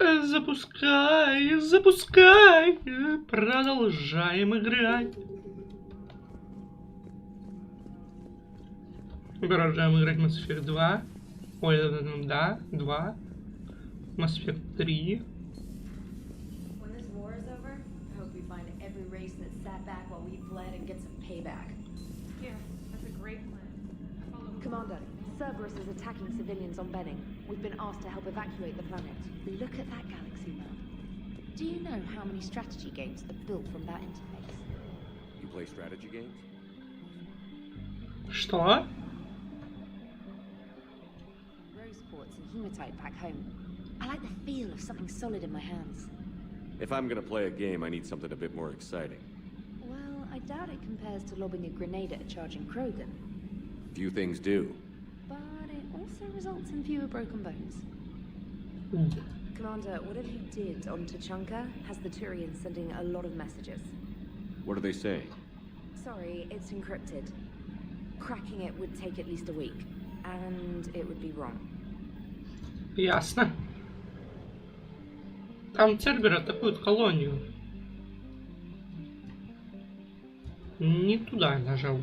Запускай, запускай. Продолжаем играть. Продолжаем играть Mass Effect 2. Ой, да, 2. Mass Effect 3. Commander, Cerberus is attacking civilians on Benning. We've been asked to help evacuate the planet. Look at that galaxy map. Do you know how many strategy games are built from that interface? You play strategy games? Что? Rose quartz and hematite back home. I like the feel of something solid in my hands. If I'm gonna play a game, I need something a bit more exciting. Well, I doubt it compares to lobbing a grenade at a charging Krogan. Few things do. But it also results in fewer broken bones. Commander, whatever you did on Tuchanka has the Turians sending a lot of messages. What are they saying? Sorry, it's encrypted. Cracking it would take at least a week. And it would be wrong. Ясно. Там Цербер атакует колонию. Не туда нажал.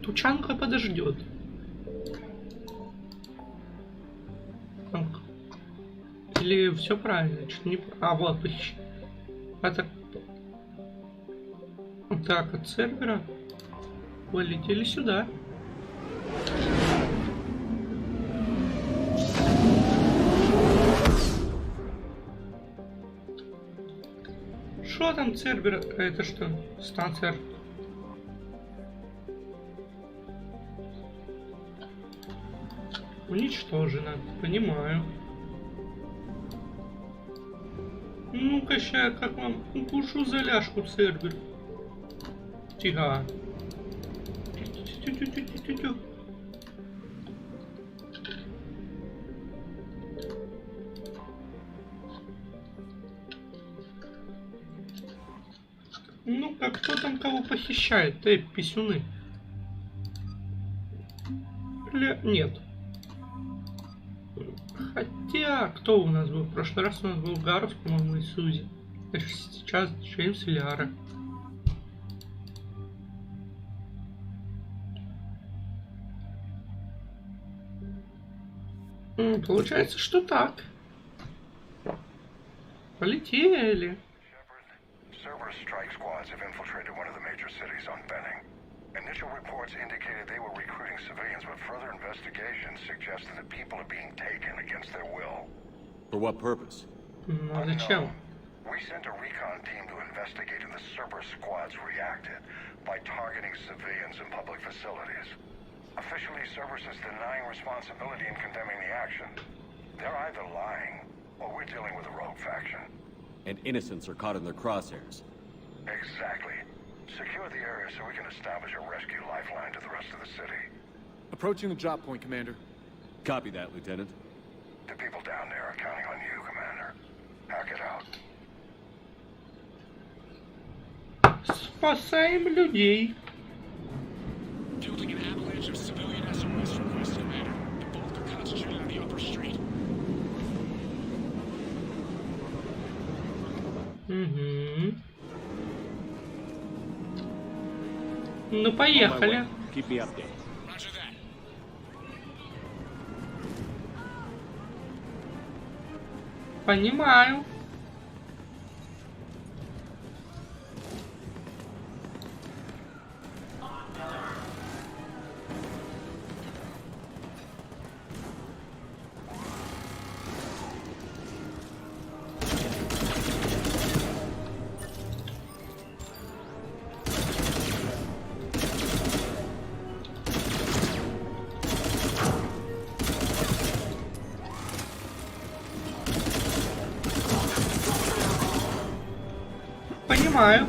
Тучанка подождет. Или все правильно? Что не... А вот это... Так, от Цербера полетели сюда. Что там Цербера? Это что? Станция. Уничтожено. Понимаю. Ну-ка, ща, как вам укушу за ляжку, Цербер. Тихо. Тю-тю-тю-тю-тю-тю. Ну-ка, кто там кого похищает? Писюны. Нет. Хотя, кто у нас был? В прошлый раз у нас был Гарус, по-моему, и Сузи. Сейчас Джеймс и Ляра. Получается, что так. Полетели. Cerberus strike squads have infiltrated one of the major cities on Benning. Initial reports indicated they were recruiting civilians, but further investigation suggested that people are being taken against their will. For what purpose? Зачем? We sent a recon team to investigate, and the Cerberus squads reacted by targeting civilians in public facilities. Officially, Cerberus is denying responsibility and condemning the action. They're either lying, or we're dealing with a rogue faction. And innocents are caught in their crosshairs. Exactly. Secure the area so we can establish a rescue lifeline to the rest of the city. Approaching the drop point, Commander. Copy that, Lieutenant. The people down there are counting on you, Commander. Hack it out. Спасаем людей. Fielding an avalanche of civilian SOS requests, Commander. The bulk are concentrated on the upper street. Угу. Ну, поехали. Keep me updated. Roger that. Понимаю. Понимаю.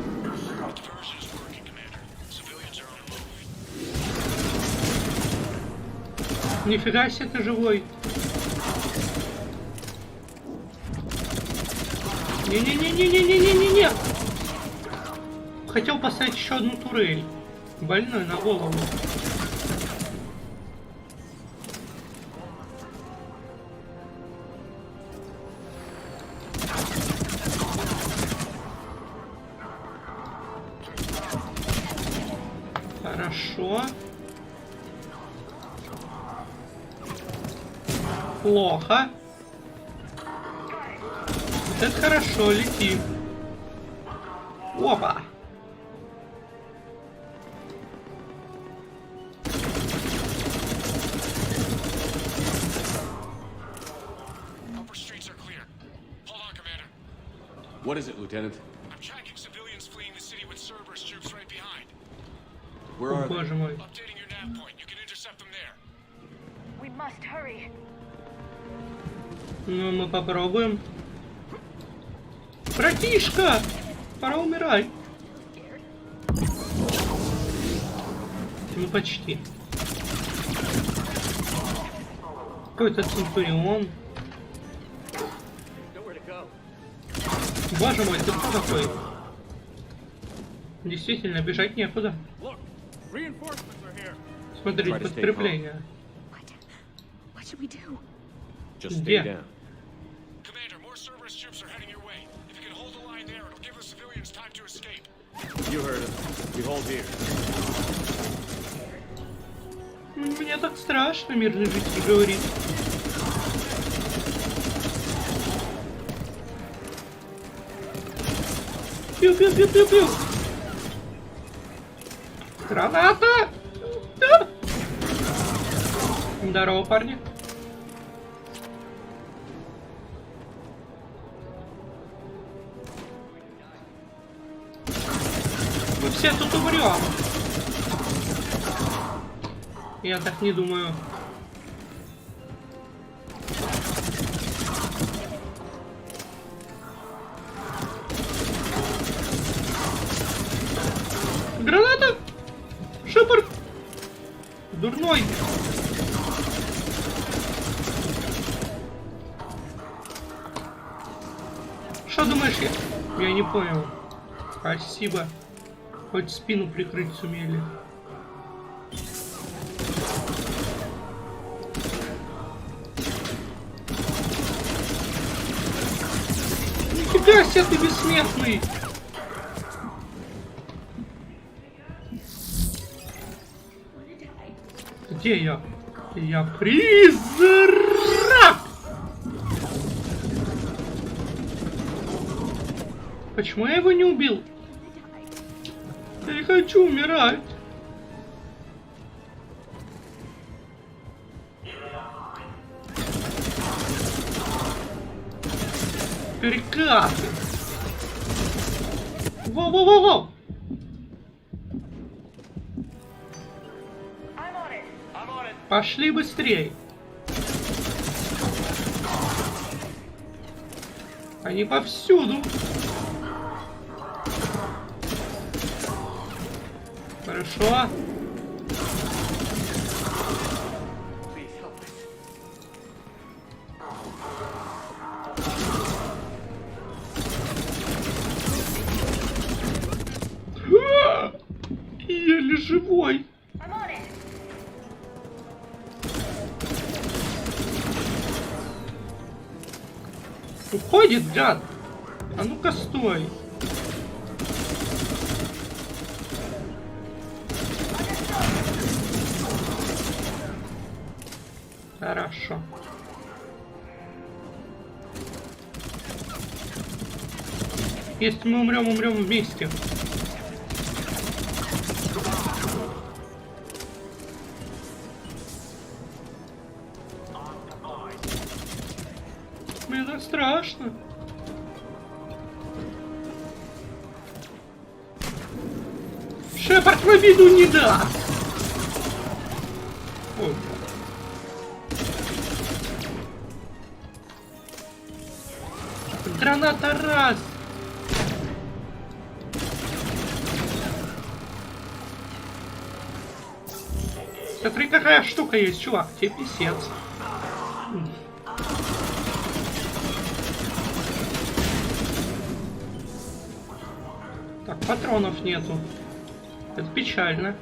Diversion is working, Commander. Civilians are on the move. Нифига себе, ты живой. Не-не-не-не-не-не-не-не-не. Хотел поставить еще одну турель. Больной на голову. Хорошо. Плохо. Вот это хорошо, лети. Опа. Upper streets are clear. Hold on, Commander. What is it, Lieutenant? I'm tracking civilians fleeing the city with Cerberus troops right behind. Where are they? Боже мой. Updating your nav point. You can intercept them there. We must hurry. Ну, мы попробуем. Братишка! Пора умирать. Ну, почти. Какой-то Центурион. Боже мой, ты кто такой? Действительно, бежать некуда. Смотри, подкрепление. What should we do? Just stay Где? down. Commander, more Cerberus troops are heading your way. If you can hold the line there, it'll give the civilians time to escape. You heard him. We hold here. Мне так страшно, мирный житель говорит. Пью. Граната! Да! Здорово, парни. Мы все тут умрем. Я так не думаю. Граната! Шепард! Дурной! Что думаешь я? Я не понял. Спасибо. Хоть спину прикрыть сумели. Нифига себе, ты бессмертный! Где я? Я призрак! Почему я его не убил? Я не хочу умирать. Перекаты. Во-во-во-во! Пошли быстрей. Они повсюду. Хорошо. Еле живой. Уходит, гад. А ну-ка, стой. Хорошо. Если мы умрем, умрем вместе. Мне так страшно. Шепард в обиду не даст. Ой. Граната раз. Смотри, какая штука есть, чувак. Тебе писец. Так, патронов нету. Это печально.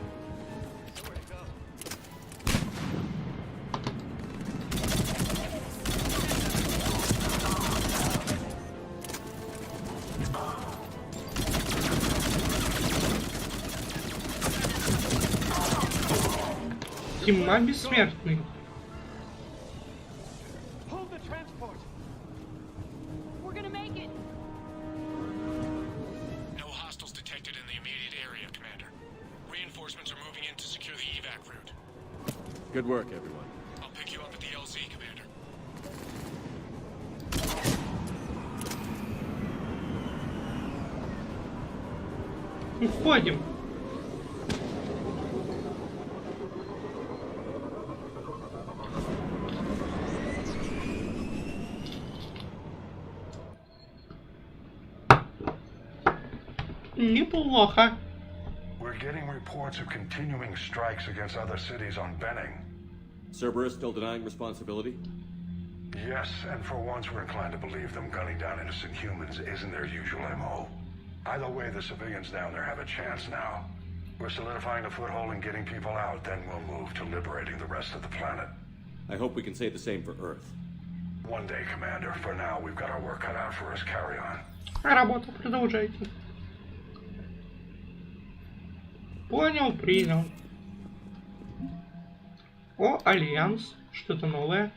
Тима бессмертный. Hold the transport. We're gonna make it. No hostiles detected in the immediate area, Commander. Reinforcements are moving in to secure the evac route. Good work, everyone. I'll pick you up at the LZ, Commander. Уходим. Неплохо. We're getting reports of continuing strikes against other cities on Benning. Cerberus still denying responsibility? Yes, and for once we're inclined to believe them gunning down innocent humans isn't their usual MO. Either way, the civilians down there have a chance now. We're solidifying a foothold and getting people out, then we'll move to liberating the rest of the planet. I hope we can say the same for Earth. One day, Commander. For now, we've got our work cut out for us. Carry on. Работу продолжайте. Понял, принял. О, Альянс. Что-то новое.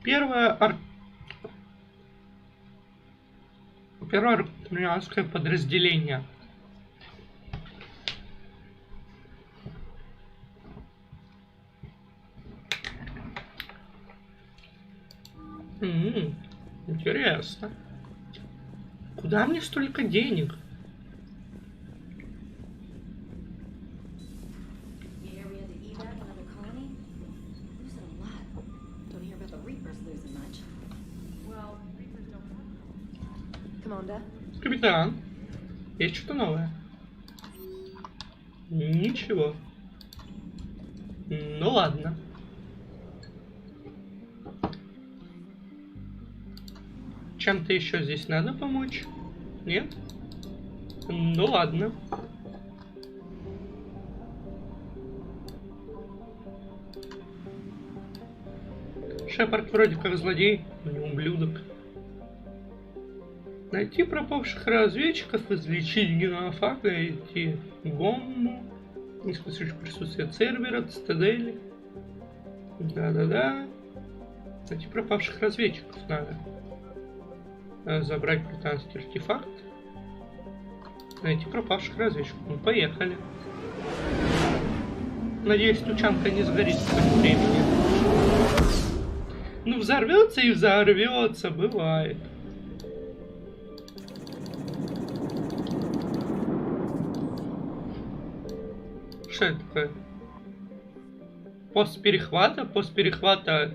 Первое армянское подразделение. Интересно. Куда мне столько денег? Капитан, есть что-то новое? Ничего. Ну ладно. Чем-то еще здесь надо помочь? Нет? Ну ладно. Шепард вроде как злодей, но не ублюдок. Найти пропавших разведчиков, излечить генофага, найти бомбу, исключить присутствие Цербера, цитадели. Да-да-да. Найти пропавших разведчиков надо. Забрать британский артефакт. Найти пропавших разведчиков. Ну, поехали. Надеюсь, тучанка не сгорит в этом времени. Ну, взорвется и взорвется, бывает. Что это такое? Пост перехвата? Пост перехвата.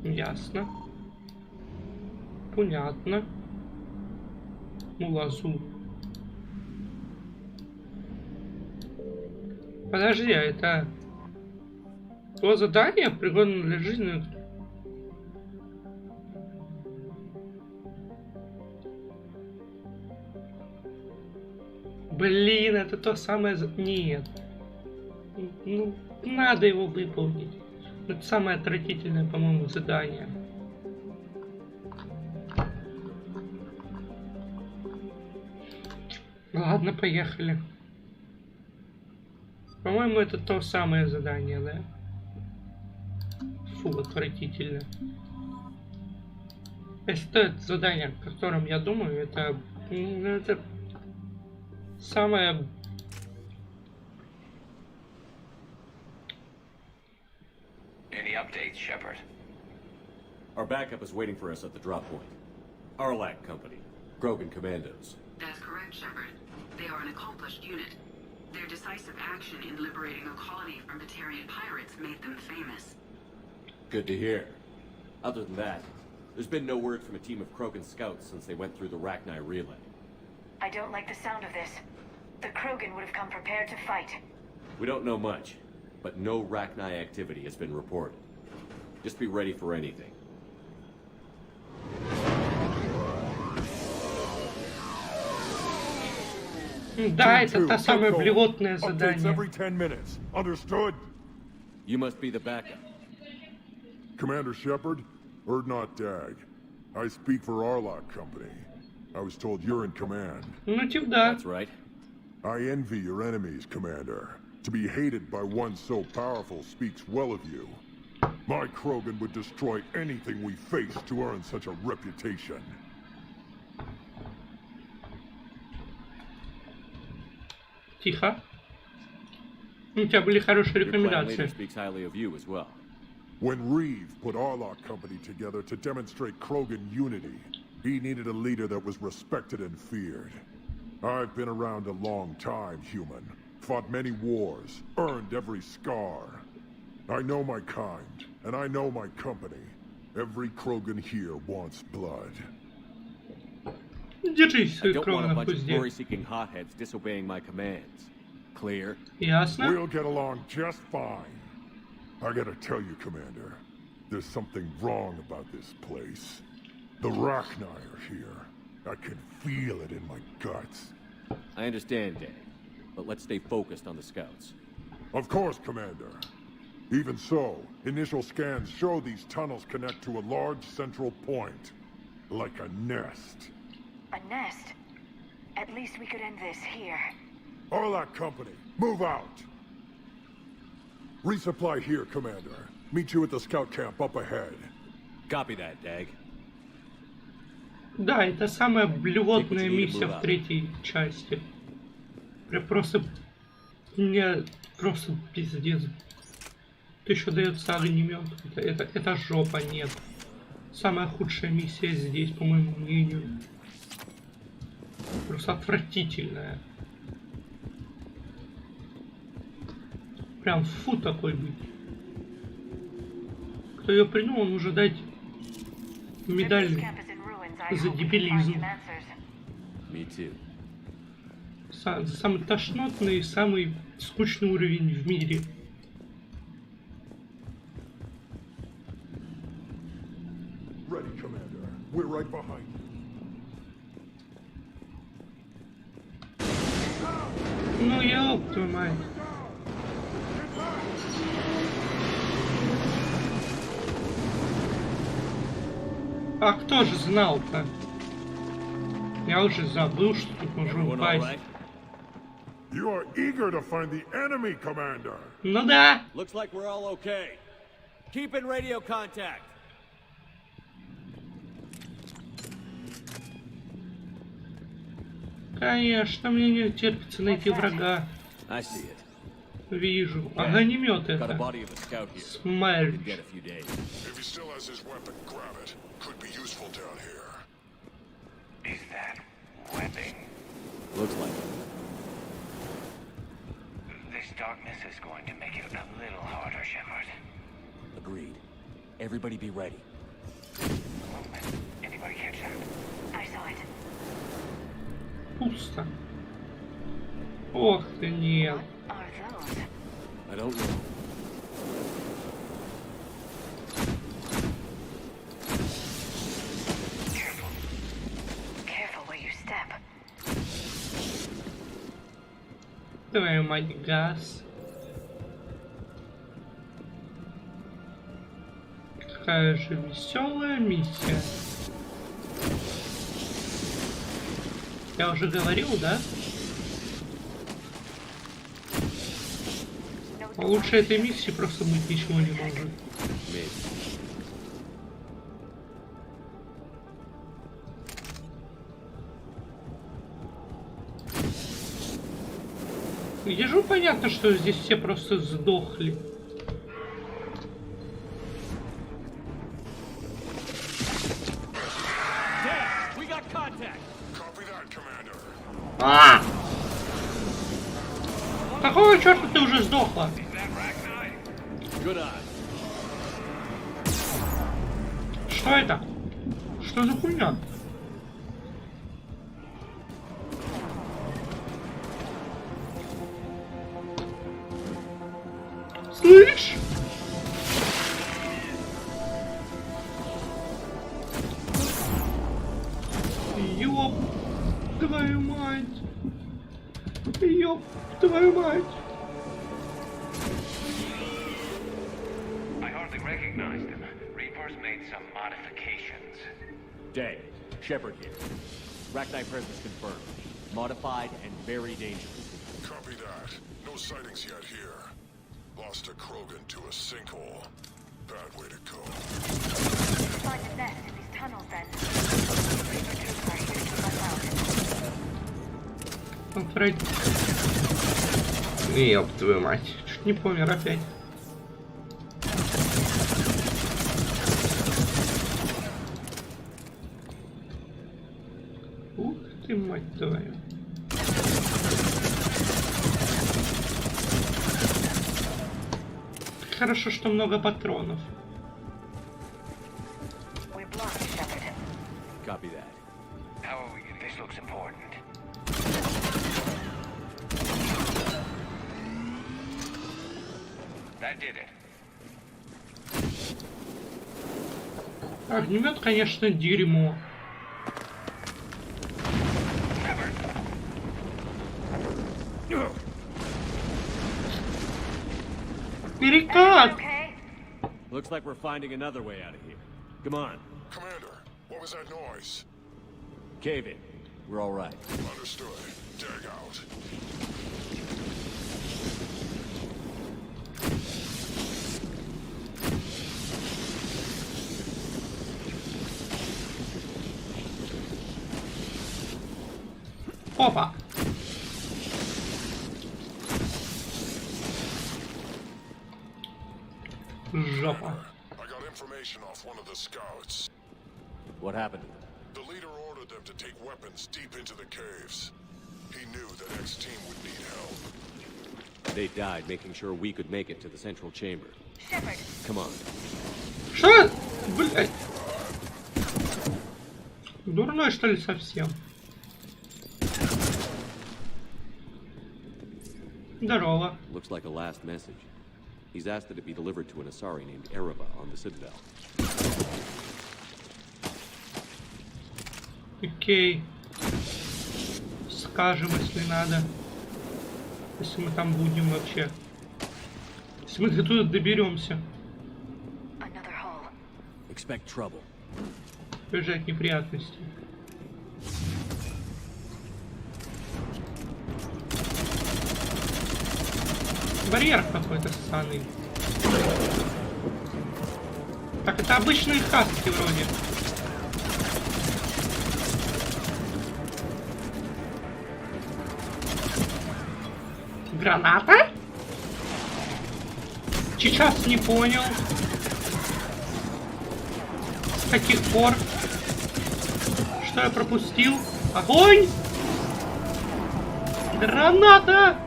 Ясно. Понятно. Ну, лазу. Подожди, а это... То задание пригодно для жизни... Блин, это то самое... Нет. Ну, надо его выполнить. Это самое отвратительное, по-моему, задание. Ладно, поехали. По-моему, это то самое задание, да? Фу, отвратительно. Если то задание, о котором я думаю, это самое... Any updates, Shepard? Our backup is waiting for us at the drop point. Arlac Company. Krogan Commandos. That's correct, Shepard. They are an accomplished unit. Their decisive action in liberating a colony from Batarian pirates made them famous. Good to hear. Other than that, there's been no word from a team of Krogan scouts since they went through the Rachni relay. I don't like the sound of this. The Krogan would have come prepared to fight. We don't know much, but no Rachni activity has been reported. Just be ready for anything. Да, это та самая блевотное задание. Every 10 minutes. Understood? You must be the backup. Commander Shepard, Erdnot Dag. I speak for Arlock Company. I was told you're in command. Ну, типа, да. That's right. I envy your enemies, Commander. To be hated by one so powerful speaks well of you. My Krogan would destroy anything we face to earn such a reputation. Тихо. У тебя были хорошие Your clan leader рекомендации. speaks highly of you as well. When Reeve put our company together to demonstrate Krogan unity, he needed a leader that was respected and feared. I've been around a long time, human. Fought many wars, earned every scar. I know my kind, and I know my company. Every Krogan here wants blood. Держись, I своих don't want a кровных bunch of уздек. glory-seeking hotheads disobeying my commands. Clear? Ясно? We'll get along just fine. I gotta tell you, Commander, there's something wrong about this place. The Rachni are here. I can feel it in my guts. I understand, Dave. But let's stay focused on the scouts. Of course, Commander. Even so, initial scans show these tunnels connect to a large central point. Like a nest. A nest? At least we could end this here. All that company, move out! Resupply here, Commander. Meet you at the scout camp up ahead. Copy that, Dag. Да, это самая блевотная миссия в третьей части. Прям просто... Мне просто пиздец. Ты еще дается огнемет. Это жопа, нет. Самая худшая миссия здесь, по моему мнению. Просто отвратительная. Прям фу такой быть. Кто ее придумал, он уже дать медаль за дебилизм. Me too. За самый тошнотный и самый скучный уровень в мире. Ready, Commander. We're right behind you. Ну ёб твою мать. А кто же знал-то? Я уже забыл, что тут можно Everyone all упасть. right? You are eager to find the enemy, Commander. Ну да. Looks like we're all okay. Keep in radio contact. Конечно, мне не терпится найти врага. I see it. Вижу. Огнемет Got a это. body of a scout here. Смерть. Could get a few days. If he still has his weapon, grab it. Could be useful down here. Is that webbing? Looks like it. This darkness is going to make it a little harder, Shepard. Agreed. Everybody be ready. Movement. Anybody catch that? I saw it. Пусто. Ох ты нет. What are those? I don't know. Careful. Careful where you step. Твою мать, газ. Какая же веселая миссия. Я уже говорил, да? Лучше этой миссии просто быть ничего не может. Maybe. Ежу понятно, что здесь все просто сдохли. Dad, we got contact. Copy that, Commander. А! Какого черта ты уже сдохла? Good eye. Что это? Что за хуйня? Слышь? Ёб твою мать. Ёб твою мать. I hardly recognized him. Reapers made some modifications. Dag, Shepard here. Rachni presence confirmed. Modified and very dangerous. Copy that. No sightings yet here. Lost a Krogan to a sinkhole. Bad way to go. Find a nest in these tunnels then. Reaper troops are here to keep us out. Ёб твою мать. Чуть не помер опять. Ух ты, мать твою. Хорошо, что много патронов. We're blocked, Shepard. Copy that. How are we getting? This looks important. That did it. Огнемет, конечно, дерьмо. Перекат! Okay? Looks like we're finding another way out of here. Come on. Commander, what was that noise? Cave in. We're all right. Understood. Dig out. Опа! Жопа. I got information off one of the scouts. What happened? The leader ordered them to take weapons deep into the caves. He knew that X-Team would need help. They died making sure we could make it to the central chamber. Shepard. Come on. Что? Блять. Дурной, что ли, совсем? Здорово. Looks like a last message. He's asked that it be delivered to an Asari named Ereba on the Citadel. Окей. Скажем, если надо. Если мы там будем вообще. Если мы до туда доберемся. Another hole. Expect trouble. Бежать неприятности. Барьер какой-то ссаный. Так, это обычные хаски вроде. Граната? Сейчас не понял. С каких пор? Что я пропустил? Огонь! Граната!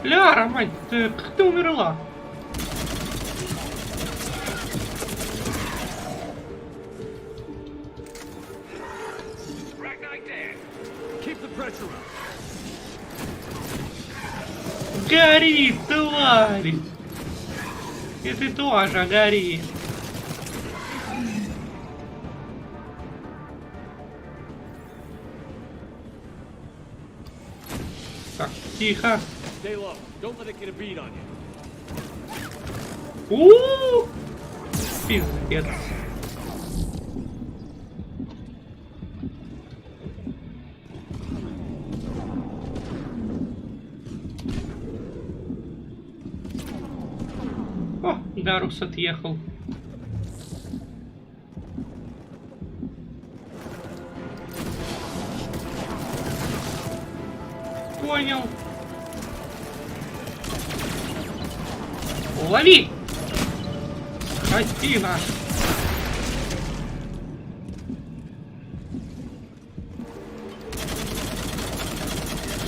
Ляра, мать, как ты умерла? Гори, тварь! И ты тоже гори! Так, тихо. Stay low. Don't let it get a beat on you. У-у-у! Пиздец. О, Дарус отъехал. Понял. Лови! Скотина!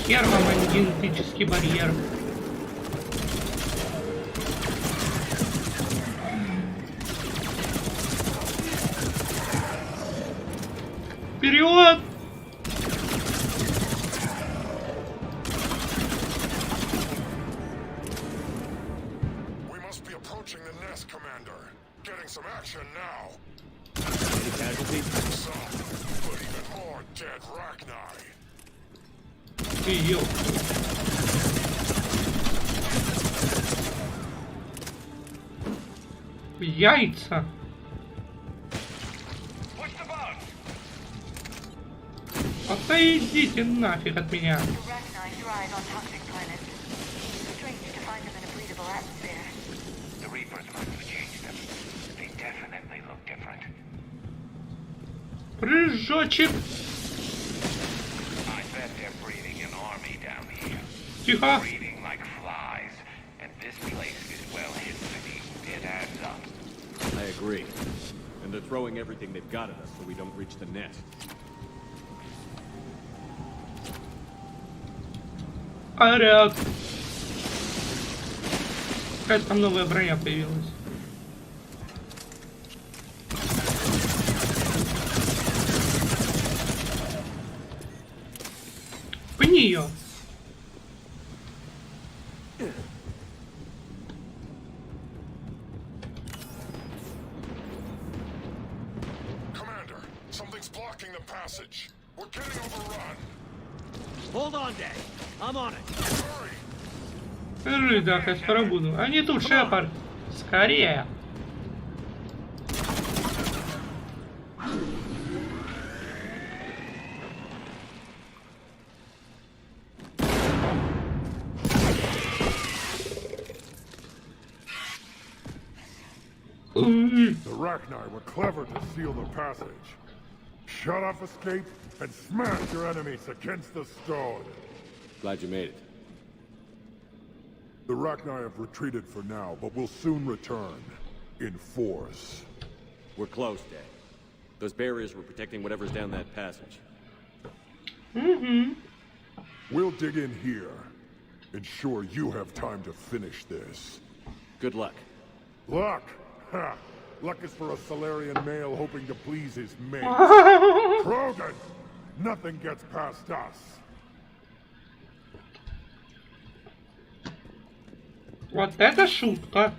Хер вам энергетический барьер. Вперед! Approaching the nest, Commander. Getting some action now. Any casualties? Some, but even more dead Rachni. Ты ел. Яйца. Отойдите нафиг от меня. Прыжочек. Тихо. I agree. And they're throwing everything they've got at us so we don't reach the net. Орят. Какая там новая броня появилась. Пни ее. Commander, something's blocking the passage. We're getting overrun. Hold on, Dad. I'm on it. Держи, да, я скоро буду. А не тут, Шепард. Скорее. The Rachni were clever to seal the passage. Shut off escape and smash your enemies against the stone. Glad you made it. The Rachni have retreated for now, but will soon return. In force. We're close, Dad. Those barriers were protecting whatever's down that passage. We'll dig in here. Ensure you have time to finish this. Good luck. Luck? Ha! Luck is for a Solarian male hoping to please his mate. Krogan! Nothing gets past us. Вот это шутка.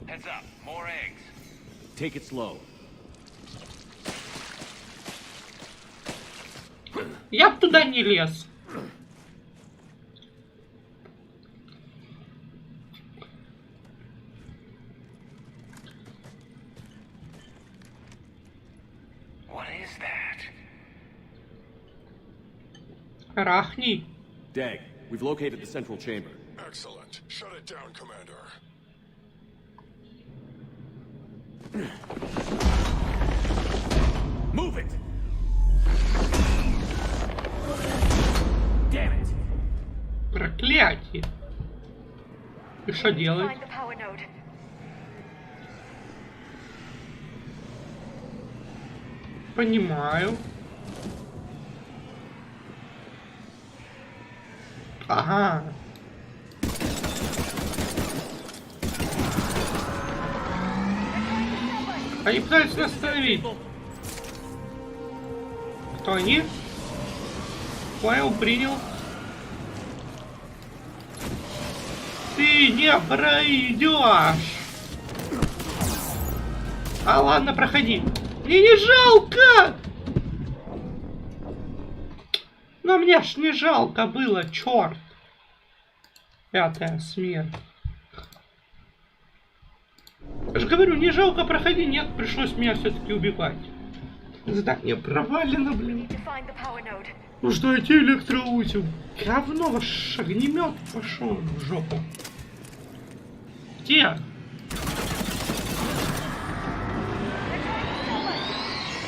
Heads up, more eggs. Take it slow. Я б туда не лез. What is that? Рахни. Dag, we've located the central chamber. Excellent. Shut it down, Commander. Move it! Damn it! Проклятие. И что делать? Find the power node. Понимаю. Ага. Они пытаются нас остановить. Кто они? Понял, принял. Ты не пройдешь. А ладно, проходи. Мне не жалко. Но мне ж не жалко было, черт. Пятая смерть. Я же говорю, не жалко проходи, нет, пришлось меня все-таки убивать. Здание провалено, блин. To find the power node. Ну что, эти электроусил? Говно, ваш огнемет пошел в жопу. Где?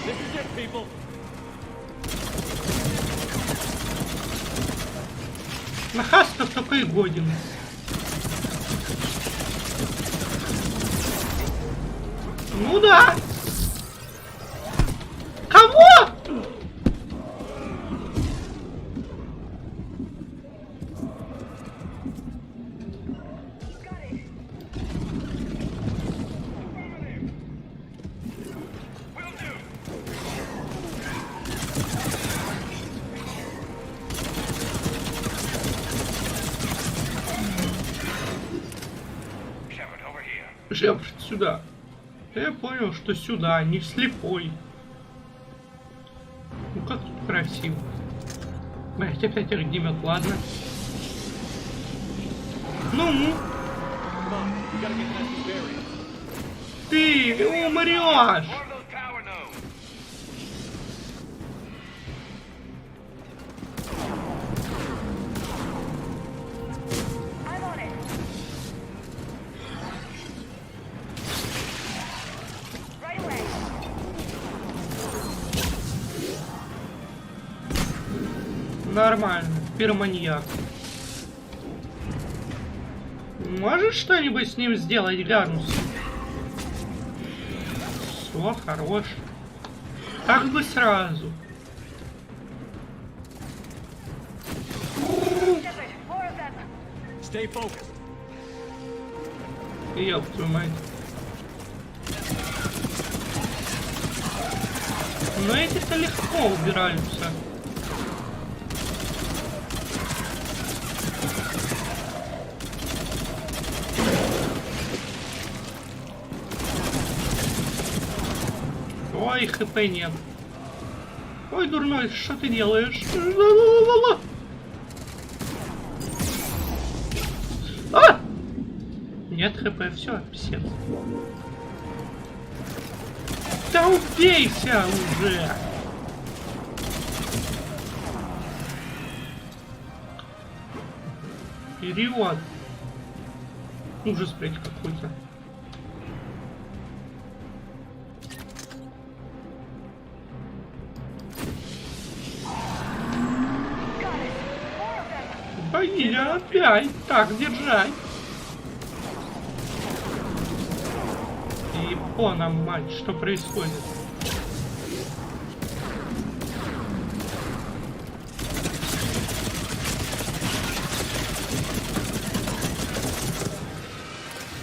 This is it, people! На хастов только и годен. Ну да. Кого? Шепард, сюда. Я понял, что сюда, не слепой. Ну как тут красиво. Блять, опять огнемет, ладно. Ну? Ты умрешь! I'm on it. Right away. Нормально, пироманьяк. Можешь что-нибудь с ним сделать, Гарнус? Все, хорош. Так бы сразу. Stay focused. Ёб твою мать. Но эти-то легко убираются. Ой, хп нет. Ой, дурной, что ты делаешь? А! Нет хп, все, писец. Да убейся уже! Вперед! Ужас, блядь, какой-то. Богиня, опять так держать. И по нам, мать, что происходит?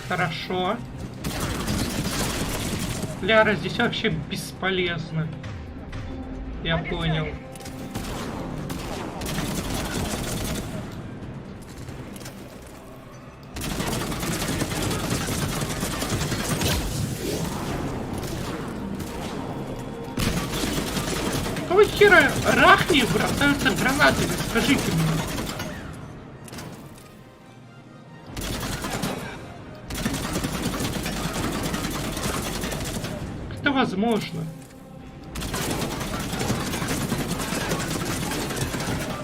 Хорошо. Ляра здесь вообще бесполезна. Я понял. Какого хера рахни бросаются гранатами? Скажите мне. Это возможно.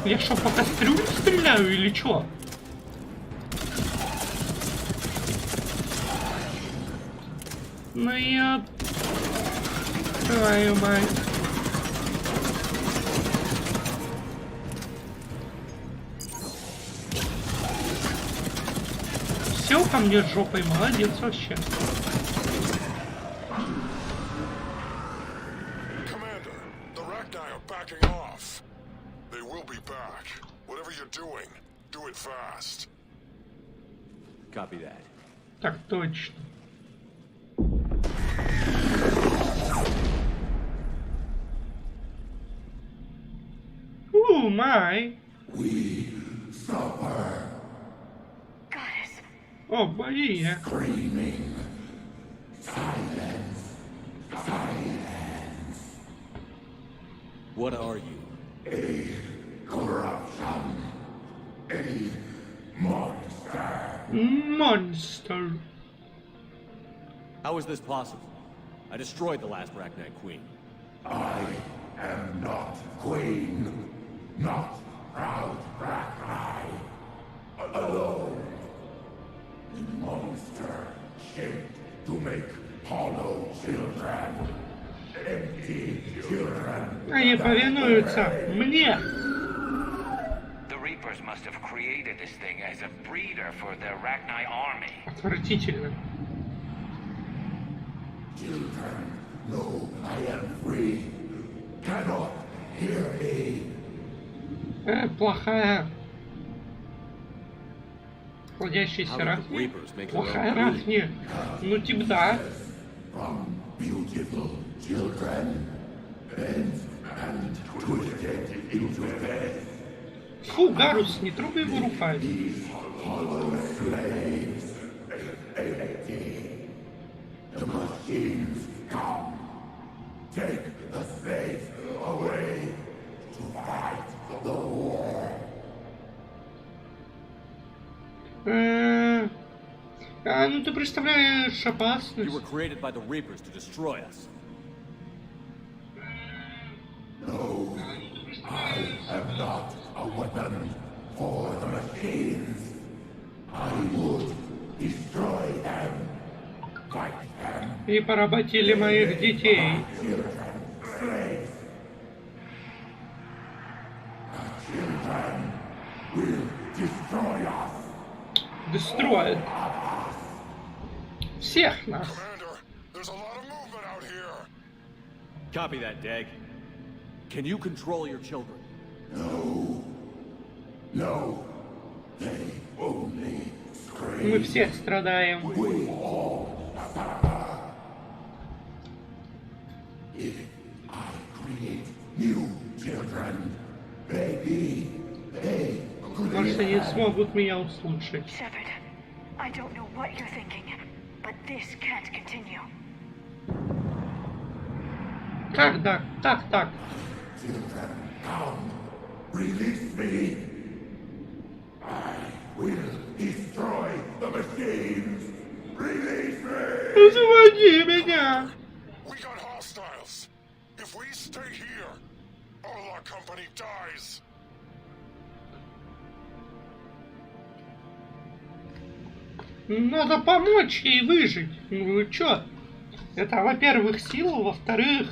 Я что, по кастрюле стреляю или чё? Ну я... Твою мать. Сел ко мне жопой, молодец вообще. Copy that. Так точно. Май. О, богиня. What are you? A corruption. A monster. Monster. How is this possible? I destroyed the last Arachnite Queen. I am not queen. Not proud Arachnite. Alone. The monster shaped to make hollow children. Empty children. Они повинуются мне. The Reapers must have created this thing as a breeder for the Arachnite army. Отвратительно. Children, no, I am free. Cannot hear me. Плохая. Плодящийся рахни. Плохая рахни. Ну типа да. From beautiful children, bent and twisted into death. Фу, Гарус, не трогай его руками. These hollow slaves, empty. The machines come. Take the slaves away to fight the war. Да, ну ты представляешь You опасность. were created by the Reapers to destroy us. No, I am not a weapon for the machines. I would destroy them, fight them. И поработили моих детей. Will destroy us. Дестроят. Всех нас. Commander, there's a lot of movement out here. Copy that, Dag. Can you control your children? No. No. They only scream. Мы все страдаем. We all. If I create new children, maybe they could. Может, они смогут меня услышать. Shepard, I don't know what you're thinking, but this can't continue. Как так? Так. Children, come. Release me. I will destroy the machines. Release me. Освободи меня. We got hostiles. If we stay here, all our company dies. Надо помочь ей выжить. Ну вы чё? Это, во-первых, сила, во-вторых...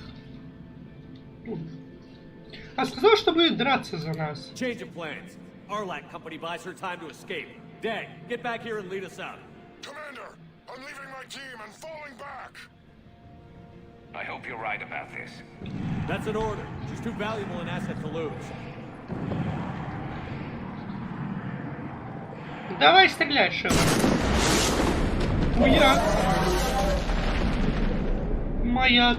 А сказал, что будет драться за нас. Change of plans. Arlac Company buys her time to escape. Dag, get back here and lead us out. Commander, I'm leaving my team and falling back. I hope you're right about this. That's an order. She's too valuable an asset to lose. Давай стреляй, Шеф. Моя. Моя.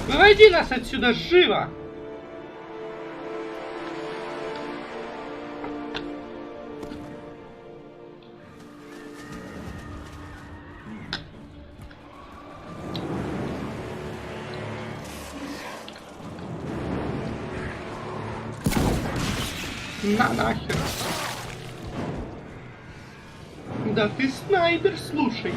Выводи нас отсюда живо! На нахер! Да ты снайпер, слушай!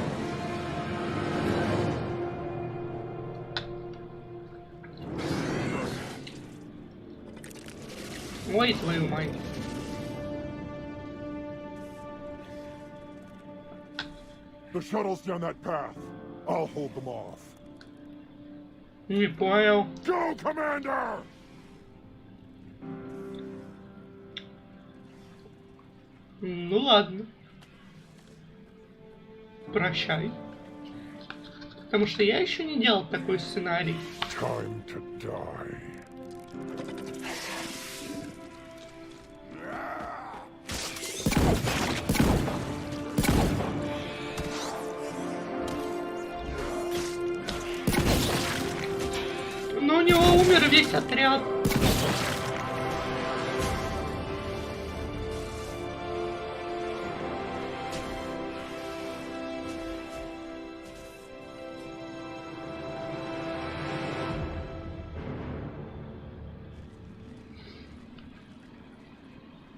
Ой, твою мать! The shuttle's down that path. I'll hold them off. Не понял. Go, Commander! Ну ладно. Прощай. Потому что я еще не делал такой сценарий. Time to die. Но у него умер весь отряд.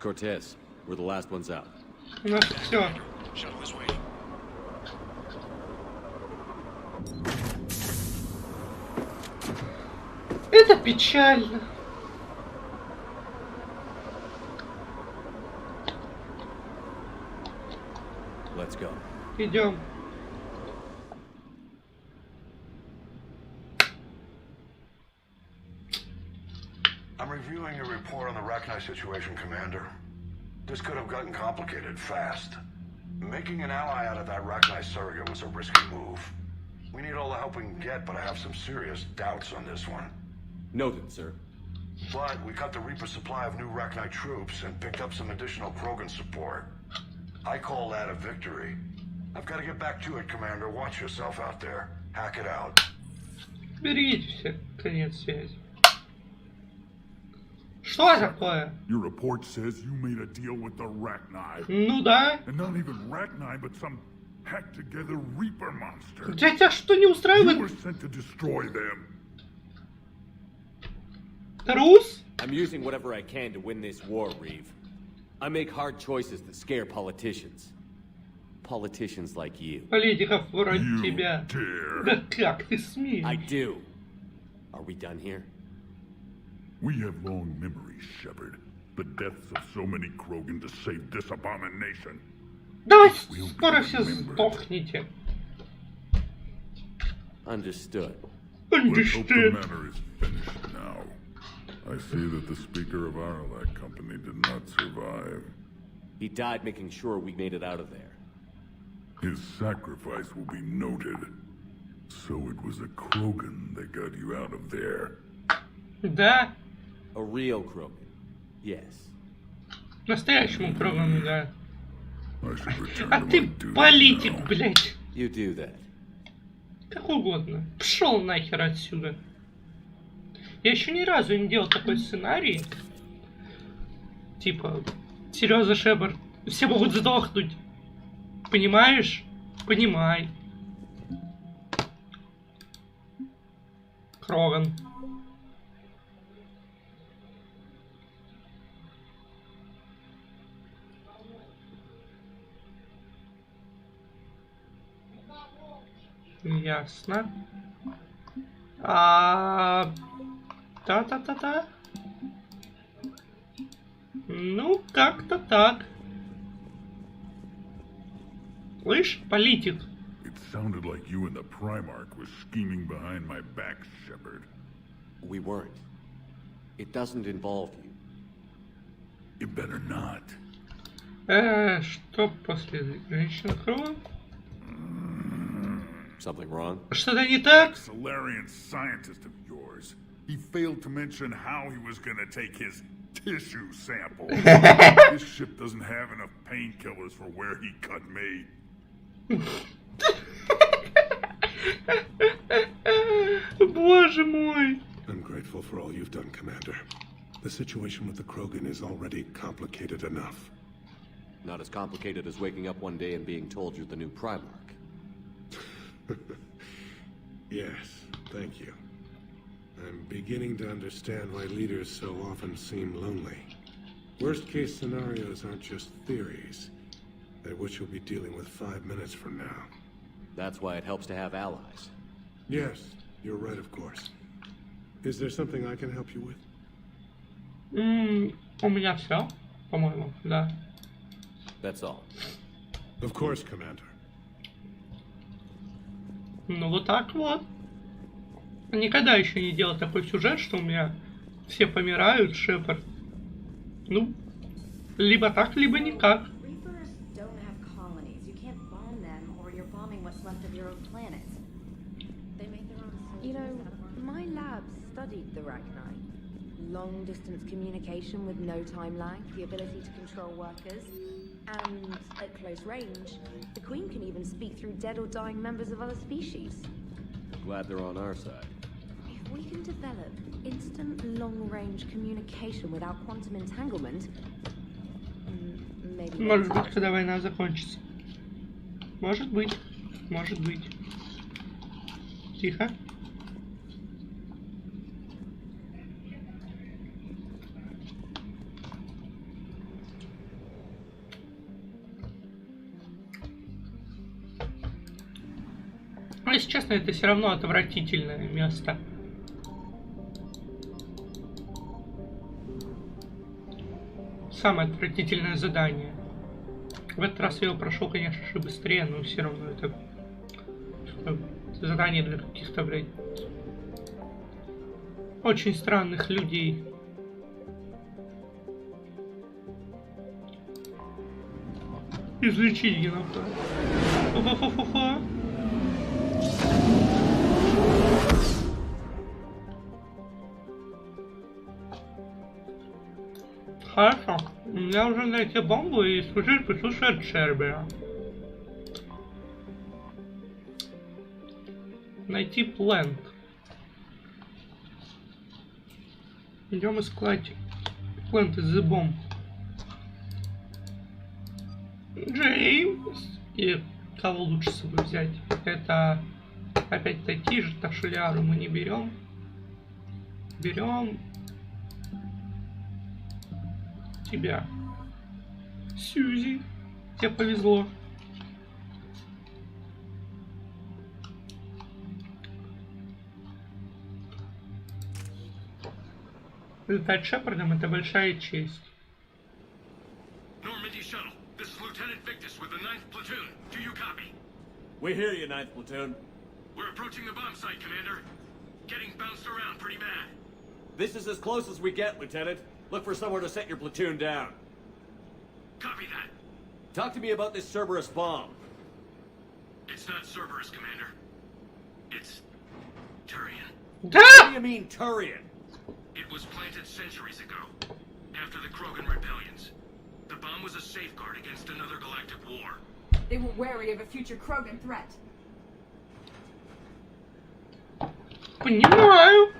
Cortez, we're the last ones out. У нас все. Shuttle is waiting. Это печально. Let's go. Идем. I'm reviewing your report on the Rachni situation, Commander. This could have gotten complicated fast. Making an ally out of that Rachni surrogate was a risky move. We need all the help we can get, but I have some serious doubts on this one. Noted, sir. But we cut the Reaper supply of new Rachni troops and picked up some additional Krogan support. I call that a victory. I've got to get back to it, Commander. Watch yourself out there. Hack it out. Берегите все. Конец связи. Что такое? Your report says you made a deal with the Rachni. Ну да. And not even Rachni, but some hacked-together Reaper monster. Тебя что не You устраивает? were sent to destroy them. Трус? I'm using whatever I can to win this war, Reeve. I make hard choices that scare politicians. Politicians like you. Политиков вроде тебя. Dare. Да как ты I смеешь? do. Are we done here? We have long memories, Shepard. The deaths of so many Krogan to save this abomination. Давай скоро все сдохните. Understood. Let's hope the matter is finished now. I see that the speaker of Aralak Company did not survive. He died making sure we made it out of there. His sacrifice will be noted. So it was a Krogan that got you out of there. Да, A real Krogan. Yes. настоящему Крогану, да. I should return А to my ты duties политик, now. блядь. You do that. Как угодно. Пшел нахер отсюда. Я еще ни разу не делал такой сценарий. Типа, серьезно, Шепард, все могут сдохнуть. Понимаешь? Понимай. Кроган. Ясно. Та-та-та-та. Ну, как-то так. Слышь, политик. It sounded like you and the Primarch were scheming behind my back, Shepard. We weren't. It doesn't involve you. You better not. Что после женщины Крога? Something wrong? Что-то не так? Solarian scientist of yours. He failed to mention how he was gonna take his tissue sample. This ship doesn't have enough painkillers for where he cut me. Боже мой. I'm grateful for all you've done, Commander. The situation with the Krogan is already complicated enough. Not as complicated as waking up one day and being told you're the new Primarch. Yes, thank you. I'm beginning to understand why leaders so often seem lonely. Worst-case scenarios aren't just theories. They're what you'll be dealing with 5 minutes from now. That's why it helps to have allies. Yes, you're right, of course. Is there something I can help you with? У меня все, по-моему, да. That's all. Of course, Commander. Ну вот так вот. Никогда еще не делал такой сюжет, что у меня все помирают, Шепард. Ну, либо так, либо никак. Reapers don't have colonies. You can't bomb them, or you're bombing what's left of your own planet. They make their own. You know, my lab studied the Ragni. Long-distance communication with no time lag, the ability to control workers, and at close range, the Queen can even speak through dead or dying members of other species. Glad they're on our side. If we can develop instant long-range communication without quantum entanglement, maybe... Может быть, когда война закончится. Может быть. Может быть. Тихо. Но, если честно, это все равно отвратительное место. Самое отвратительное задание. В этот раз я его прошел, конечно же, быстрее, но все равно это задание для каких-то, блядь, очень странных людей. Излечить генофа. Хо-хо-хо-хо. Хорошо. У меня уже найти бомбу и служить присутствие Чербера. Найти плент. Идем искать плент из The Bomb. Джеймс. И кого лучше с собой взять? Это опять такие же, Ташиляру мы не берем. Берем тебя. Сьюзи, тебе повезло. Летать Шепардом — это большая честь. Normandy shuttle. This is Lieutenant Victus with the 9th platoon. Do you copy? We hear you, 9th platoon. We're approaching the bomb site, Commander. Getting bounced around pretty bad. This is as close as we get, Lieutenant. Look for somewhere to set your platoon down. Copy that. Talk to me about this Cerberus bomb. It's not Cerberus, Commander. It's Turian. What do you mean, Turian? It was planted centuries ago, after the Krogan rebellions. The bomb was a safeguard against another galactic war. They were wary of a future Krogan threat. Понимаю.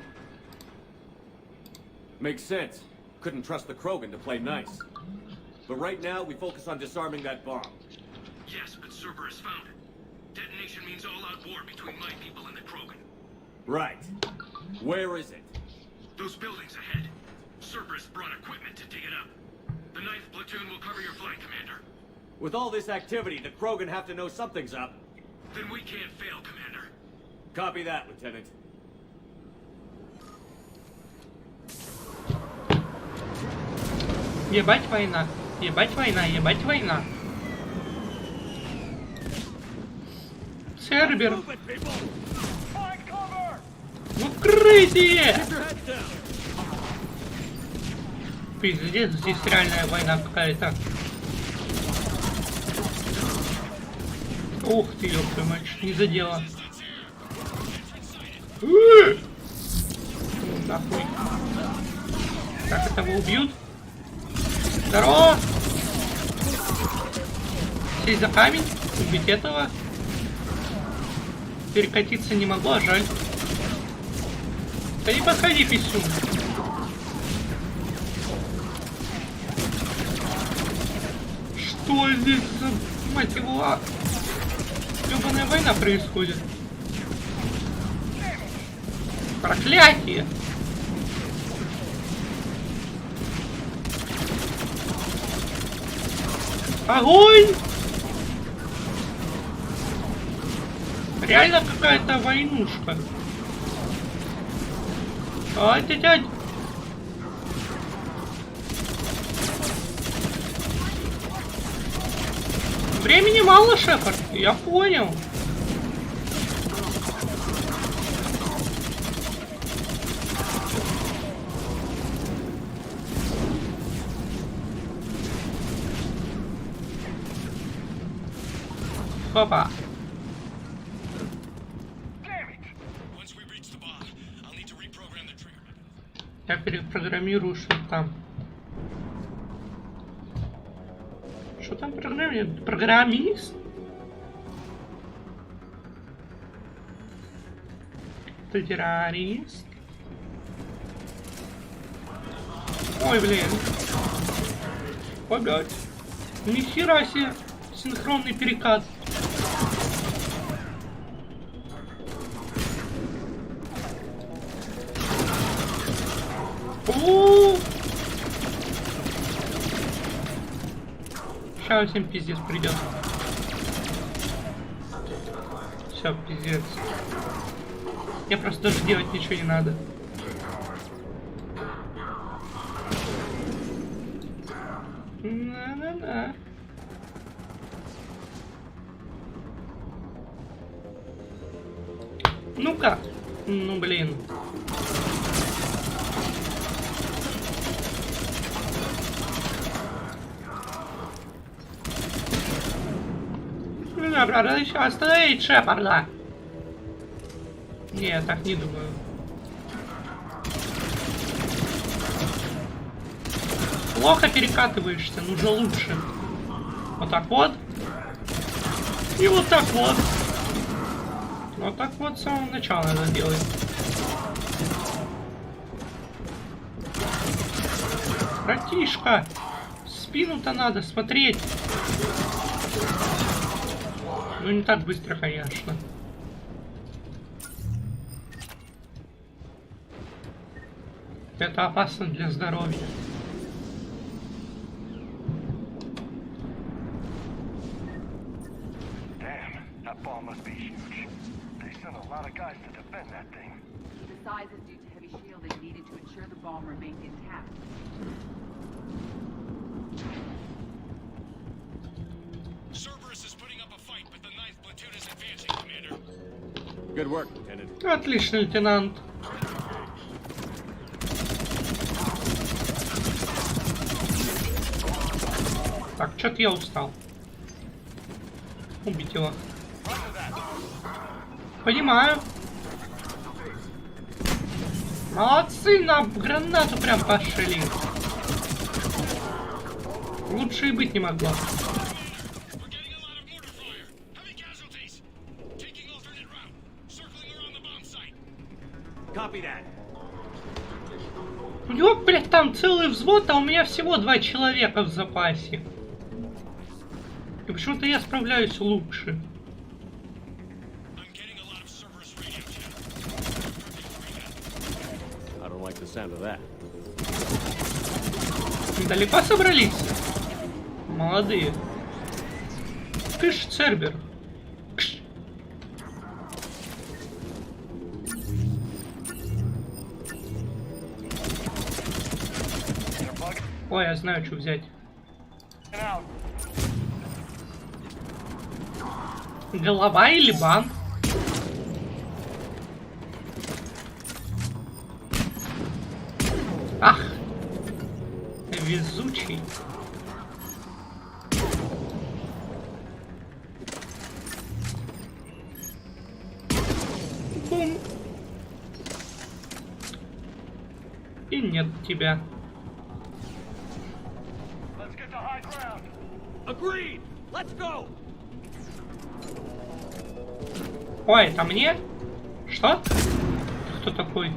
Makes sense. Couldn't trust the Krogan to play nice. But right now, we focus on disarming that bomb. Yes, but Cerberus found it. Detonation means all-out war between my people and the Krogan. Right. Where is it? Those buildings ahead. Cerberus brought equipment to dig it up. The 9th platoon will cover your flank, Commander. With all this activity, the Krogan have to know something's up. Then we can't fail, Commander. Copy that, Lieutenant. Ебать война. Ебать война, ебать война. Цербер. В укрытие! Пиздец, здесь реальная война какая-то. Ух ты, ёб твою мать, не задела. Нахуй. Так, этого убьют. Здорово! Сесть за камень, убить этого. Перекатиться не могу, а жаль. Да не подходи, писюн. Что здесь за, мать его, ёбаная война происходит? Проклятие! Огонь! Реально какая-то войнушка. Ай, дядь! Времени мало, Шепард, я понял. Папа. Я перепрограммирую, что там. Что там программирует? Программист? Ты террорист? Ой, блин. Ой, блядь. Нихера себе. Синхронный перекат. Сейчас всем пиздец придет. Все, пиздец. Я просто даже делать ничего не надо. На-на-на. Ну-ка. Ну, блин. Надо еще остановить Шепарда. Не, я так не думаю. Плохо перекатываешься, нужно лучше. Вот так вот. И вот так вот. Вот так вот с самого начала надо делать. Братишка, в спину-то надо смотреть. Ну не так быстро, конечно. Это опасно для здоровья. That bomb must be huge. They sent a lot of guys to defend that thing. The size is due to heavy shielding needed to ensure the bomb remained intact. Cerberus is putting up a fight, but the 9th platoon is advancing, Commander. Good work, Lieutenant. Отлично, лейтенант. Так, что-то я устал. Убить его. Понимаю. Молодцы, на гранату прям пошли. Лучше и быть не могло. У него, блядь, там целый взвод, а у меня всего 2 человека в запасе. И почему-то я справляюсь лучше. Далеко собрались? Молодые. Кыш, Цербер. Кыш. Ой, я знаю, что взять. Голова или бан? Ах! Везучий. Бум. И нет тебя. Agreed. Let's go. Ой, это мне? Что? Кто такой?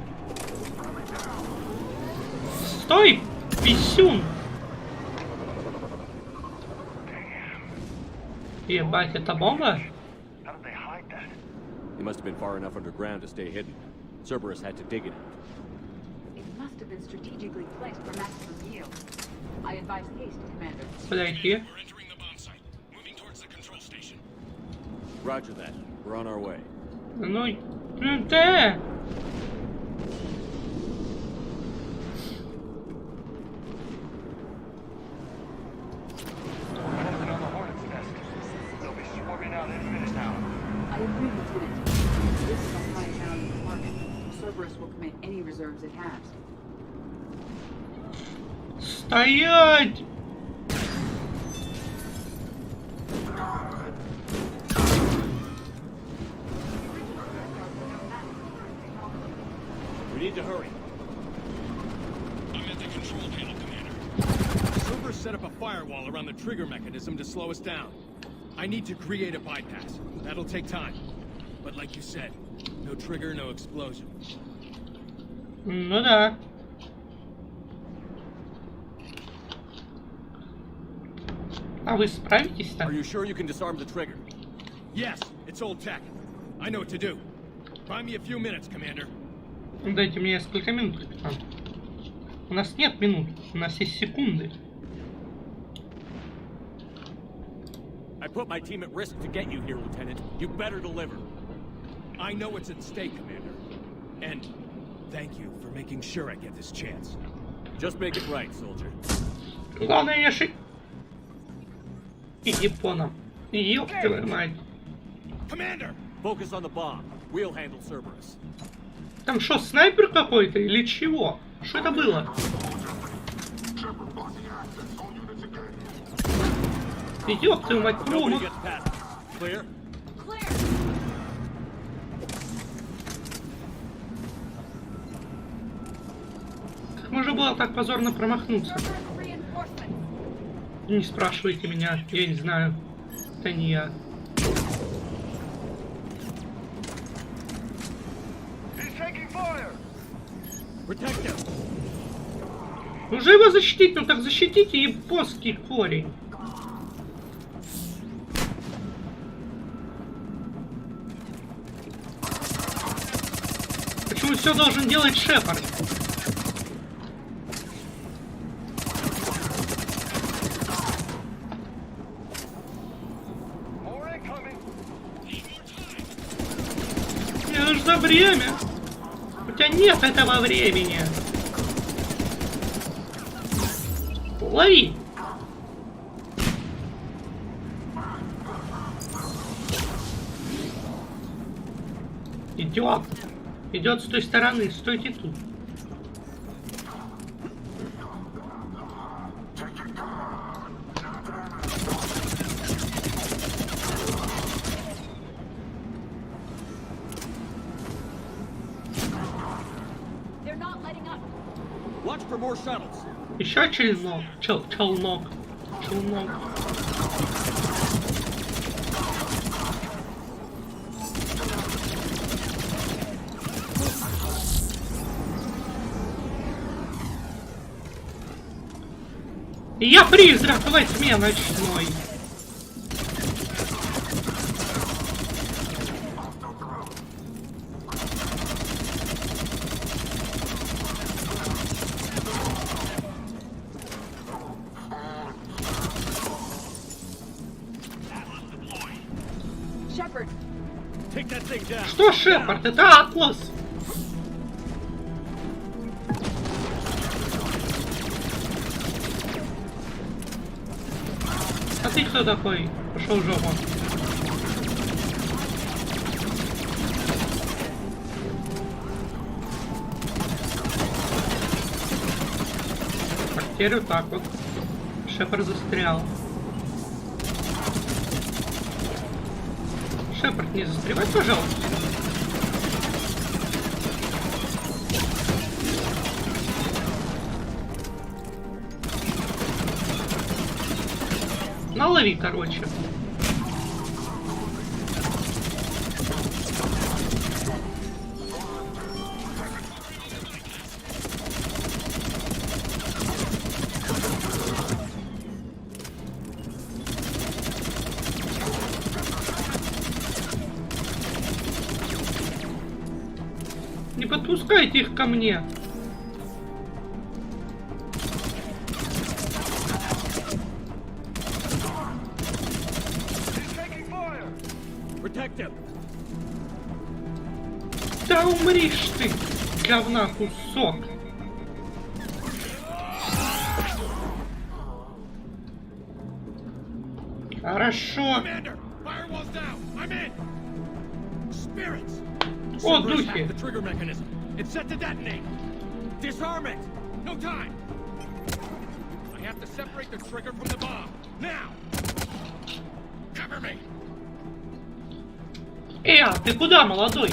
Стой, писюн! Ебать, это бомба? He must have been far enough underground to stay hidden. Cerberus had to dig it. It must have been strategically placed for maximum yield. I advise haste, Commander. Подойти. Roger that. We're on our way. Ну, да. I agree, Lieutenant. This is a high-value target. Cerberus will commit any reserves it has. Стоять! We need to hurry. I'm at the control panel, Commander. Cerberus set up a firewall around the trigger mechanism to slow us down. I need to create a bypass. That'll take time. But like you said, no trigger, no explosion. Ну да. А вы справитесь-то? Are you sure you can disarm the trigger? Yes, it's old tech. I know what to do. Buy me a few minutes, Commander. Дайте мне несколько минут, капитан. У нас нет минут, у нас есть секунды. I put my team at risk to get you here, Lieutenant. You better deliver. I know what's at stake, Commander. And thank you for making sure I get this chance. Just make it right, soldier. Главное, я Иди по нам. Ёб твою мать. Commander! Focus on the bomb. We'll handle Cerberus. Там что, снайпер какой-то или чего? Что это было? Ёб твою мать, промах. Clear? Как можно было так позорно промахнуться? Не спрашивайте меня, я не знаю. Это не я. Уже его защитить, ну так защитите, японский корень. Почему все должен делать Шепард? нужно время. У тебя нет этого времени. Лови. Идет. Идет с той стороны. Стойте тут. Еще челнок. Челнок. Я призрак во тьме ночной. Что, Шепард? Это Атлас. А ты кто такой? Пошел в жопу. Так, теперь вот так вот. Шепард застрял. Шепард, не застревай, пожалуйста. Налови, короче. Не подпускайте их ко мне. Да умришь ты, говна кусок. Хорошо. О, духи. А ты куда, молодой?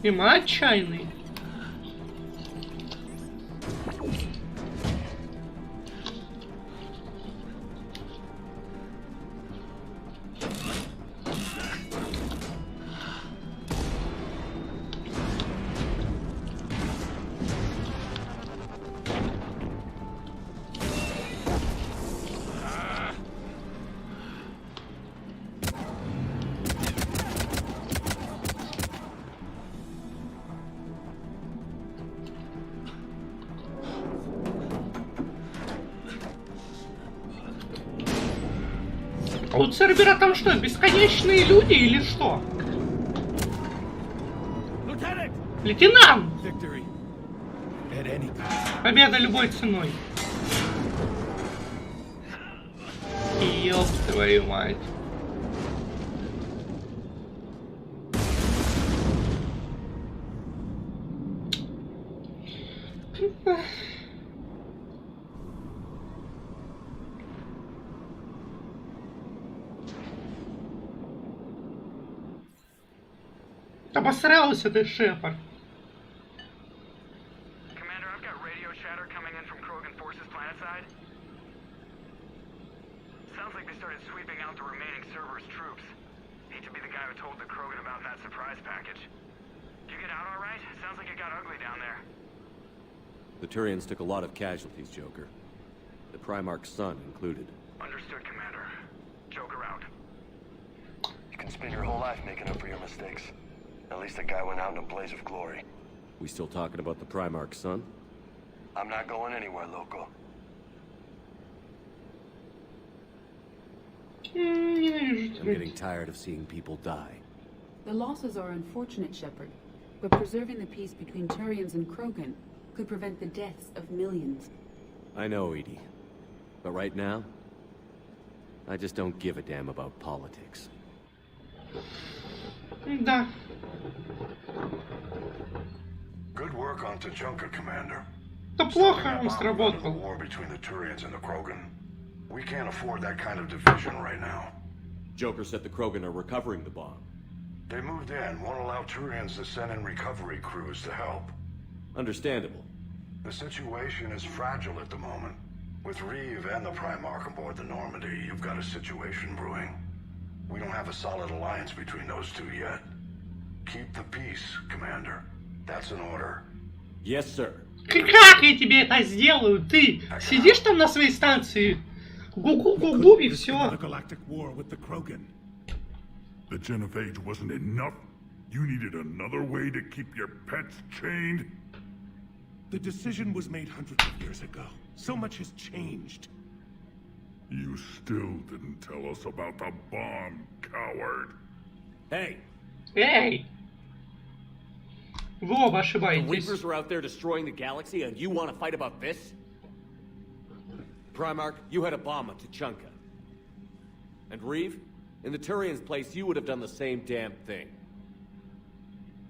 Има отчаянный. А у Цербера там что, бесконечные люди или что? Лейтенант! Победа любой ценой. Ёб твою мать. Обосрался ты, Шепард. Commander, I've got radio chatter coming in from Krogan forces planetside. Sounds like they started sweeping out the remaining Cerberus troops. Need to be the guy who told the Krogan about that surprise package. Did you get out all right? Sounds like it got ugly down there. The Turians took a lot of casualties, Joker. The Primarch's son included. Understood, Commander. Joker out. You can spend your whole life making up for your mistakes. At least the guy went out in a blaze of glory. We still talking about the Primarch's son? I'm not going anywhere, local. I'm getting tired of seeing people die. The losses are unfortunate, Shepard, but preserving the peace between Turians and Krogan could prevent the deaths of millions. I know, Edie. But right now, I just don't give a damn about politics. Да. Good work on Tuchanka, Commander. Да плохо он сработал. War between the Turians and the Krogan. We can't afford that kind of division right now. Joker said the Krogan are recovering the bomb. They moved in, won't allow Turians to send in recovery crews to help. Understandable. The situation is fragile at the moment. With Reeve and the Primarch aboard the Normandy, you've got a situation brewing. We don't have a solid alliance between those two yet. Keep the peace, Commander. That's an order. Yes, sir. Как я тебе это сделаю? Ты сидишь там на своей станции, гу-гу-гу-гу и все. The Genophage wasn't enough? You needed another way to keep your pets chained? The decision was made hundreds of years ago. So much has changed. You still didn't tell us about the bomb, coward. Hey! Эй! Вы оба The ошибаетесь. Reapers are out there destroying the galaxy, and you want to fight about this? Primarch, you had a bomb at Tuchanka. And Reeve, in the Turian's place, you would have done the same damn thing.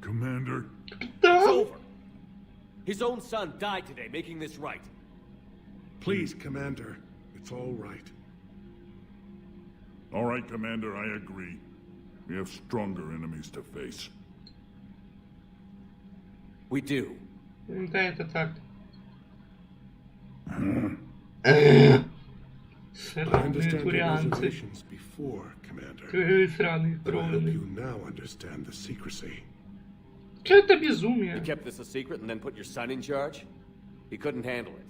Commander? It's over. His own son died today, making this right. Please, Commander. It's all right. All right, Commander, I agree. We have stronger enemies to face. We do. Да, это так. I Сраные understand your турианцы. reservations before, Commander. Сраные But I hope кровные. you now understand the secrecy. Что это You безумие? kept this a secret and then put your son in charge? He couldn't handle it.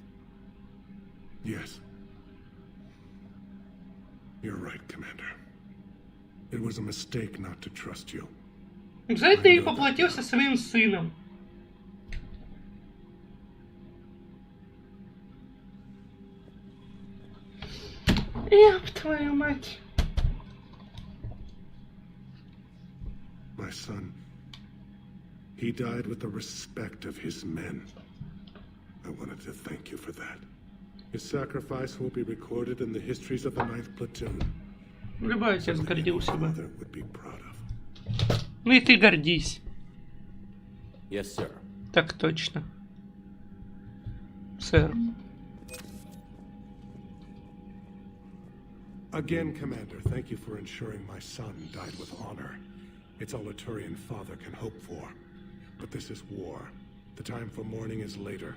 Yes. You're right, Commander. It was a mistake not to trust you. За это и поплатился своим сыном. Ёб твою мать. My son, he died with the respect of his men. I wanted to thank you for that. His sacrifice will be recorded in the histories of the 9th Platoon. Любой отец гордился бы. Mother would be proud of. Ну и ты гордись. Yes, sir. Так точно. Сэр. Again, Commander, thank you for ensuring my son died with honor. It's all a Turian father can hope for. But this is war. The time for mourning is later.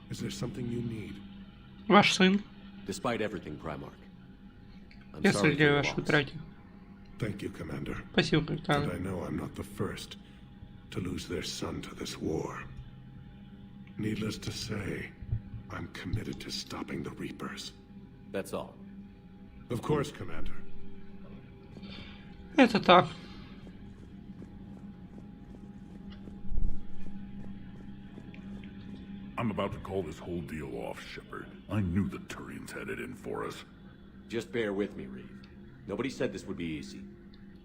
Is there something you need? Ваш сын. Despite everything, Primarch. I'm Я sorry for сожалею о your вашей loss. утрате. Thank you, Commander. Спасибо, And капитан. I know I'm not the first to lose their son to this war. Needless to say, I'm committed to stopping the Reapers. That's all. Of course, Commander. Это так. I'm about to call this whole deal off, Shepard. I knew the Turians had it in for us. Just bear with me, Reeve. Nobody said this would be easy.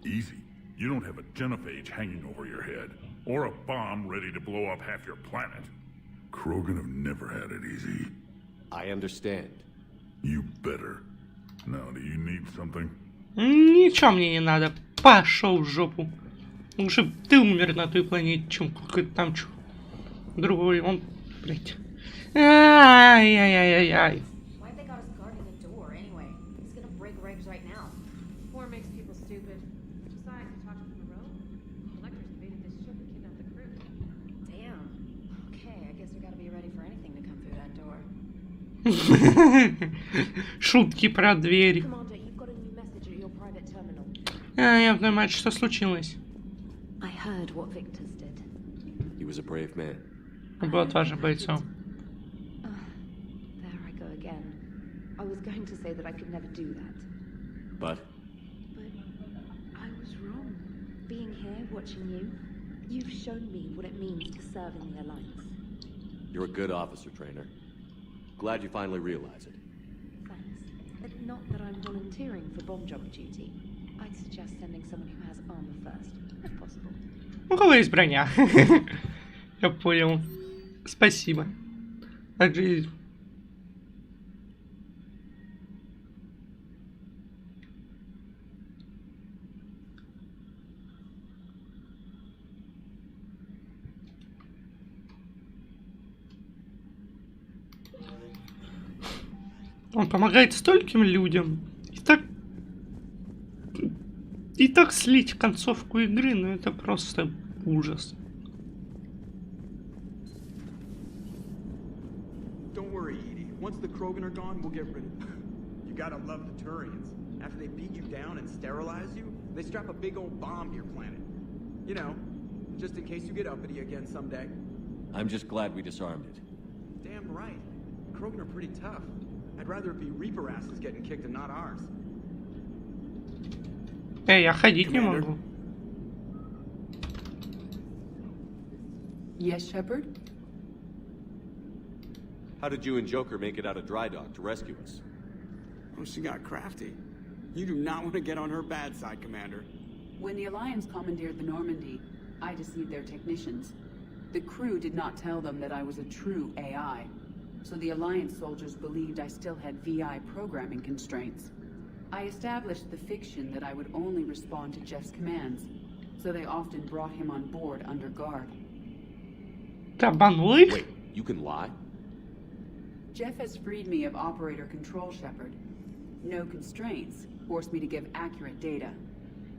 Easy? You don't have a genophage hanging over your head, or a bomb ready to blow up half your planet. Krogan have never had it easy. I understand. You better. Now, do you need something? Ничего мне не надо. Пошел в жопу. Лучше ты умер на той планете, чем какой-то там чё. Другой, он, блядь. Ай-яй-яй-яй-яй. Why they got us guarding the door anyway? He's gonna break regs right now. War makes people stupid. Besides, you talked from the road. Electors invaded this ship and kidnapped the crew. Damn. Okay, I guess we gotta be ready for anything to come through that door. Шутки про дверь. Commander, you've got a new message at your private terminal. Я понимаю, что случилось. I heard what Victor's did. He was a brave man. Был отважным бойцом. There I go again. I was going to say that I could never do that. But? But I was wrong. Being here, watching you, you've shown me what it means to serve in the Alliance. You're a good officer, Trainer. Glad you finally realize it. Thanks. But not that I'm volunteering for bomb job duty. I'd suggest sending someone who has armor first, if possible. У кого есть броня? Я понял. Спасибо. Также... Он помогает стольким людям. И так слить концовку игры, ну это просто ужас. Don't worry, Edie. Once the Krogan are gone, we'll get rid of them. You gotta love the Turians. After they beat you down and sterilize you, they strap a big old bomb to your planet. You know, just in case you get uppity again someday. I'm just glad we disarmed it. Damn right. Krogan are pretty tough. I'd rather it be Reaper asses getting kicked and not ours. Я ходить не могу. Yes, Shepard? How did you and Joker make it out of dry dock to rescue us? Oh, she got crafty. You do not want to get on her bad side, Commander. When the Alliance commandeered the Normandy, I deceived their technicians. The crew did not tell them that I was a true AI. So the Alliance soldiers believed I still had VI programming constraints. I established the fiction that I would only respond to Jeff's commands, so they often brought him on board under guard. Wait, you can lie? Jeff has freed me of operator control, Shepard. No constraints forced me to give accurate data.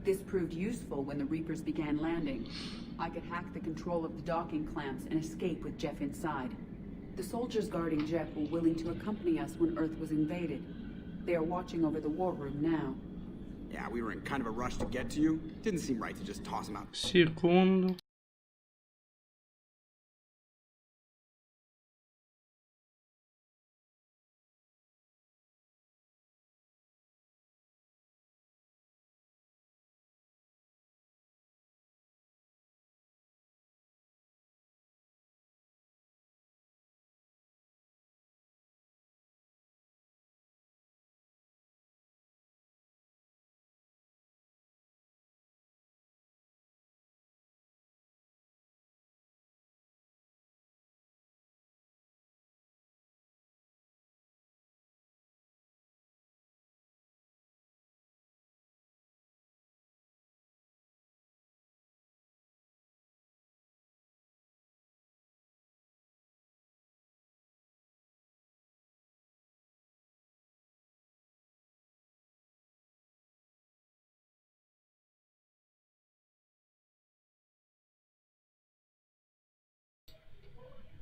This proved useful when the Reapers began landing. I could hack the control of the docking clamps and escape with Jeff inside. The soldiers guarding Jeff were willing to accompany us when Earth was invaded. They are watching over the war room now. Yeah, we were in kind of a rush to get to you. Didn't seem right to just toss him out. Секунду.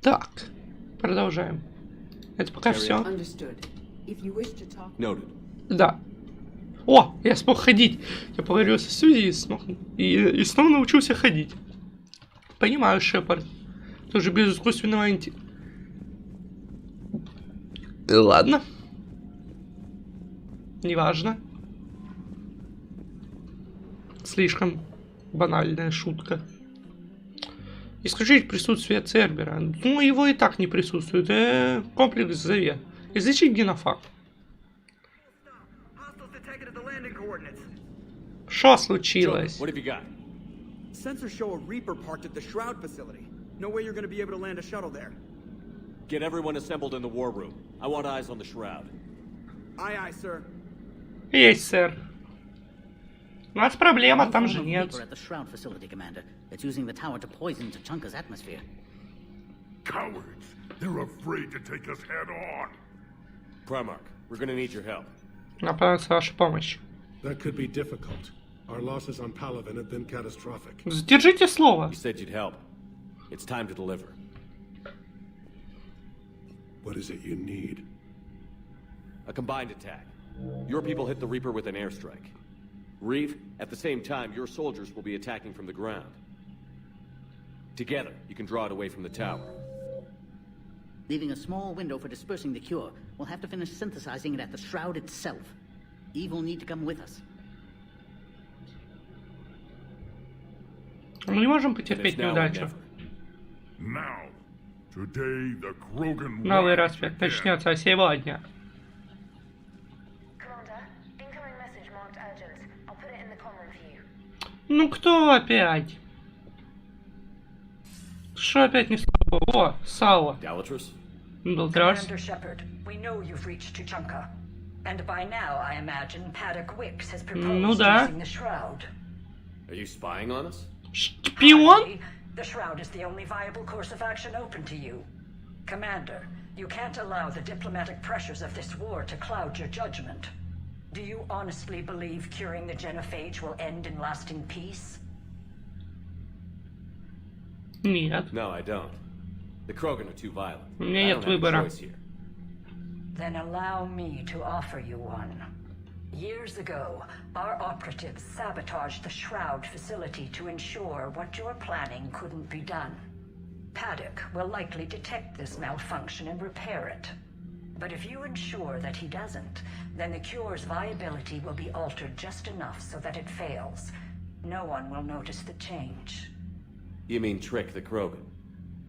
Так, продолжаем. Это пока все. Да. О, я смог ходить. Я поговорил с судьей и снова научился ходить. Понимаю, Шепард. Тоже без искусственного Ладно. Неважно. Слишком банальная шутка. Исключить присутствие Цербера. Ну, его и так не присутствует. Комплекс Завет. Изучить генофак. Что случилось? Sensors show a Reaper parked at the Shroud facility. No way you're going to be able to land a shuttle there. Get everyone assembled in the war room. I want eyes on the Shroud. Aye, aye, sir. Есть, сэр. У нас проблема, там же нет. It's using the tower to poison Tachanka's atmosphere. Cowards! They're afraid to take us head on. Primarch, we're gonna need your help. Нам понадобится ваша помощь. That could be difficult. Our losses on Palaven have been catastrophic. Сдержите слово. You said you'd help. It's time to deliver. What is it you need? A combined attack. Your people hit the Reaper with an airstrike. Reeve, at the same time, your soldiers will be attacking from the ground. Together, you can draw it away from the tower. Leaving a small window for dispersing the cure. We'll have to finish synthesizing it at the Shroud itself. Eve will need to come with us. Мы не можем потерпеть неудачу. Now, Today the Krogan Новый rise распад again. начнется сегодня. Commander, incoming message marked urgent. I'll put it in the common view. Ну кто опять? Что опять не слабо? О, сало. Galatrus? Здравствуй. Commander Shepard, we know you've reached Tuchanka. And by now, I imagine Paddock Wicks has proposed using the Shroud. Are you spying on us? Шпион? The Shroud is the only viable course of action open to you. Commander, you can't allow the diplomatic pressures of this war to cloud your judgment. Do you honestly believe curing the genophage will end in lasting peace? Нет. No, I don't. The Krogan are too violent. У меня I нет don't have a выбора. choice here. Then allow me to offer you one. Years ago, our operatives sabotaged the Shroud facility to ensure what you're planning couldn't be done. Paddock will likely detect this malfunction and repair it. But if you ensure that he doesn't, then the cure's viability will be altered just enough so that it fails. No one will notice the change. You mean trick the Krogan?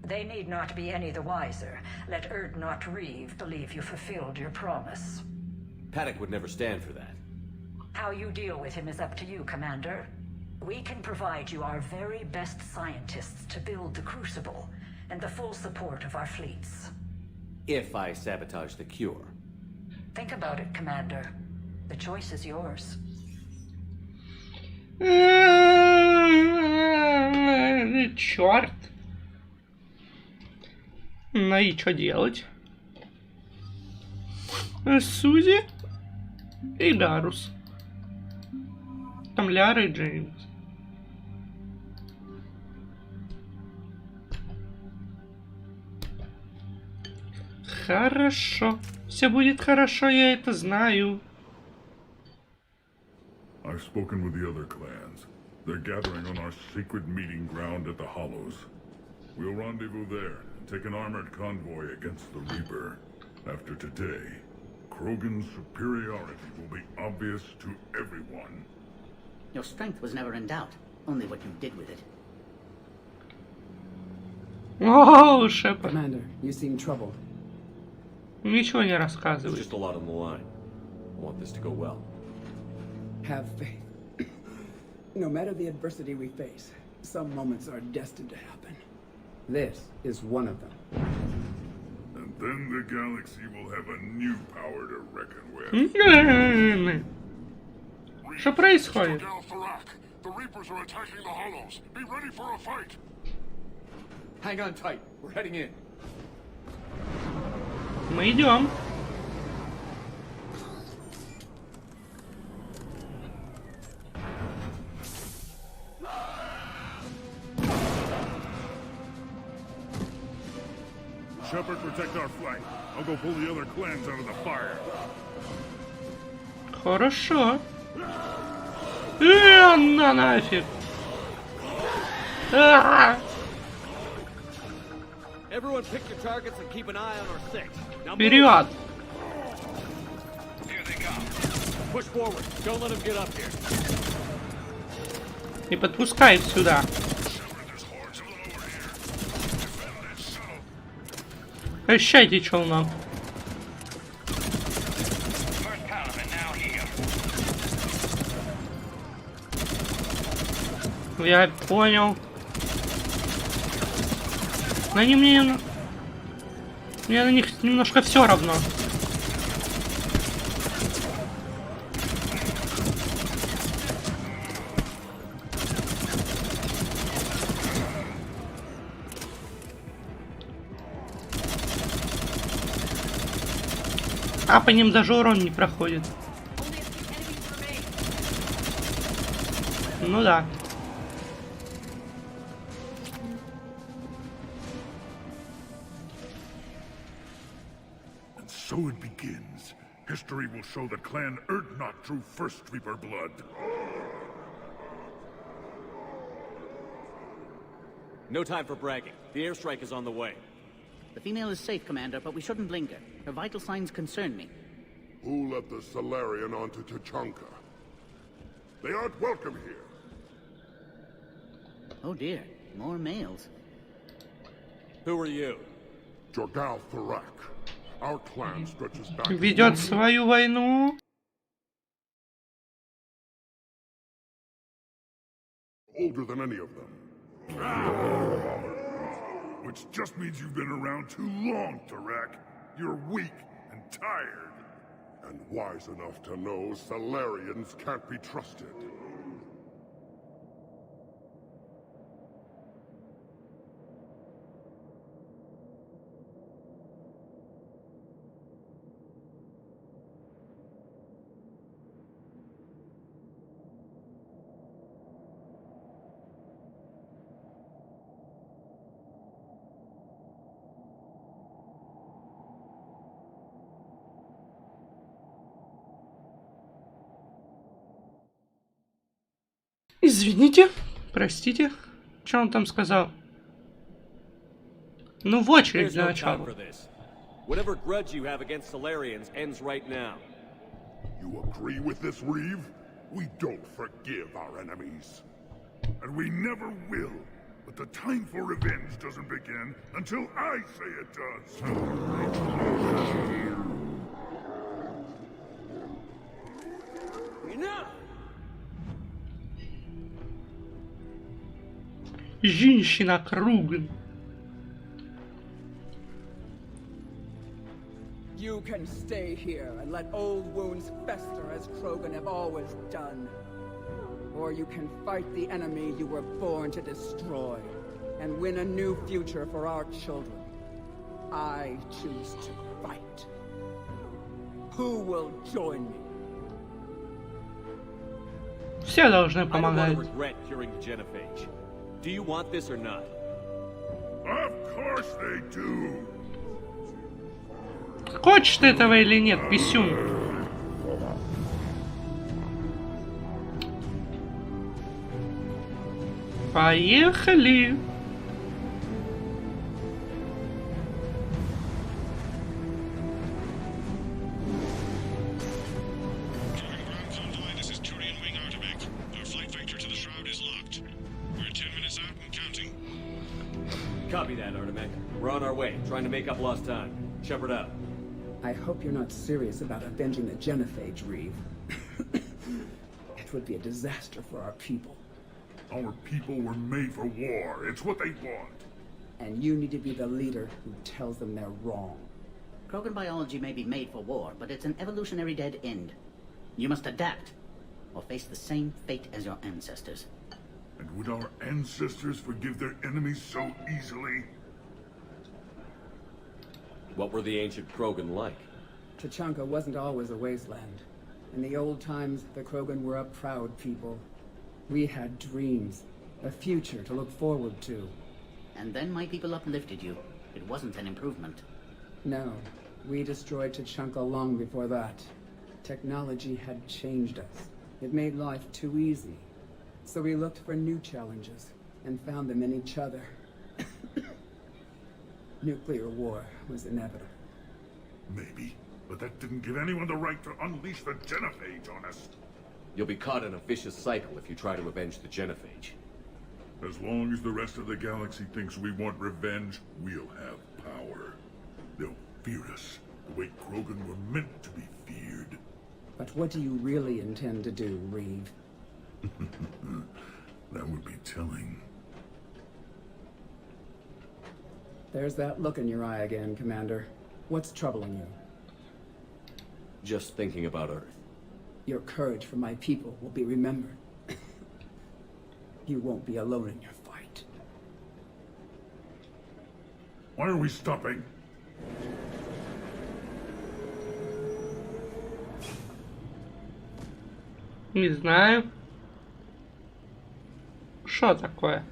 They need not be any the wiser. Let Erdnot Reeve believe you fulfilled your promise. Paddock would never stand for that. How you deal with him is up to you, Commander. We can provide you our very best scientists to build the Crucible, and the full support of our fleets. If I sabotage the cure. Think about it, Commander. The choice is yours. Черт. Ну и что делать? Сузи и Дарус. Там Ляра и Джеймс. Хорошо. Все будет хорошо, я это знаю. I've spoken with the other clans. They're gathering on our secret meeting ground at the Hollows. We'll rendezvous there and take an armored convoy against the Reaper. After today, Krogan's superiority will be obvious to everyone. Your strength was never in doubt, only what you did with it. О, Шепард. Commander, you seem troubled. Ничего не There's рассказывай. just a lot on the line. I want this to go well. Have faith. No matter the adversity we face, some moments are destined to happen. This is one of them. And then the galaxy will have a new power to reckon with. Что происходит? The Reapers are attacking the Hollows. Be ready for a fight. Hang on tight. We're heading in. Мы идем. Shepard, protect our flank. I'll go pull the other clans out of the fire. Хорошо. На нафиг. Everyone pick your targets and keep an eye on our six. Now Вперед. Here they come. Push forward. Don't let them get up here. Не подпускай их сюда. Прощайте, челнок. Я понял. Но они мне на них немножко все равно. А по ним даже урон не проходит. Ну да. And so it begins. History will show that Clan Erdnot drew first Reaper blood. No time for bragging. The airstrike is on the way. The female is safe, Commander, but we shouldn't linger. Her vital signs concern me. Who let the Solarian onto Tuchanka? They aren't welcome here. Oh dear, more males. Who are you? Jorgal Thurak. Our clan stretches back. Ведет свою войну. Older than any of them. Which just means you've been around too long, Thurak. You're weak and tired. And wise enough to know Salarians can't be trusted. Извините, простите, что он там сказал? Ну, в очередь для начала. Whatever grudge you have against Salarians ends right now. You agree with this, Reeve? We don't forgive our enemies. And we never will. But the time for revenge doesn't begin until I say it does. Enough! Женщина Круган. You can stay here and let old wounds fester as Krogan have always done. Or you can fight the enemy you were born to destroy and win a new future for our children. I choose to fight. Who will join me? Все должны помогать. I don't want to regret curing the genophage. Do you want this or not? Of course they do. Хочешь ты этого или нет, писюн? Поехали! Copy that, Artemek. We're on our way, trying to make up lost time. Shepard out. I hope you're not serious about avenging the genophage, Reeve. It would be a disaster for our people. Our people were made for war. It's what they want. And you need to be the leader who tells them they're wrong. Krogan biology may be made for war, but it's an evolutionary dead end. You must adapt, or face the same fate as your ancestors. And would our ancestors forgive their enemies so easily? What were the ancient Krogan like? Tachanka wasn't always a wasteland. In the old times, the Krogan were a proud people. We had dreams, a future to look forward to. And then my people uplifted you. It wasn't an improvement. No, we destroyed Tachanka long before that. Technology had changed us. It made life too easy. So we looked for new challenges, and found them in each other. Nuclear war was inevitable. Maybe, but that didn't give anyone the right to unleash the genophage on us. You'll be caught in a vicious cycle if you try to avenge the genophage. As long as the rest of the galaxy thinks we want revenge, we'll have power. They'll fear us, the way Krogan were meant to be feared. But what do you really intend to do, Reeve? That would be telling. There's that look in your eye again, Commander. What's troubling you? Just thinking about Earth. Your courage for my people will be remembered. You won't be alone in your fight. Why are we stopping? Не знаю. Что такое?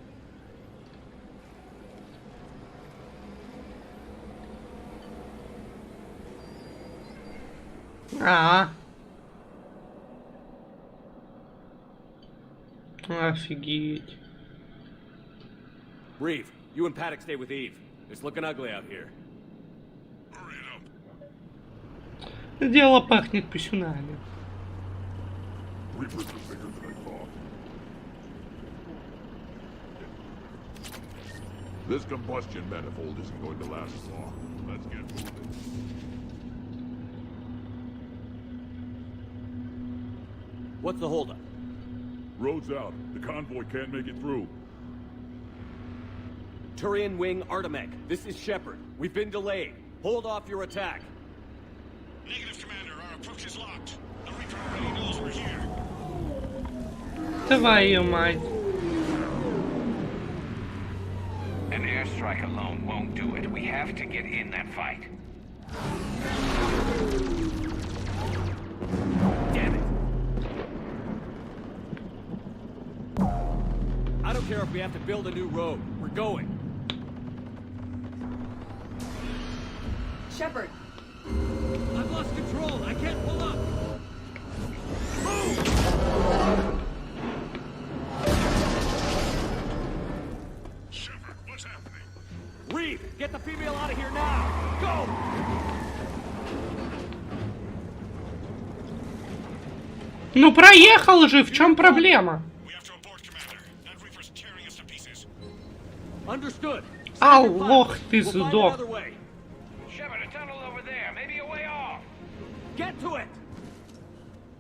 Офигеть. Reeve, you and Paddock stay with Eve. It's looking ugly out here. Дело пахнет писюнами. Reapers are bigger than I thought. This combustion manifold isn't going to last long. Let's get moving. What's the holdup? Road's out. The convoy can't make it through. Turian Wing Artemech, this is Shepard. We've been delayed. Hold off your attack. Negative, Commander. Our approach is locked. The Reaper already knows we're here. Твою мать. An airstrike alone won't do it. We have to get in that fight. Damn it. I don't care if we have to build a new road. We're going. Shepard! I've lost control. I can't pull up. Shepard, what's happening? Reeve, get the female out of here now! Go! Ну проехал же, в чем проблема? Understood. А, лох, ты сдох. Shepard, a tunnel over there. Maybe a way off. Get to it!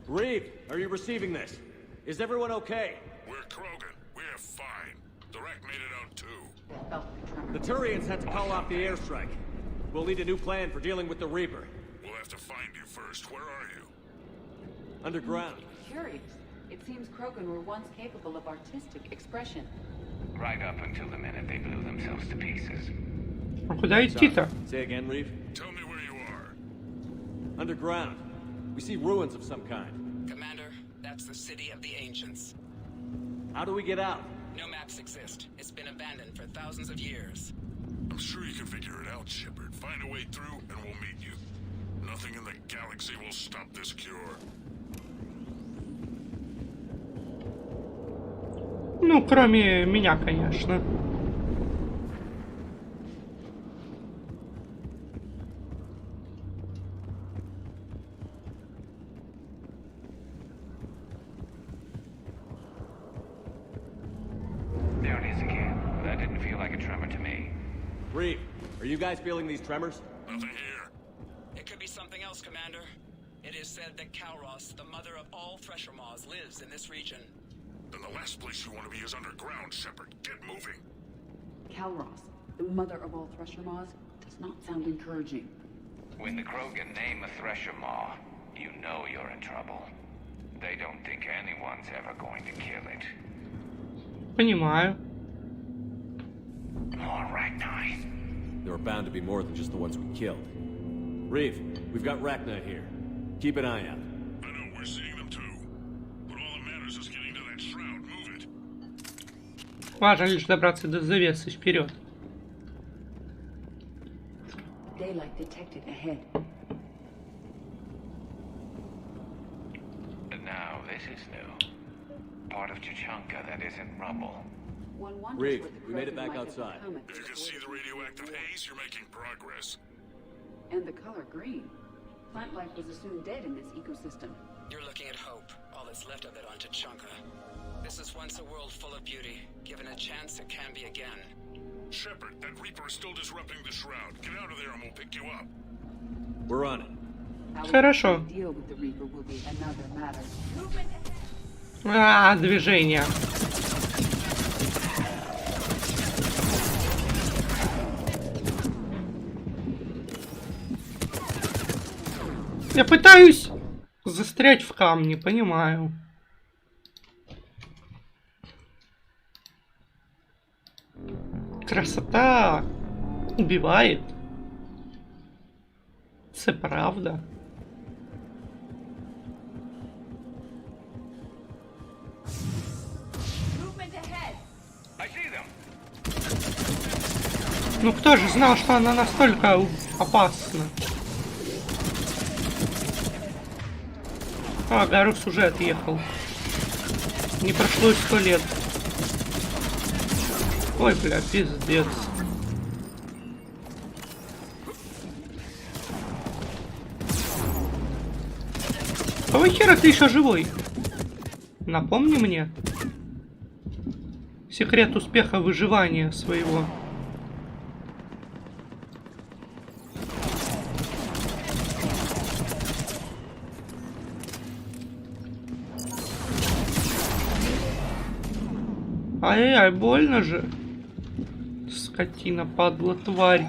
Reeve, are you receiving this? Is everyone okay? We're Krogan. We're fine. The wreck made it out too. The Turians had to call off the airstrike. We'll need a new plan for dealing with the Reaper. We'll have to find you first. Where are you? Underground. Curious. It seems Krogan were once capable of artistic expression. Right up until the minute they blew themselves to pieces. А куда идти-то? Say again, Reeve. Tell me where you are. Underground. We see ruins of some kind. Commander, that's the city of the ancients. How do we get out? No maps exist. It's been abandoned for thousands of years. I'm sure you can figure it out, Shepard. Find a way through, and we'll meet you. Nothing in the galaxy will stop this cure. Ну, кроме меня, конечно. There it is again. That didn't feel like a tremor to me. Reeve, are you guys feeling these tremors? Nothing here. It could be something else, Commander. It is said that Kalros, the mother of all Thresher Maws, lives in this region. Then the last place you want to be is underground, Shepard. Get moving. Kalros, the mother of all Thresher Maws, does not sound encouraging. When the Krogan name a Thresher Maw, you know you're in trouble. They don't think anyone's ever going to kill it. Понимаю. More Ragni. There are bound to be more than just the ones we killed. Reeve, we've got Ragni here. Keep an eye out. I know, we're seeing them too. But all that matters is getting to that shroud. Move it. Важно лишь добраться до завесы вперед. Daylight detected ahead. Now, this is new. Part of Chichanka that isn't rubble. One wonders Reeve, what the we made it Krogan back might have outside. become at If you this can see the radioactive haze, you're making progress. And the color green. Plant life was assumed dead in this ecosystem. You're looking at hope, all that's left of it on Chichanka. This is once a world full of beauty. Given a chance, it can be again. Shepard, that Reaper is still disrupting the shroud. Get out of there and we'll pick you up. We're on it. How Хорошо. we deal with the Reaper will be another matter. А, движение. Я пытаюсь застрять в камне, понимаю. Красота убивает. Це правда. Ну кто же знал, что она настолько опасна? А, Гарус уже отъехал. Не прошло и 100 лет. Ой, бля, пиздец. Какого хера ты еще живой? Напомни мне. Секрет успеха выживания своего. Ай-яй, больно же. Скотина, падла, тварь.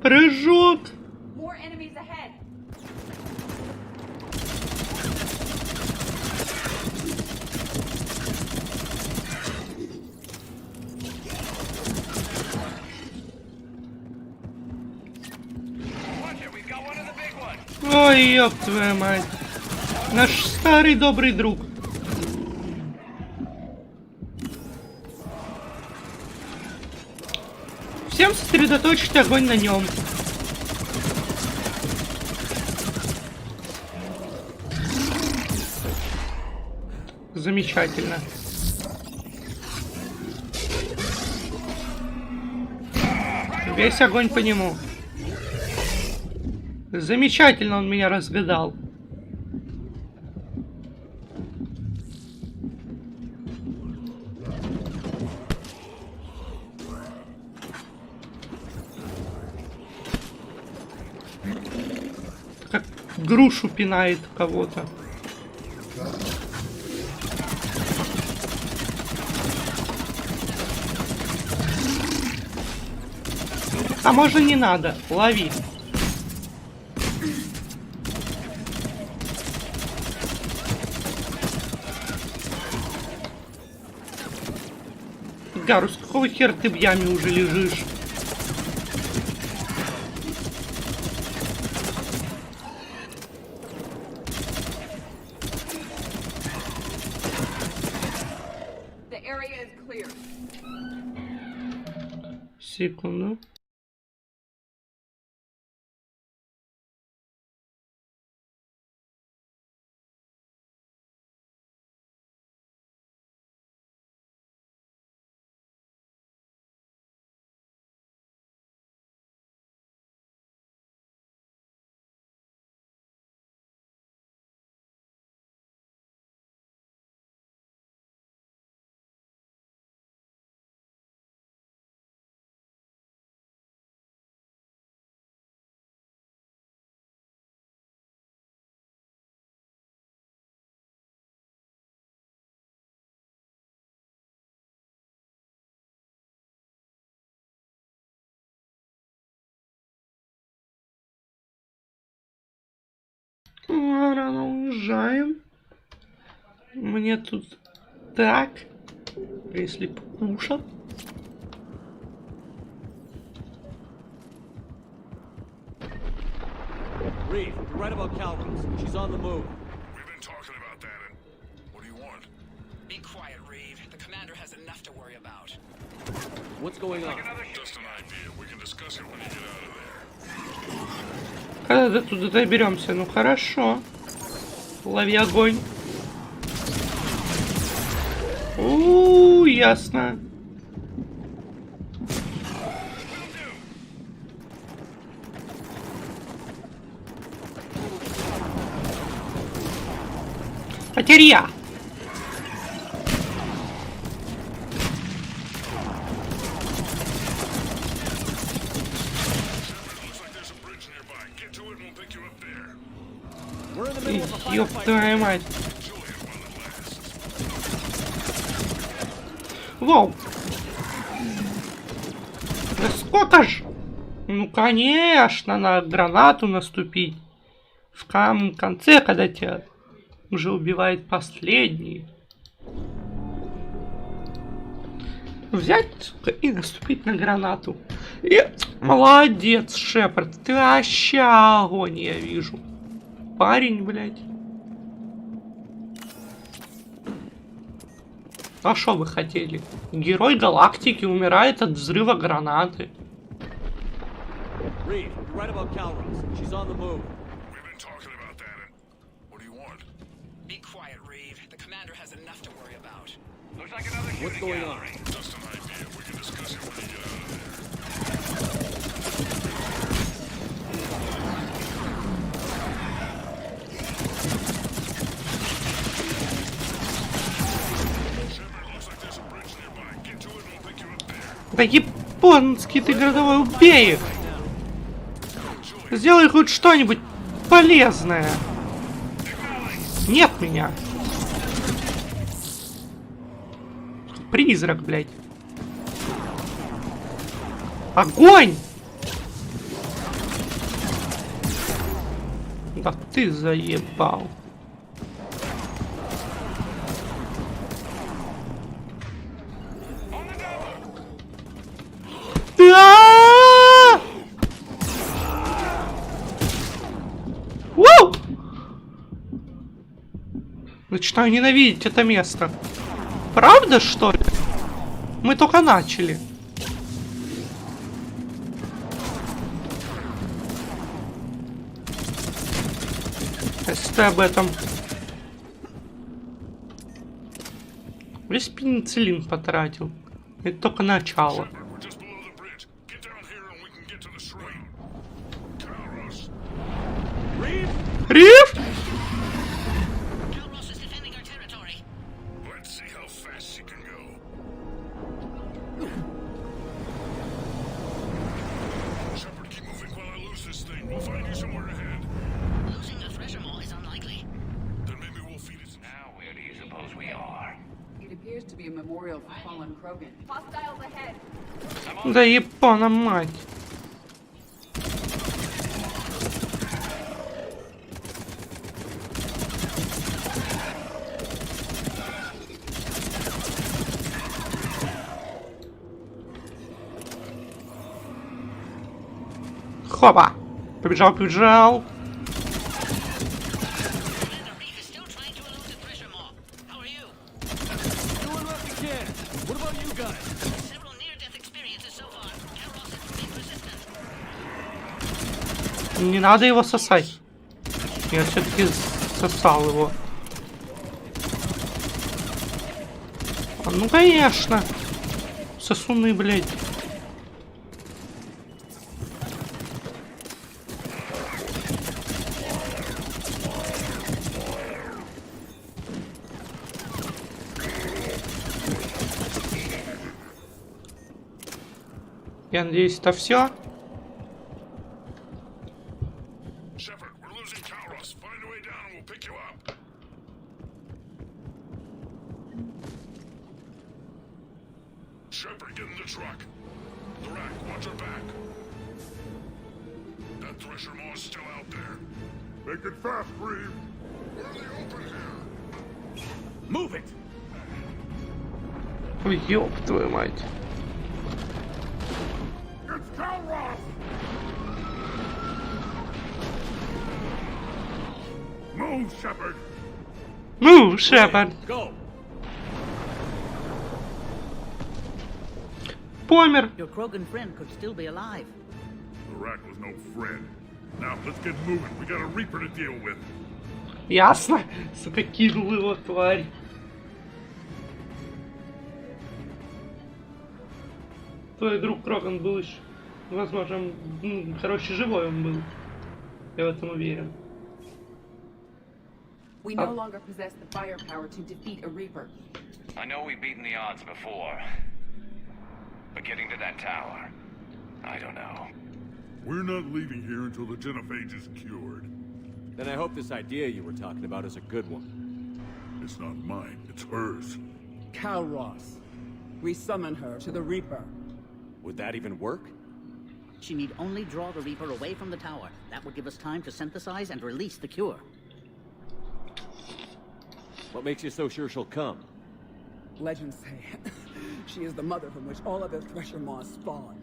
Прыжок! Ой, ёб твою мать. Наш старый добрый друг. Всем сосредоточить огонь на нем. Замечательно. Весь огонь по нему. Замечательно он меня разгадал. Как грушу пинает кого-то. А может не надо, лови. Гарус, какого хера ты в яме уже лежишь? Секунду. Рано уезжаем. Мне тут так, если покушать. Reeve, you're right about Calrose. She's on the move. We've been talking about that, and what do you want? Be quiet, Reeve. The commander has enough to worry about. What's going on? Just an idea. We can discuss it when you get out of there. Когда до туда доберемся? Ну хорошо. Лови огонь. Ясно. Потеря. Ёб твою мать. Воу. Да сколько ж? Ну конечно, на гранату наступить. В самом конце, когда тебя уже убивает последний. Взять и наступить на гранату. И... Молодец, Шепард. Ты вообще огонь, я вижу. Парень, блядь. А что вы хотели? Герой галактики умирает от взрыва гранаты. Reeve, you're right about Calrose. She's on the move. We've been talking about that, and what do you want? Be quiet, Reeve. The commander has enough to worry about. Looks like another What's going on? Just an idea. We can discuss it when you get out of there. Да японский ты городовой, убей их! Сделай хоть что-нибудь полезное. Нет меня. Призрак, блядь. Огонь! Да ты заебал. Начинаю ненавидеть это место. Правда, что ли? Мы только начали. Если ты об этом. Весь пенициллин потратил. Это только начало. Риф? Да япона мать. Хопа. Побежал, побежал. Не надо его сосать. Я все-таки сосал его. Ну конечно. Сосуны, блядь. Я надеюсь, это все. Shepard, get in the truck. The rack, watch your back. That thresher maw is still out there. Make it fast, Reeve. We're in the open here. Move it! Ой, ёб твою мать. It's Calross! Move, Shepard! Move, Shepard! Go! Помер. Your Krogan friend could still be alive. The rack was no friend. Now, let's get moving. We got a Reaper to deal with. Ясно. Сука, кинул его, тварь. Твой друг Кроган был еще, возможно, короче, живой он был. Я в этом уверен. We no longer possess the firepower to defeat a Reaper. I know we've beaten the odds before. But getting to that tower, I don't know. We're not leaving here until the genophage is cured. Then I hope this idea you were talking about is a good one. It's not mine, it's hers. Calross. We summon her to the Reaper. Would that even work? She need only draw the Reaper away from the tower. That would give us time to synthesize and release the cure. What makes you so sure she'll come? Legends say she is the mother from which all other Thresher Maws spawn.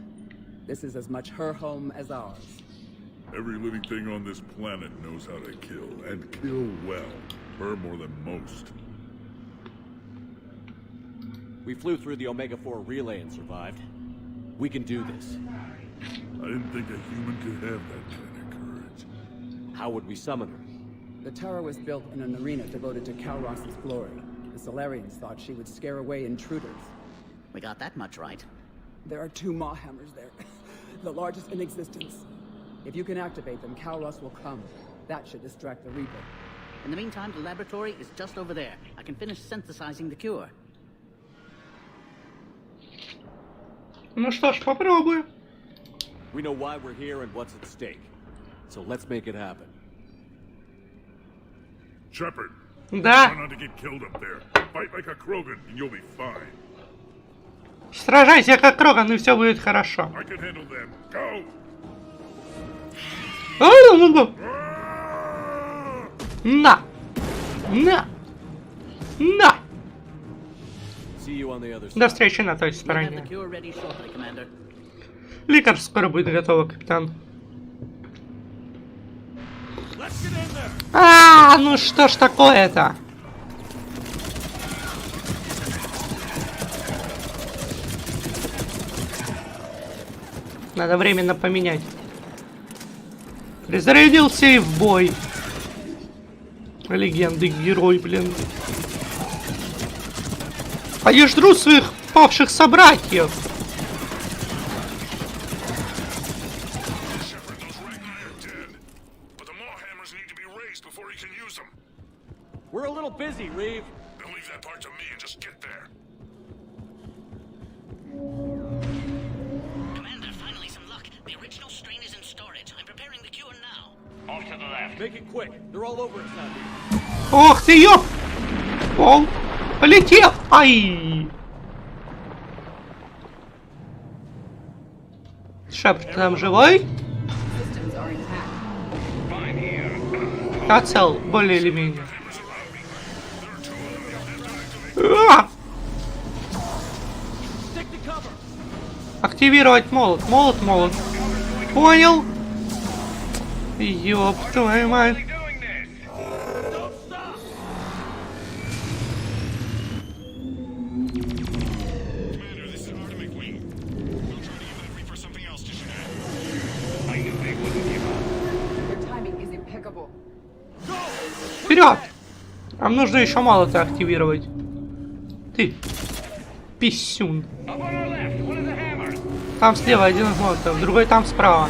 This is as much her home as ours. Every living thing on this planet knows how to kill, and kill well. Her more than most. We flew through the Omega-4 relay and survived. We can do this. I didn't think a human could have that kind of courage. How would we summon her? The tower was built in an arena devoted to Calross's glory. The Solarians thought she would scare away intruders. We got that much right. There are 2 Maw hammers there. The largest in existence. If you can activate them, Calross will come. That should distract the Reaper. In the meantime, the laboratory is just over there. I can finish synthesizing the cure. Ну что ж, попробую. We know why we're here and what's at stake. So let's make it happen. Shepard. Да. Try not to get killed up there. Fight like a Krogan and you'll be fine. Сражайся как Кроган, и все будет хорошо. I can handle them. Go. На! На! На! До встречи на той стороне. Лекарь скоро будет готова, капитан. Ну что ж такое-то? Надо временно поменять. Призарядился и в бой. Легенды, герой, блин. А я жду своих павших собратьев. We're a little busy, Reeve. Then leave that part to me and just get there. Commander, finally some luck. The original strain is in storage. I'm preparing the cure now. Off to the left. Make it quick. They're all over us out here. Ох ты, ёп! О, полетел! Ай! Шепард там живой? Я цел, более или менее. Активировать молот. Молот. Понял? Ёб твою мать. Вперед! Нам нужно еще молота активировать. Ты, писюн. Там слева один из молотов, другой там справа.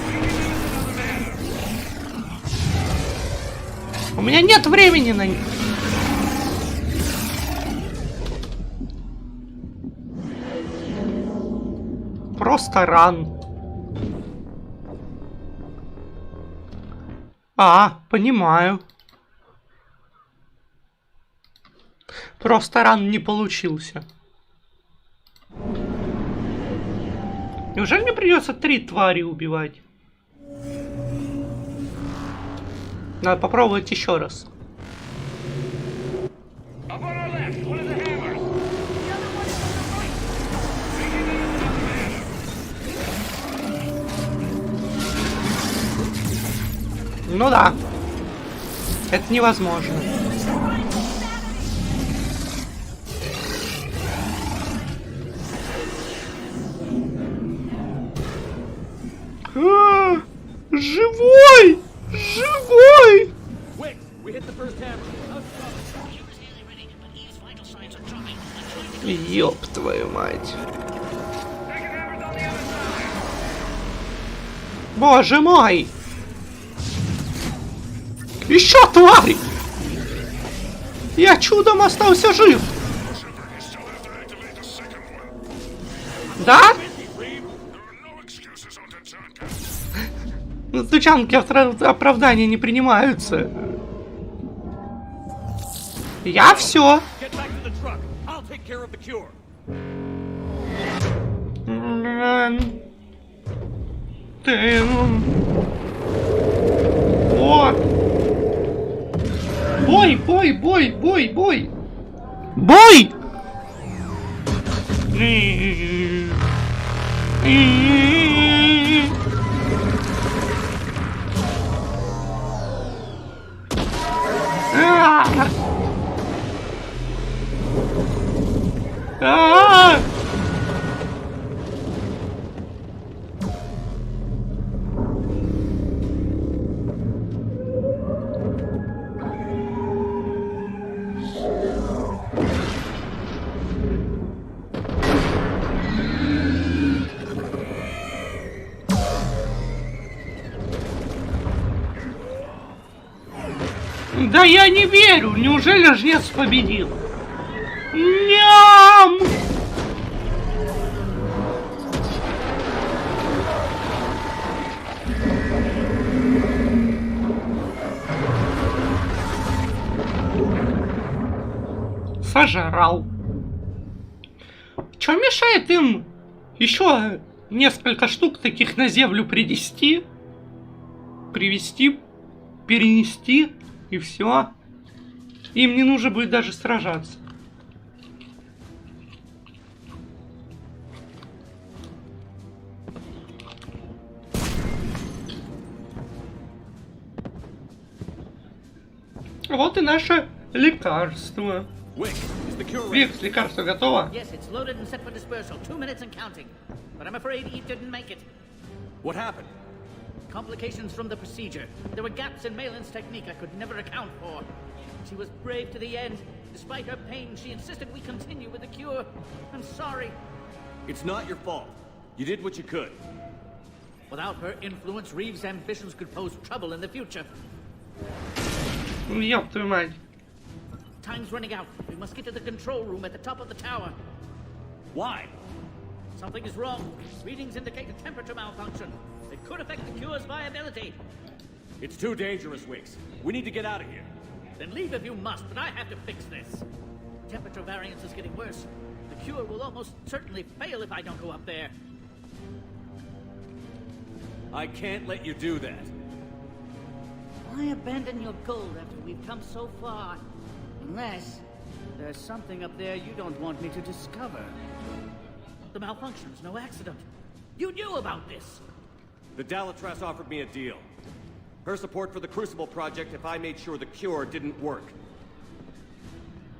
У меня нет времени на них. Просто ран. Понимаю. Просто ран не получился. Неужели мне придется 3 твари убивать? Надо попробовать еще раз. Ну да. Это невозможно. Живой! Живой! Ёб твою мать. Боже мой! Еще тварь! Я чудом остался жив! Да? На тучанке оправдания не принимаются. Я все. Ты... О! Бой! Бой! Да я не верю! Неужели жнец победил? Ням! сожрал. Что мешает им еще несколько штук таких на землю привезти, перенести, и все. Им не нужно будет даже сражаться. Вот и наше лекарство. Викс, лекарство готово? Yes, it's loaded and set for dispersal. 2 minutes and counting. But I'm afraid Eve didn't make it. What happened? Complications from the procedure. There were gaps in Malin's technique I could never account for. She was brave to the end. Despite her pain, she insisted we continue with the cure. I'm sorry. It's not your fault. You did what you could. Without her influence, Reeve's ambitions could pose trouble in the future. Ёб твою мать. Time's running out. We must get to the control room at the top of the tower. Why? Something is wrong. Readings indicate a temperature malfunction. It could affect the cure's viability. It's too dangerous, Wicks. We need to get out of here. Then leave if you must, but I have to fix this. Temperature variance is getting worse. The cure will almost certainly fail if I don't go up there. I can't let you do that. Why abandon your goal after we've come so far? Unless there's something up there you don't want me to discover. The malfunction's no accident. You knew about this. The Dalatras offered me a deal. Her support for the Crucible project if I made sure the cure didn't work.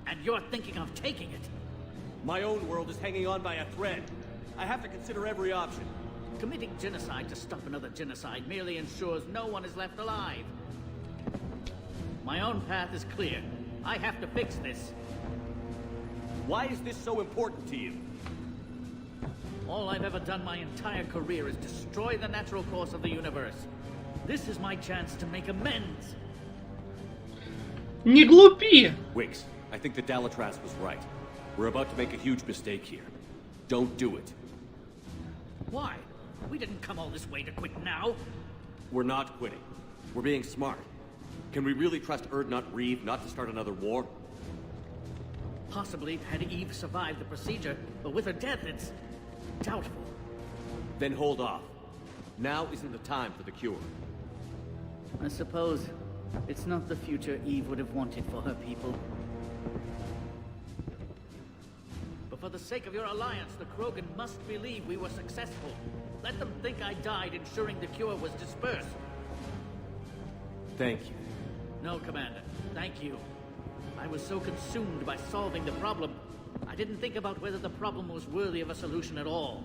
And you're thinking of taking it? My own world is hanging on by a thread. I have to consider every option. Committing genocide to stop another genocide merely ensures no one is left alive. My own path is clear. I have to fix this. Why is this so important to you? All I've ever done my entire career is destroy the natural course of the universe. This is my chance to make amends. Не глупи! Wicks, I think the Dalatras was right. We're about to make a huge mistake here. Don't do it. Why? We didn't come all this way to quit now. We're not quitting. We're being smart. Can we really trust Erdnut Reeve not to start another war? Possibly had Eve survived the procedure, but with her death, it's doubtful. Then hold off. Now isn't the time for the cure. I suppose it's not the future Eve would have wanted for her people. But for the sake of your alliance, the Krogan must believe we were successful. Let them think I died ensuring the cure was dispersed. Thank you. No, Commander. Thank you. I was so consumed by solving the problem, I didn't think about whether the problem was worthy of a solution at all.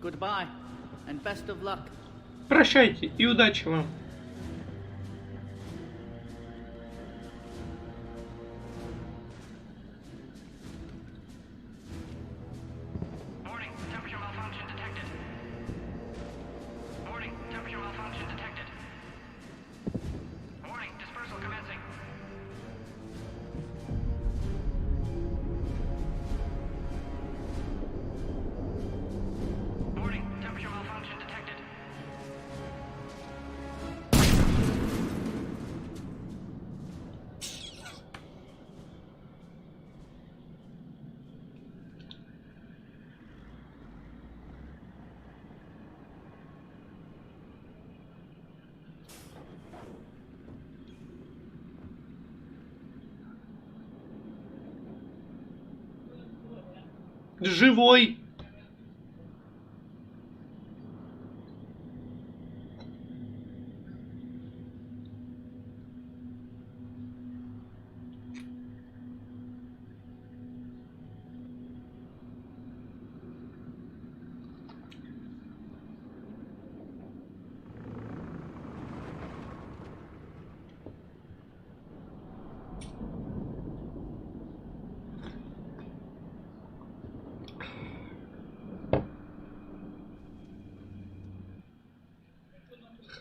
Goodbye, and best of luck. Прощайте и удачи вам. Живой.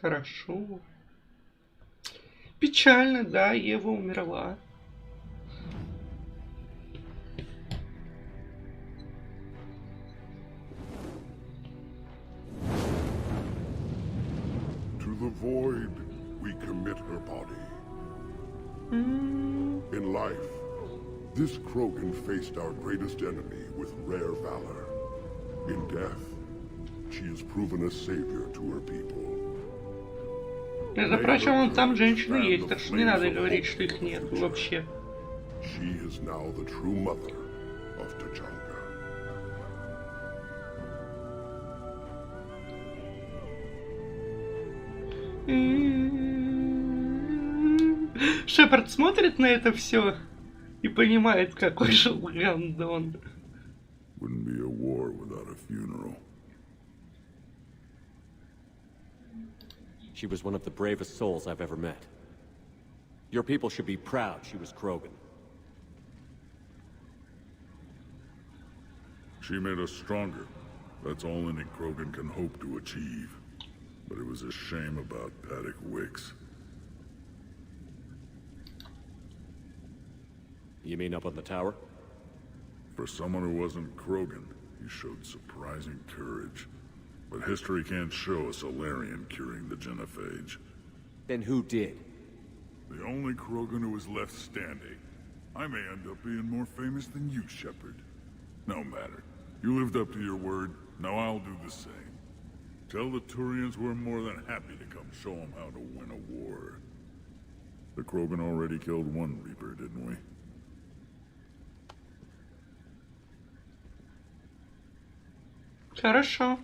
Хорошо. Печально, да, Ева умерла. To the void we commit her body. In life, this Krogan faced our greatest enemy with rare valor. In death, she has proven a savior to her people. Между прочим, вон там женщины есть, так что не надо говорить, что их нет вообще. She is now the true mother of Tachanka. Шепард смотрит на это все и понимает, какой же гандон. Wouldn't be a war without a funeral. She was one of the bravest souls I've ever met. Your people should be proud she was Krogan. She made us stronger. That's all any Krogan can hope to achieve. But it was a shame about Paddock Wicks. You mean up on the tower? For someone who wasn't Krogan, he showed surprising courage. But history can't show a Solarian curing the genophage. Then who did? The only Krogan who was left standing. I may end up being more famous than you, Shepard. No matter. You lived up to your word, now I'll do the same. Tell the Turians we're more than happy to come show them how to win a war. The Krogan already killed one Reaper, didn't we? Хорошо.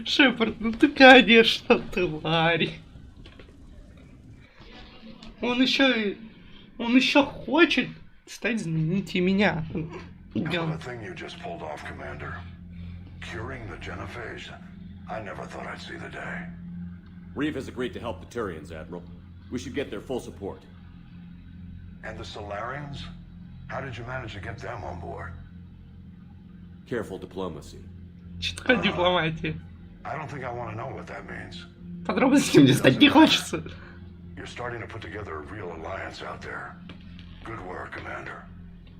Шепард, ну ты, конечно, тварь. Он еще хочет стать знаменитее меня. Hell of a thing you just pulled off, Commander. Curing the genophage? I never thought I'd see the day. Reeve has agreed to help the Turians, Admiral. We should get their full support. And the Solarians? How did you manage to get them on board? Careful diplomacy. Читка дипломатии. I don't think I want to know what that means. Подробности мне знать не хочется. You're starting to put together a real alliance out there. Good work, Commander.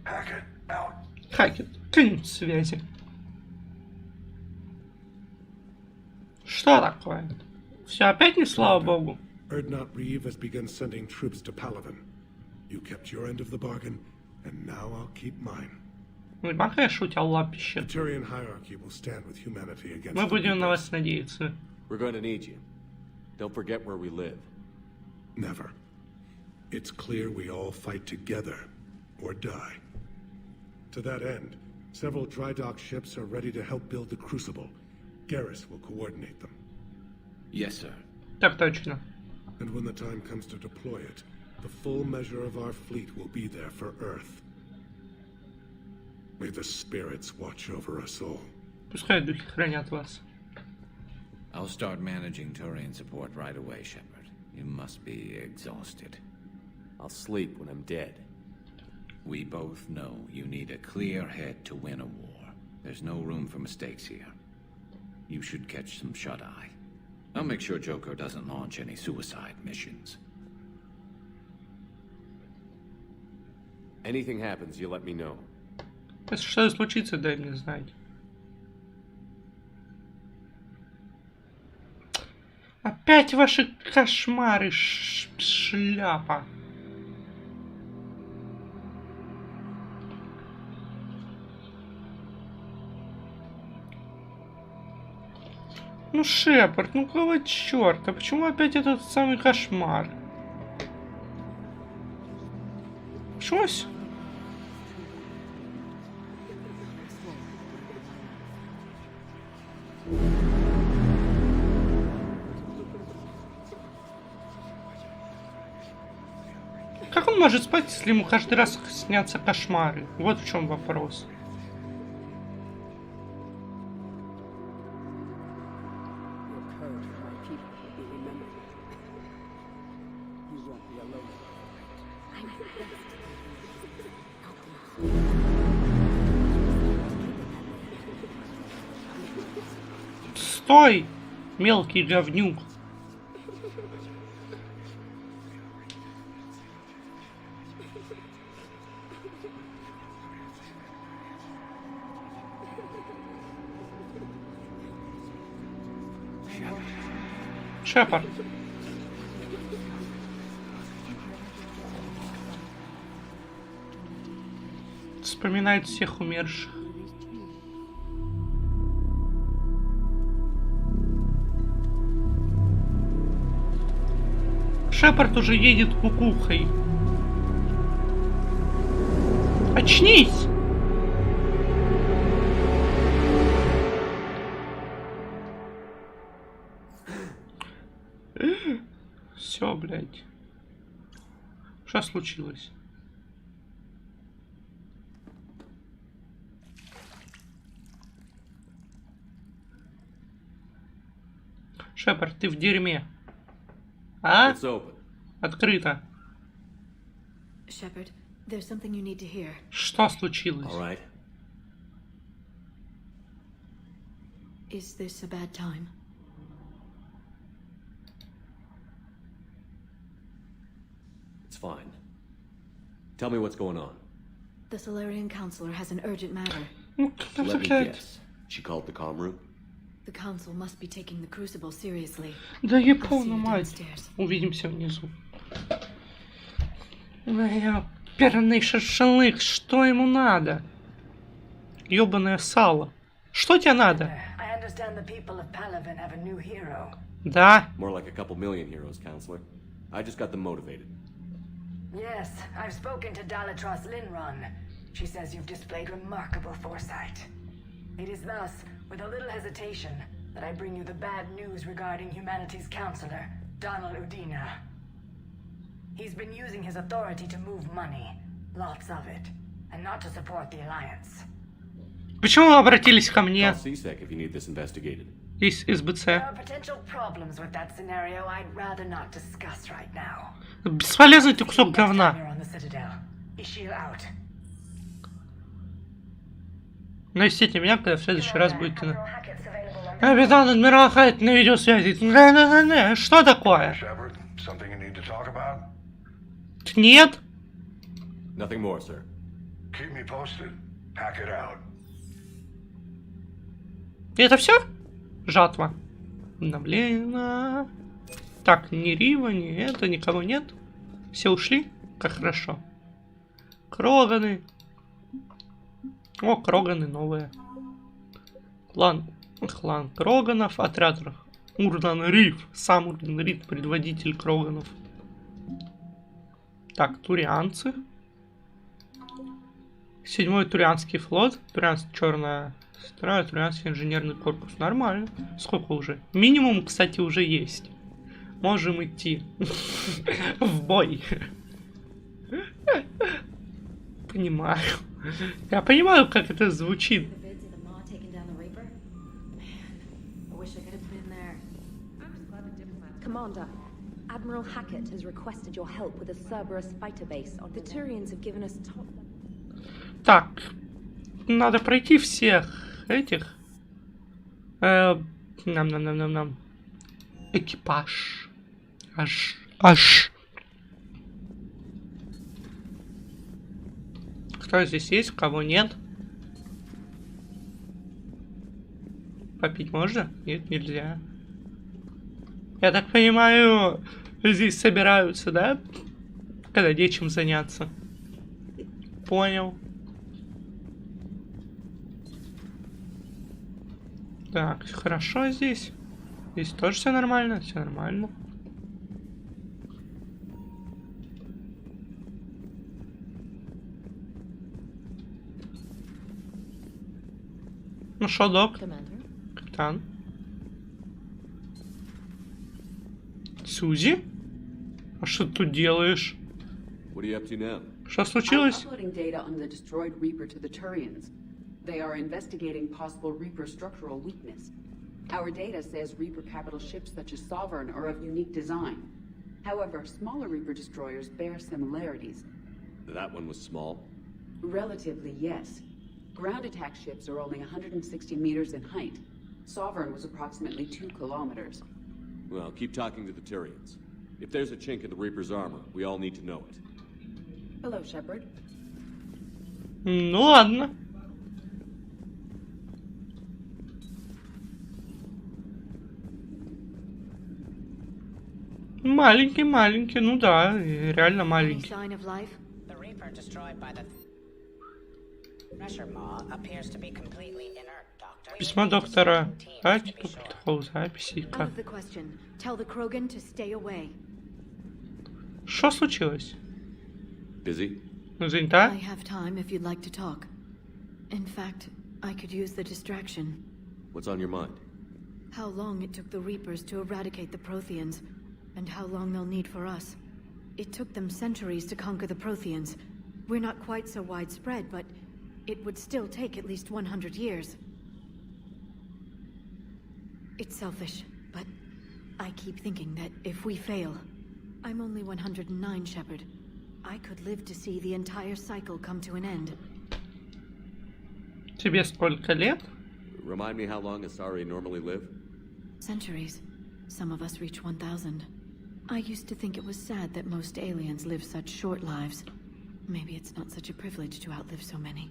Hackett, out. Хакет, конец связи. Что такое? Все опять не слава богу. Erdnot Reeve has begun sending troops to Palaven. You kept your end of the bargain, and now I'll keep mine. Мы пока шутя лапище. The Turian hierarchy will stand with humanity against. Мы будем на вас надеяться. We're going to need you. Don't forget where we live. Never. It's clear we all fight together, or die. To that end, several dry dock ships are ready to help build the Crucible. Garrus will coordinate them. Yes, sir. Так точно. And when the time comes to deploy it, the full measure of our fleet will be there for Earth. May the spirits watch over us all. Пускай духи хранят вас. I'll start managing Turian support right away, Shepard. You must be exhausted. I'll sleep when I'm dead. We both know you need a clear head to win a war. There's no room for mistakes here. You should catch some shut-eye. I'll make sure Joker doesn't launch any suicide missions. Anything happens, you let me know. Если что случится, дай мне знать. Опять ваши кошмары, шляпа. Ну, Шепард, ну какого черта? Почему опять этот самый кошмар? Почему? Как он может спать, если ему каждый раз снятся кошмары? Вот в чем вопрос. Стой, мелкий говнюк. Шепард. Вспоминает всех умерших. Шепард уже едет кукухой. Очнись! Все, блядь. Что случилось? Шепард, ты в дерьме. А? Открыто. Shepard, there's something you need to hear. Что случилось? All right. Is this a bad time? It's fine. Tell me what's going on. The Solarian Counselor has an urgent matter. Let me guess. She called the comm room? The Council must be taking the Crucible seriously. Да ебану мать. Увидимся внизу. Ёперный шашлык, что ему надо? Ёбаное сало. Что тебе надо? Да. More like a couple million heroes, Counselor. I just got them motivated. Yes, I've spoken to Dalatros Linron. She says you've displayed remarkable foresight. It is thus, with a little hesitation, that I bring you the bad news regarding humanity's counselor, Donald Udina. He's been using his authority to move money, lots of it, and not to support the Alliance. Почему вы обратились ко мне? Call CSEC if you need this investigated. Из СБЦ. There are potential problems with that scenario I'd rather not discuss right now. Бесполезный ты кусок говна. Навестите меня, когда в следующий раз будет кино. Капитан Адмирал Хайт на видеосвязи. Что такое? Нет. Nothing more, sir. Keep me posted. Hack it out. Это все? Жатва. Обновлено. Так, ни Рива, ни это, никого нет. Все ушли? Как хорошо. Кроганы. О, Кроганы новые. Клан Кроганов, отряд Урдан Риф. Сам Урдан Риф, предводитель Кроганов. Так, турианцы. 7-й Турианский флот. Черная строя, Турианский инженерный корпус. Нормально. Сколько уже? Минимум, кстати, уже есть. Можем идти в бой. Понимаю. Я понимаю, как это звучит. Commander, Admiral Hackett has requested your help with a Cerberus fighter base on the Turians have given us top... Так, надо пройти всех этих. Нам. Экипаж. Аж. Кто здесь есть, кого нет? Попить можно? Нет, нельзя. Я так понимаю, здесь собираются, да? Когда нечем заняться. Понял. Так, хорошо здесь. Здесь тоже все нормально, все нормально. Ну шо, док? Капитан. Сьюзи? А что ты тут делаешь? Что случилось? They are investigating possible Reaper structural weakness. Our data says Reaper capital ships such as Sovereign are of unique design. However, smaller Reaper destroyers bear similarities. That one was small? Relatively, yes. Ground attack ships are only 160 meters in height. Sovereign was approximately 2 kilometers. Well, keep talking to the Tyrians. If there's a chink in the Reaper's armor, we all need to know it. Hello, Shepard. Ну ладно. Маленький, ну да, реально маленький. Sign of life? The Reaper destroyed by the Thresher Maw appears to be completely inert, Doctor. Письмо доктора. Давайте тут протокол записи. Out Как? of the question. Tell the Krogan to stay away. Что случилось? Busy? Ну, занята? I have time if you'd like to talk. In fact, I could use the distraction. What's on your mind? How long it took the Reapers to eradicate the Protheans, and how long they'll need for us. It took them centuries to conquer the Protheans. We're not quite so widespread, but it would still take at least 100 years. It's selfish, but I keep thinking that if we fail... I'm only 109, Shepard. I could live to see the entire cycle come to an end. Тебе сколько лет? Remind me how long Asari normally live? Centuries. Some of us reach 1,000. I used to think it was sad that most aliens live such short lives. Maybe it's not such a privilege to outlive so many.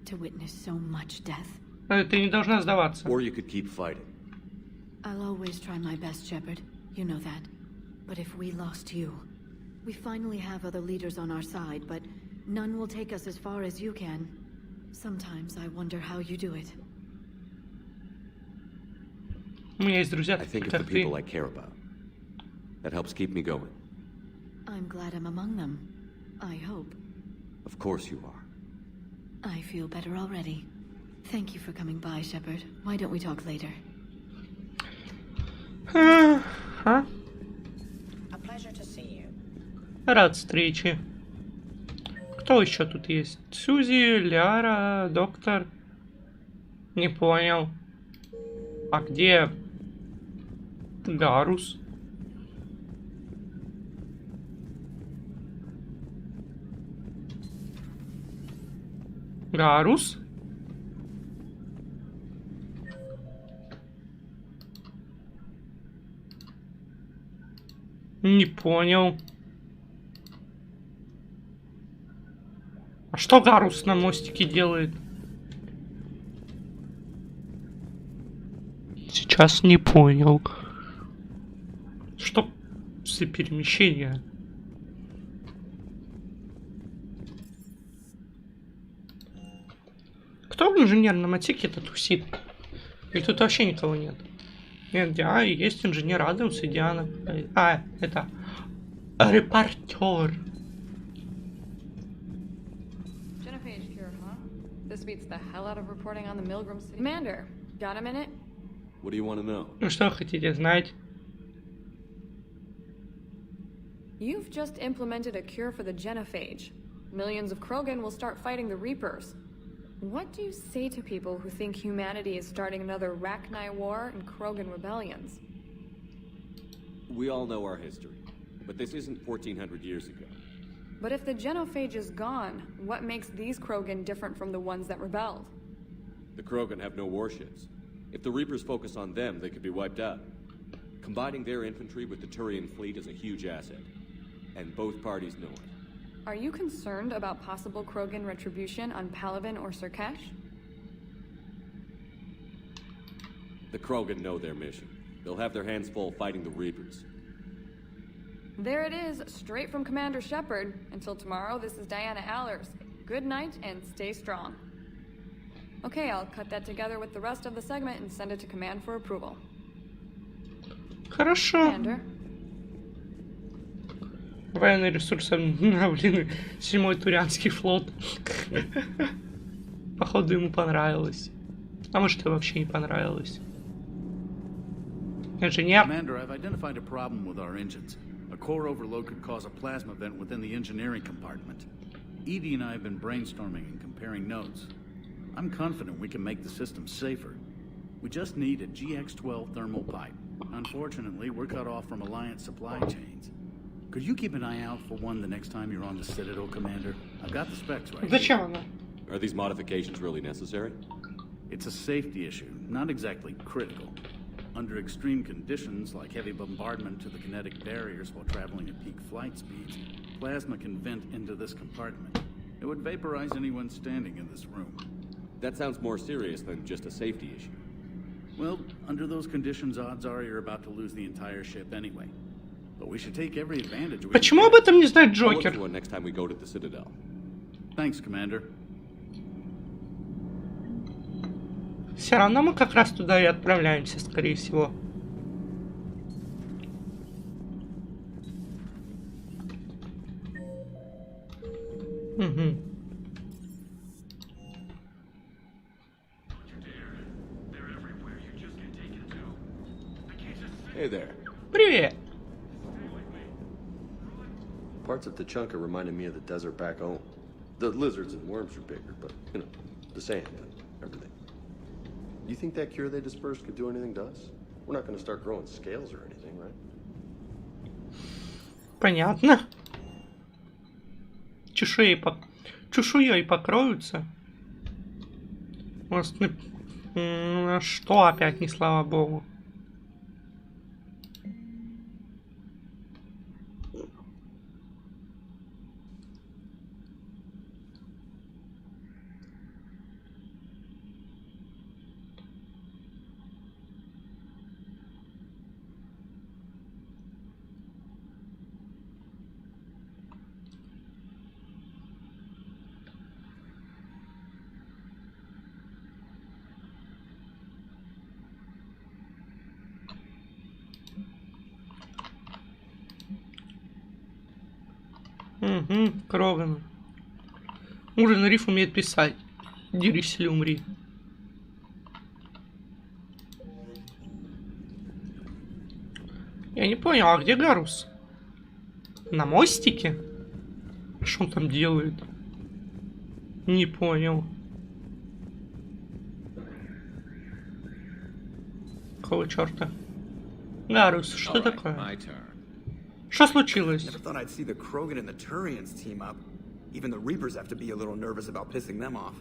To witness so much death. Ты не должна сдаваться. Or you could keep fighting. I'll always try my best, Shepard. You know that. But if we lost you... We finally have other leaders on our side, but none will take us as far as you can. Sometimes I wonder how you do it. У меня есть друзья, I think of как the ты. people I care about. That helps keep me going. I'm glad I'm among them. I hope. Of course you are. I feel better already. Thank you for coming by, Shepard. Why don't we talk later? А? A pleasure to see you. Рад встрече. Кто еще тут есть? Сьюзи, Ляра, доктор. Не понял. А где Гарус? Гарус? Не понял. А что Гарус на мостике делает? Сейчас не понял. Что за перемещение? Кто в инженерном отсеке-то тусит? Или тут вообще никого нет? Нет, да, есть инженер Адамс и Диана. А, это репортер. Genophage cure, huh? This beats the hell out of reporting on the Milgram City. Commander, got a minute? What do you want to know? Ну что хотите знать? You've just implemented a cure for the genophage. Millions of Krogan will start fighting the Reapers. What do you say to people who think humanity is starting another Rachni War and Krogan rebellions? We all know our history, but this isn't 1400 years ago. But if the genophage is gone, what makes these Krogan different from the ones that rebelled? The Krogan have no warships. If the Reapers focus on them, they could be wiped out. Combining their infantry with the Turian fleet is a huge asset, and both parties know it. Are you concerned about possible Krogan retribution on Palaven or Surkesh? The Krogan know their mission. They'll have their hands full fighting the Reapers. There it is, straight from Commander Shepard. Until tomorrow, this is Diana Allers. Good night and stay strong. Okay, I'll cut that together with the rest of the segment and send it to Command for approval. Хорошо. Commander? Военные ресурсы обновлены. 7-й Турианский флот. Походу ему понравилось. А может и вообще не понравилось. Инженер. Commander, I've identified a problem with our engines. A core overload could cause a plasma vent within the engineering compartment. Edie and I have been brainstorming and comparing notes. I'm confident we can make the system safer. We just need a GX-12 thermal pipe. Unfortunately, we're cut off from Alliance supply chains. Could you keep an eye out for one the next time you're on the Citadel, Commander? I've got the specs right here. Are these modifications really necessary? It's a safety issue, not exactly critical. Under extreme conditions, like heavy bombardment to the kinetic barriers while traveling at peak flight speeds, plasma can vent into this compartment. It would vaporize anyone standing in this room. That sounds more serious than just a safety issue. Well, under those conditions, odds are you're about to lose the entire ship anyway. but we should take every advantage we Почему can об этом не знает I'll look Джокер? through it next time we go to the Citadel. get. Thanks, Commander. Все равно мы как раз туда и отправляемся, скорее всего. Угу. Hey there. Привет. Parts of Tachanka reminded me of the desert back home. The lizards and worms are bigger, but, you know, the sand and everything. You think that cure they dispersed could do anything to us? We're not going to start growing scales or anything, right? Понятно. Чешуей покроются. Может, что опять не слава богу. Угу, Кроган. Ужин Риф умеет писать. Дерись или умри. Я не понял, а где Гарус? На мостике? Что он там делает? Не понял. Какого черта? Гарус, что такое? Что случилось? Never thought I'd see the Krogan and the Turians team up. Even the Reapers have to be a little nervous about pissing them off.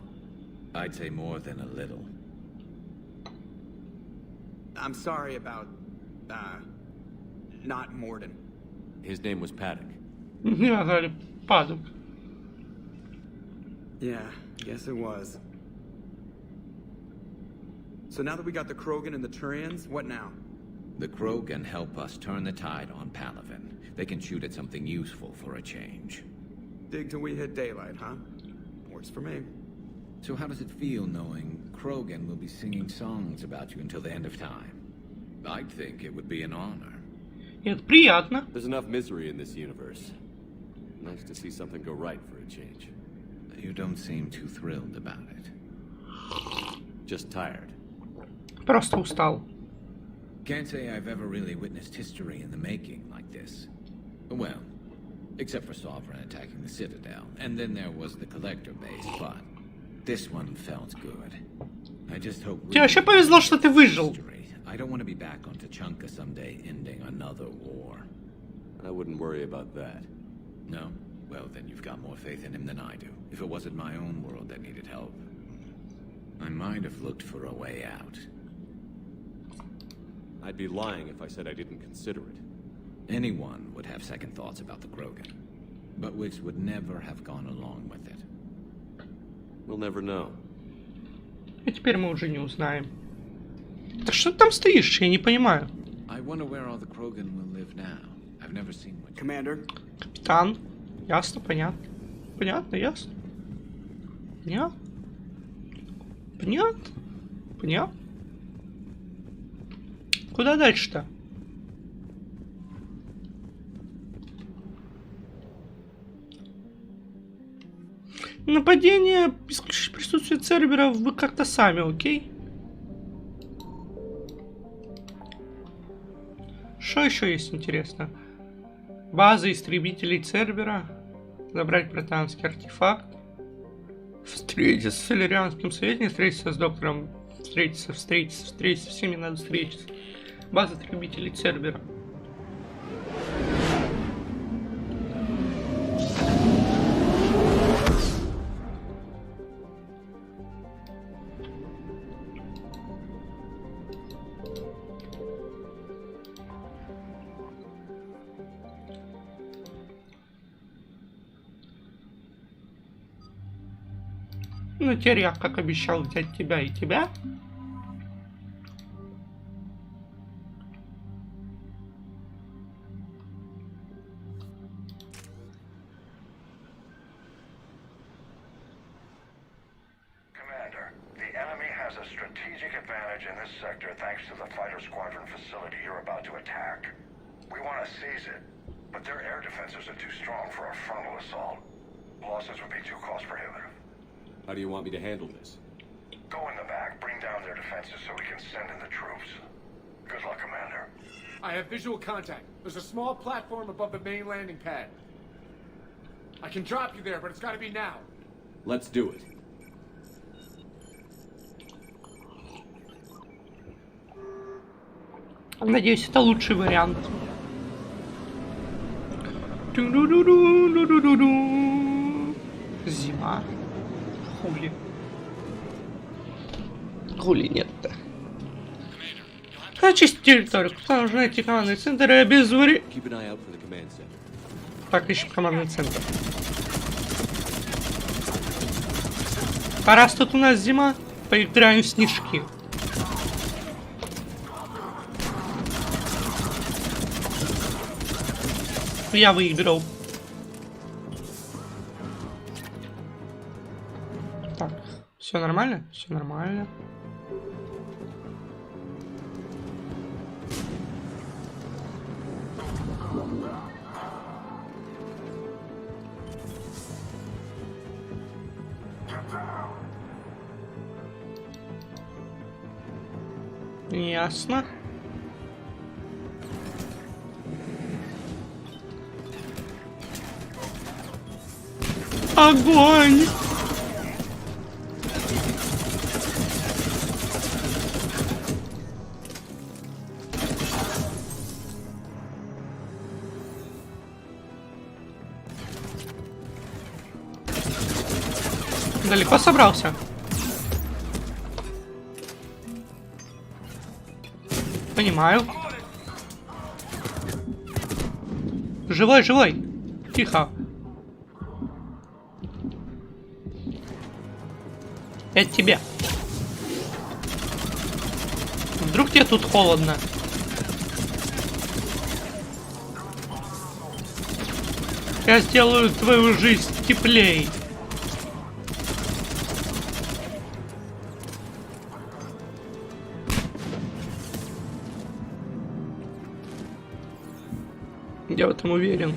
I'd say more than a little. I'm sorry about, not Morden. His name was Paddock. Меня звали Падук. Yeah, I guess it was. So now that we got the Krogan and the Turians, what now? The Krogan help us turn the tide on Palaven. They can shoot at something useful for a change. Dig till we hit daylight, huh? Works for me. So how does it feel knowing Krogan will be singing songs about you until the end of time? I'd think it would be an honor. Это приятно. There's enough misery in this universe. Nice to see something go right for a change. You don't seem too thrilled about it. Just tired. Просто устал. Can't say I've ever really witnessed history in the making like this. Well, except for Sovereign attacking the Citadel, and then there was the Collector base, but this one felt good. I just hope... Тебе вообще повезло, что ты выжил. I don't want to be back on Tachanka someday ending another war. I wouldn't worry about that. No? Well, then you've got more faith in him than I do. If it wasn't my own world that needed help, I might have looked for a way out. I'd be lying if I said I didn't consider it. Anyone would have second thoughts about the Krogan, but Wix would never have gone along with it. We'll never know. И теперь мы уже не узнаем. Да что ты там стоишь? Я не понимаю. I wonder where all the Krogan will live now. I've never seen one. Commander? Капитан. Ясно, понятно. Понятно, ясно. Понятно. Понятно. Понятно. Куда дальше-то? Нападение, присутствие Церберов, вы как-то сами, окей? Что еще есть интересно? База истребителей Цербера. Забрать протанский артефакт. Встретиться с Солерианским советником, встретиться с доктором. Встретиться. С всеми надо встретиться. База истребителей Цербера. Ну, теперь я, как обещал, взять тебя и тебя. this sector thanks to the fighter squadron facility you're about to attack. We want to seize it, but their air defenses are too strong for a frontal assault. Losses would be too cost prohibitive. How do you want me to handle this? Go in the back, bring down their defenses so we can send in the troops. Good luck, Commander. I have visual contact. There's a small platform above the main landing pad. I can drop you there, but it's gotta be now. Let's do it. Надеюсь, это лучший вариант. Зима. Хули. Хули нет-то. Очистить территорию. Кто нужно найти командный центр и обезвредить. Так, ищем командный центр. А раз тут у нас зима, поиграем в снежки. Я выиграл. Так, все нормально? Все нормально. Ясно. Огонь! Далеко собрался? Понимаю. Живой, живой. Тихо. Это тебе. Вдруг тебе тут холодно? Я сделаю твою жизнь теплей. Я в этом уверен.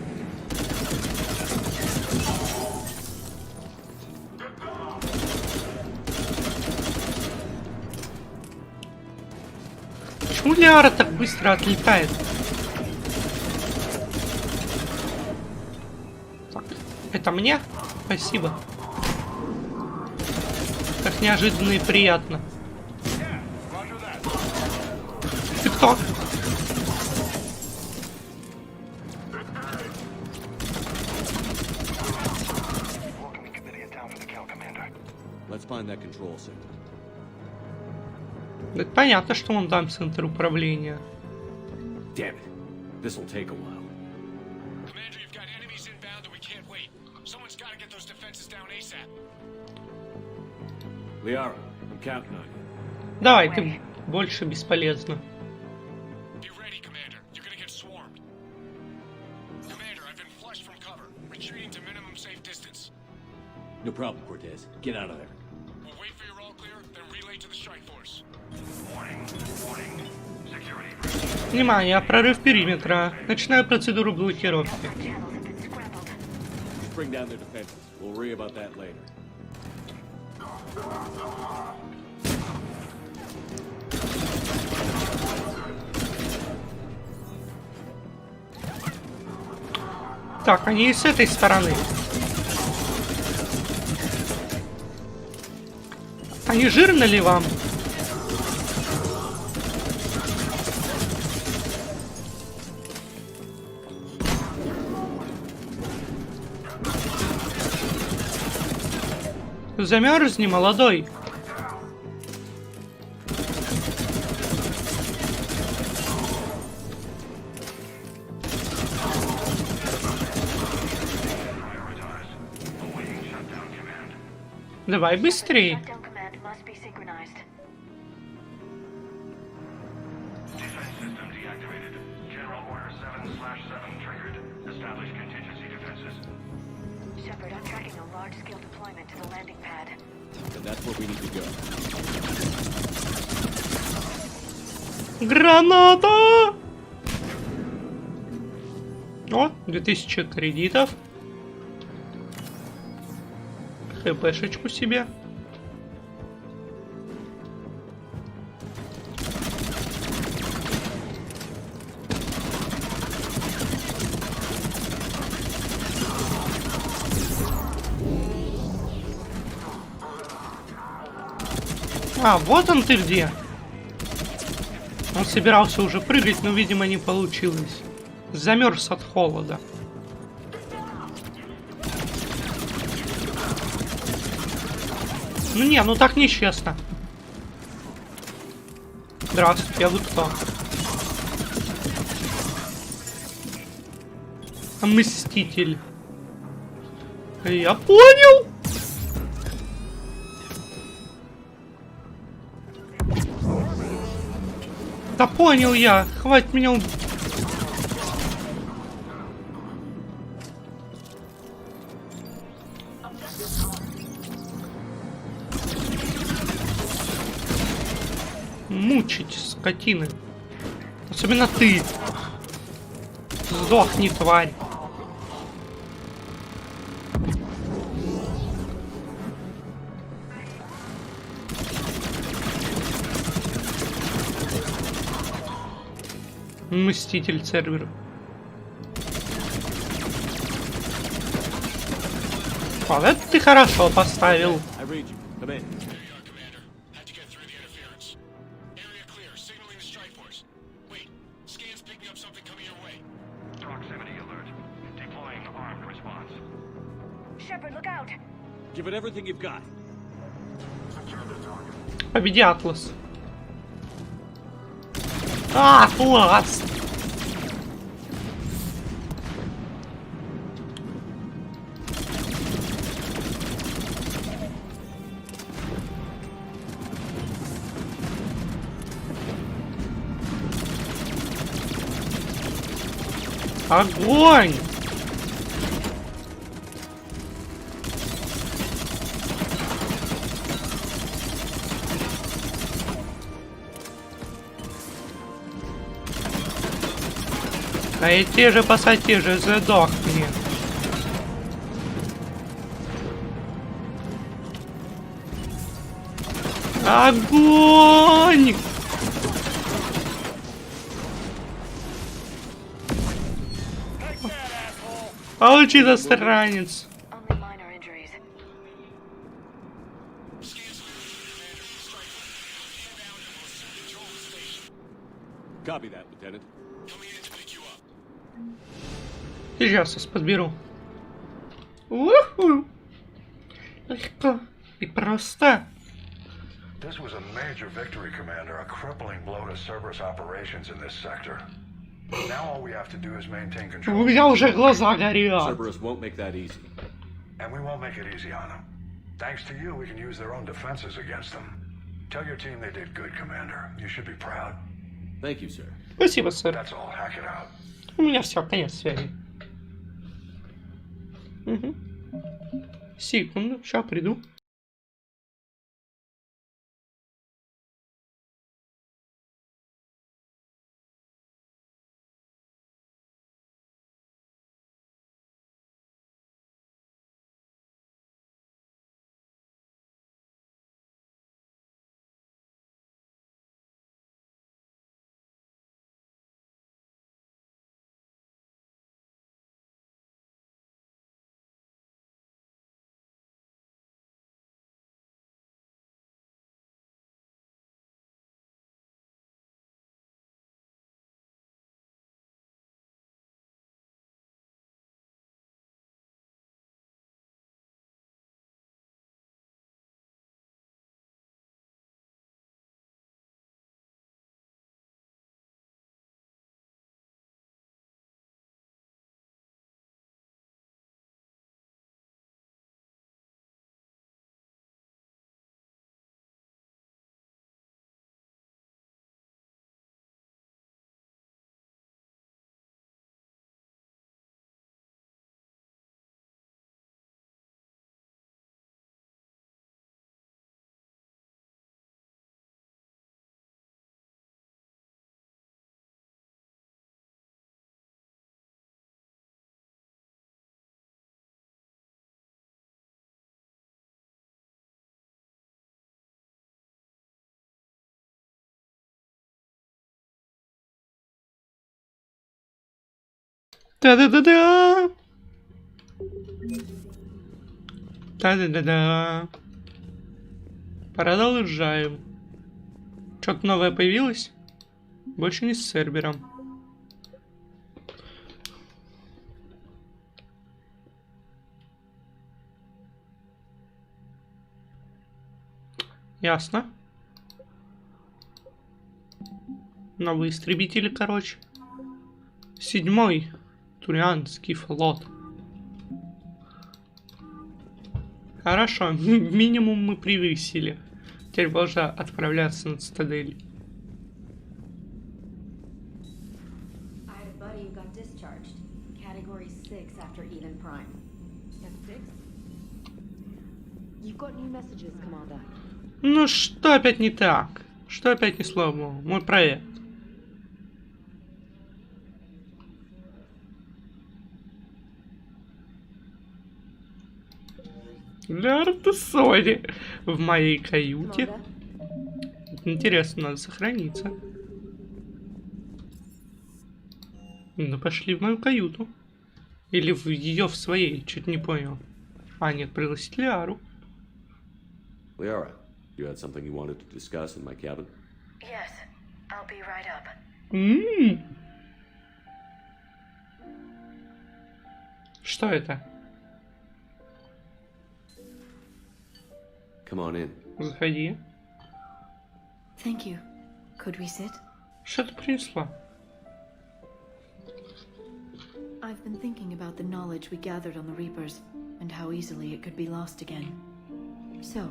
Почему Лиара так быстро отлетает? Так, это мне? Спасибо. Так неожиданно и приятно. Ты кто? Это понятно, что он там центр управления. Давай, ты больше бесполезно. No problem, Cortez. Get out of there. We'll wait for your all clear, then relay to the strike force. Внимание, прорыв периметра. Начинаю процедуру блокировки. Bring down their defenses. We'll worry about that later. Так, они и с этой стороны. А не жирно ли вам? Замерзни, молодой. Давай быстрее. Граната! О, 2000 кредитов. ХПшечку себе. А, вот он ты где. Он собирался уже прыгать, но, видимо, не получилось. Замерз от холода. Ну не, ну так нечестно. Здравствуйте, а вы кто? Мститель. Я понял. Да понял я. Хватит меня убить. Мучить, скотины. Особенно ты. Сдохни, тварь. Мститель сервер. Вот это ты хорошо поставил. Победи Атлас. Атлас! Огонь! А эти же пассатижи задохни. Огонь! Получи, засранец. Сейчас вас подберу. Уху. Легко и просто. This was a major victory, Commander. A crippling blow to Cerberus operations in this sector. Now all we have to do is maintain control. У меня уже глаза горят. Cerberus won't make that easy. And we won't make it easy on them. Thanks to you, we can use their own defenses against them. Tell your team they did good, Commander. You should be proud. Thank you, sir. Спасибо, сэр. That's all. Hack it out. У меня все, конец связи. Угу. Секунду, сейчас приду. Та-да-да-да! Та-да-да-да! Продолжаем. Что-то новое появилось? Больше не с Цербером. Ясно. Новые истребители, короче. 7-й Турианский флот. Хорошо, минимум мы превысили. Теперь можно отправляться на цитадель. Ну что опять не так? Что опять не сломал? Мой проект. Для Артусони в моей каюте. Интересно, надо сохраниться. Ну пошли в мою каюту. Или в ее в своей, чуть не понял. А, нет, пригласить Лиару. Liara, you had something you wanted to discuss in my cabin? Yes, I'll be right up. Что это? Come on in. Заходи. Thank you. Could we sit? Что ты принесла? I've been thinking about the knowledge we gathered on the Reapers, and how easily it could be lost again. So,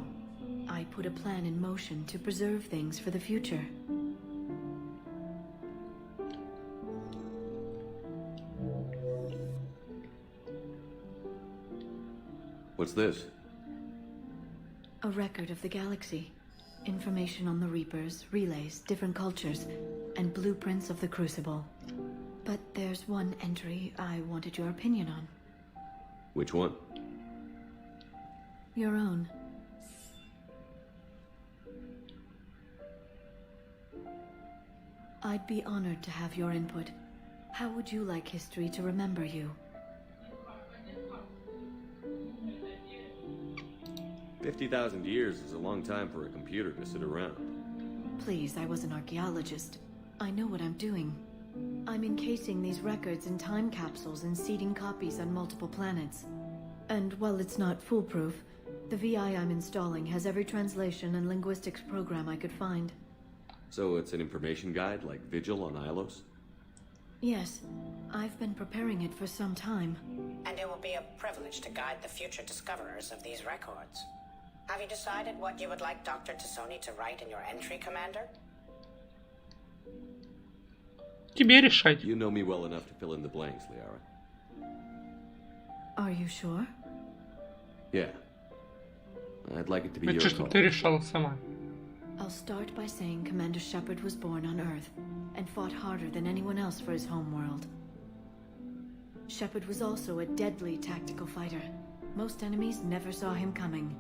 I put a plan in motion to preserve things for the future. What's this? A record of the galaxy. Information on the Reapers, relays, different cultures, and blueprints of the Crucible. But there's one entry I wanted your opinion on. Which one? Your own. I'd be honored to have your input. How would you like history to remember you? 50,000 years is a long time for a computer to sit around. Please, I was an archaeologist. I know what I'm doing. I'm encasing these records in time capsules and seeding copies on multiple planets. And while it's not foolproof, the VI I'm installing has every translation and linguistics program I could find. So it's an information guide like Vigil on Ilos? Yes, I've been preparing it for some time. And it will be a privilege to guide the future discoverers of these records. Have you decided what you would like Dr. Tassoni to write in your entry, Commander? Тебе решать. You know me well enough to fill in the blanks, Liara. Are you sure? Yeah. I'd like it to be your Это что ты решала сама. I'll start by saying Commander Shepard was born on Earth and fought harder than anyone else for his homeworld. Shepard was also a deadly tactical fighter. Most enemies never saw him coming.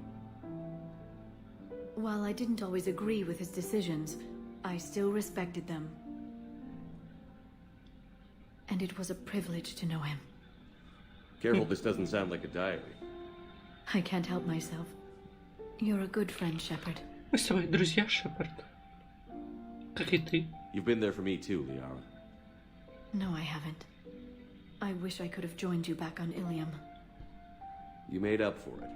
While I didn't always agree with his decisions, I still respected them. And it was a privilege to know him. Careful, this doesn't sound like a diary. I can't help myself. You're a good friend, Shepard. Мы с тобой друзья, Шепард. Как и ты. You've been there for me too, Liara. No, I haven't. I wish I could have joined you back on Ilium. You made up for it.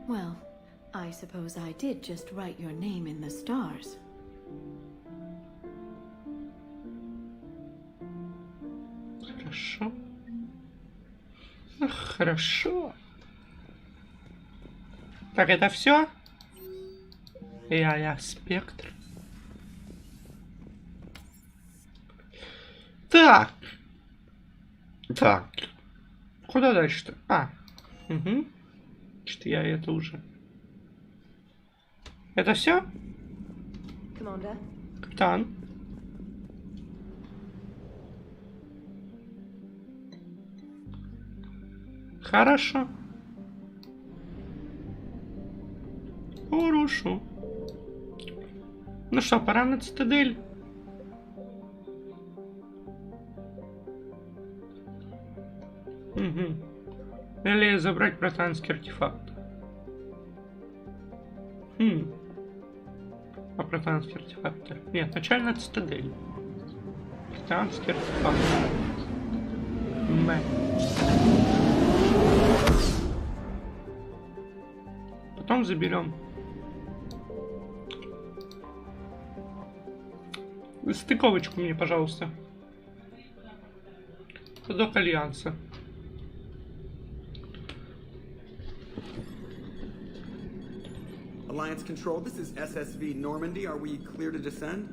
Well, I suppose I did just write your name in the stars. Хорошо. Хорошо. Так, это все? Я спектр. Так. Так. Куда дальше-то? Угу. Что я это уже. Это все? Капитан. Хорошо. Хорошо. Ну что, пора на цитадель. Угу. Или забрать британский артефакт. А британский артефакт? Нет, начальная цитадель. Британский артефакт. Потом заберем. Стыковочку мне, пожалуйста. Ходок Альянса. Alliance Control, this is SSV Normandy. Are we clear to descend?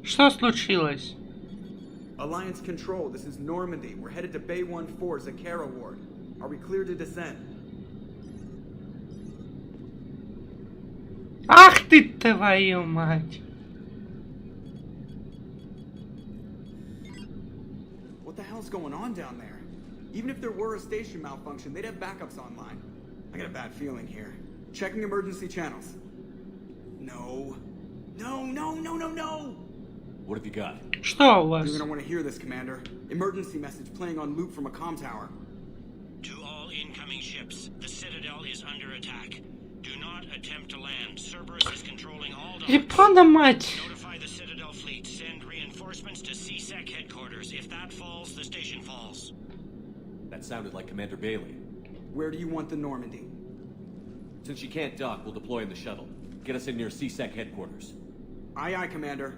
Что случилось? Alliance Control, this is Normandy. We're headed to Bay 1-4, Zakara Ward. Are we clear to descend? Ах ты, твою мать! What the hell's going on down there? Even if there were a station malfunction, they'd have backups online. I got a bad feeling here. Checking emergency channels. No. No, no, no, no, no! What have you got? Что у вас? You're gonna want to hear this, Commander. Emergency message playing on loop from a comm tower. To all incoming ships, the Citadel is under attack. Do not attempt to land. Cerberus is controlling all docks. Япона мать! Notify the Citadel fleet. Send reinforcements to CSEC headquarters. If that falls, the station falls. That sounded like Commander Bailey. Where do you want the Normandy? Since she can't dock, we'll deploy in the shuttle. Get us in near CSEC headquarters. Aye, aye, Commander.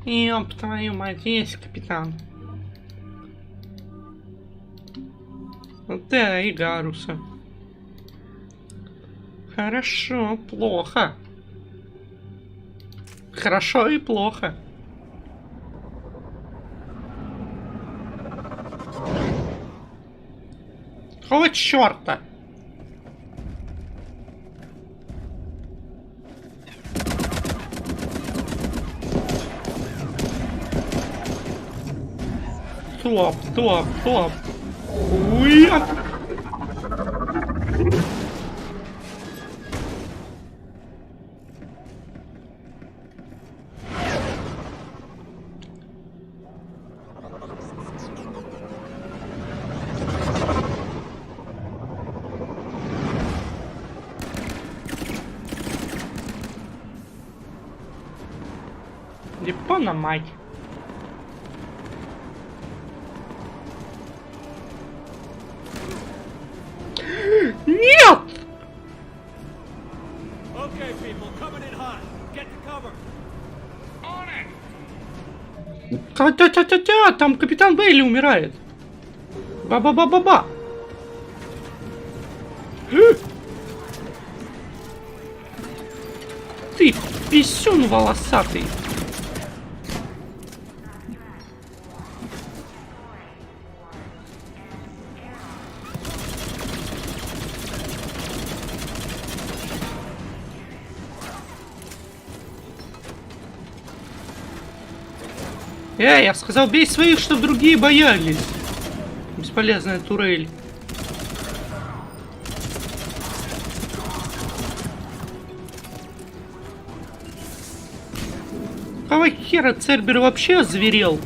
Ёб твою мать, есть капитан. Вот да, и Гаруса. Хорошо, плохо. Хорошо и плохо. Какого черта? Стоп, стоп, стоп. Уй! Япона мать. Нет! Okay, people, coming in hot. Get to cover. On it. Та-та-та-та-та, там капитан Бейли умирает. Ба-ба-ба-ба-ба. Ты писюн волосатый. Я сказал, бей своих, чтобы другие боялись. Бесполезная турель. Какого хера Цербер вообще озверел?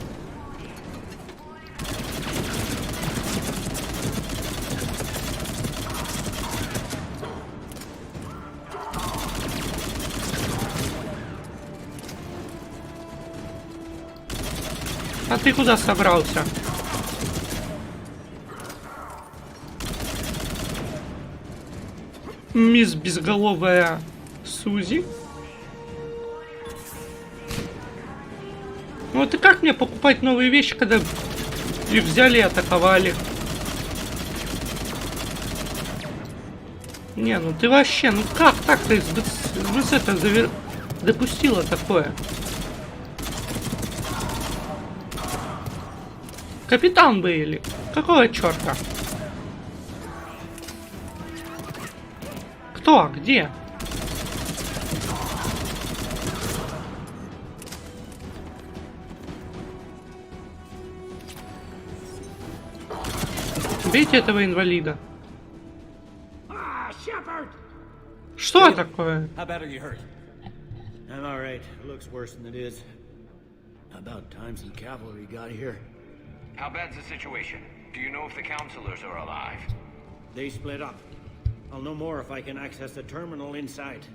А ты куда собрался? Мисс Безголовая Сузи? Ну и как мне покупать новые вещи, когда их взяли и атаковали? Не, ну ты вообще, ну как так ты это допустила такое? Капитан Бейли, какого черта? Кто? Где? Бейте этого инвалида. Что такое? How bad are you hurt? I'm all right. It looks worse than it is. About time some cavalry got here. How bad's the situation? Do you know if the counselors are alive? They split up. I'll know more if I can access the terminal inside.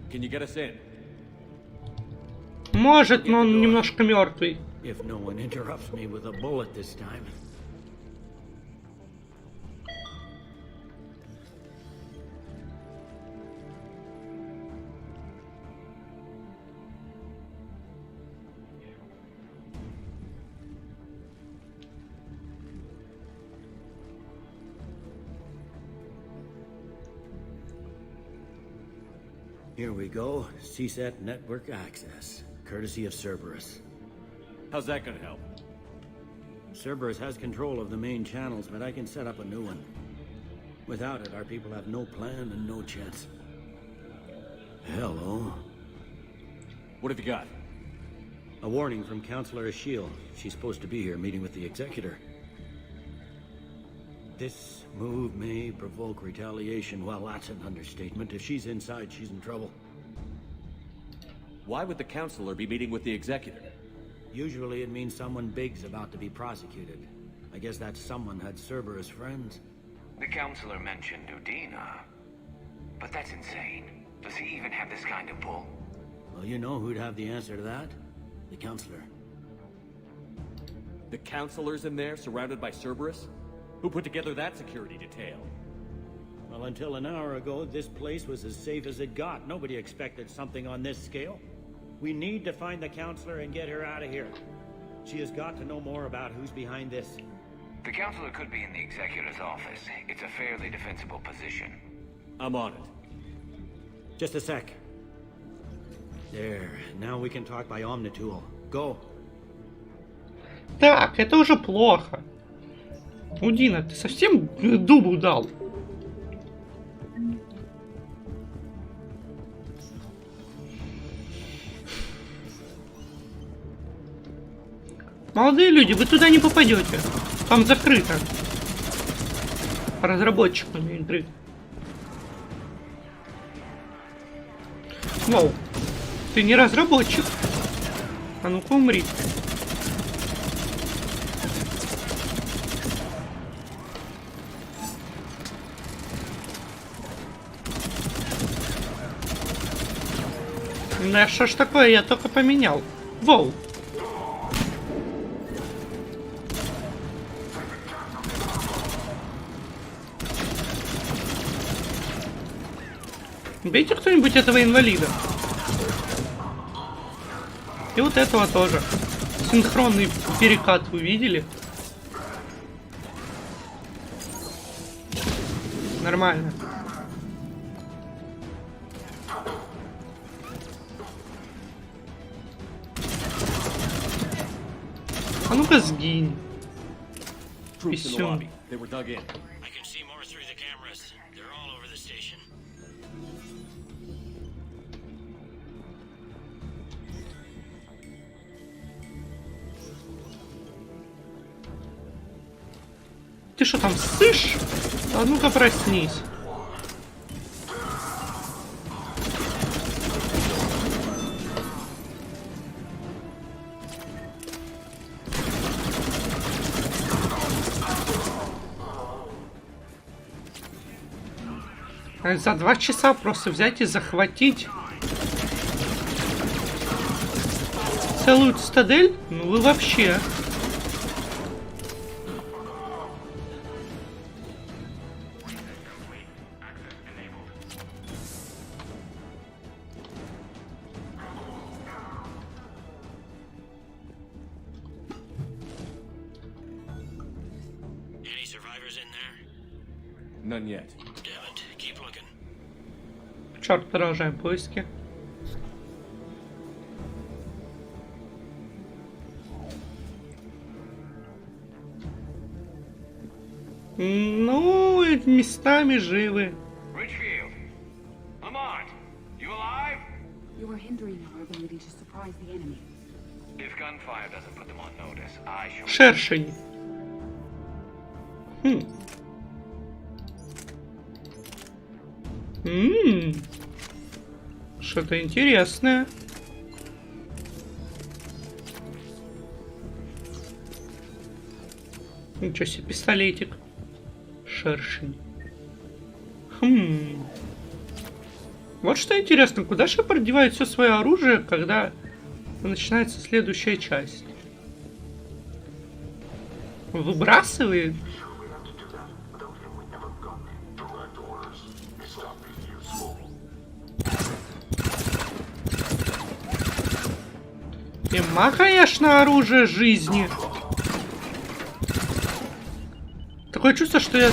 Can you get us in? Может, но он немножко мертвый. If no one interrupts me with a bullet this time. Here we go. CSAT network access, courtesy of Cerberus. How's that gonna help? Cerberus has control of the main channels, but I can set up a new one. Without it, our people have no plan and no chance. Hello. What have you got? A warning from Counselor Ashiel. She's supposed to be here meeting with the Executor. This move may provoke retaliation. Well, that's an understatement. If she's inside, she's in trouble. Why would the Counselor be meeting with the Executor? Usually it means someone big's about to be prosecuted. I guess that someone had Cerberus friends. The counselor mentioned Udina. But that's insane. Does he even have this kind of pull? Well, you know who'd have the answer to that? The Counselor. The Counselor's in there, surrounded by Cerberus? Who put together that security detail? Well, until an hour ago, this place was as safe as it got. Nobody expected something on this scale. We need to find the Counselor and get her out of here. She has got to know more about who's behind this. The counselor could be in the Executor's office. It's a fairly defensible position. I'm on it. Just a sec. There. Now we can talk by Omnitool. Go. Так, это уже плохо. Удина, ты совсем дубу дал? Молодые люди, вы туда не попадете. Там закрыто. Разработчиками игры. Вау. Ты не разработчик. А ну-ка умри. Да что ж такое, я только поменял. Воу. Бейте кто-нибудь этого инвалида. И вот этого тоже. Синхронный перекат вы видели? Нормально. А ну-ка сгинь. Писюн. Ты что там ссышь? А ну-ка проснись. За 2 часа просто взять и захватить целую цитадель? Ну вы вообще. None yet. Черт, продолжаем поиски. Ну, местами живы. Richfield, Lamont, you alive? You are hindering our ability to surprise the enemy. If gunfire doesn't put them on notice, I shall. Шершень. Что-то интересное. Ничего себе, пистолетик. Шершень. Вот что интересно, куда Шепард девает все свое оружие, когда начинается следующая часть? Выбрасывает? Нема, конечно, оружие жизни. Такое чувство, что я...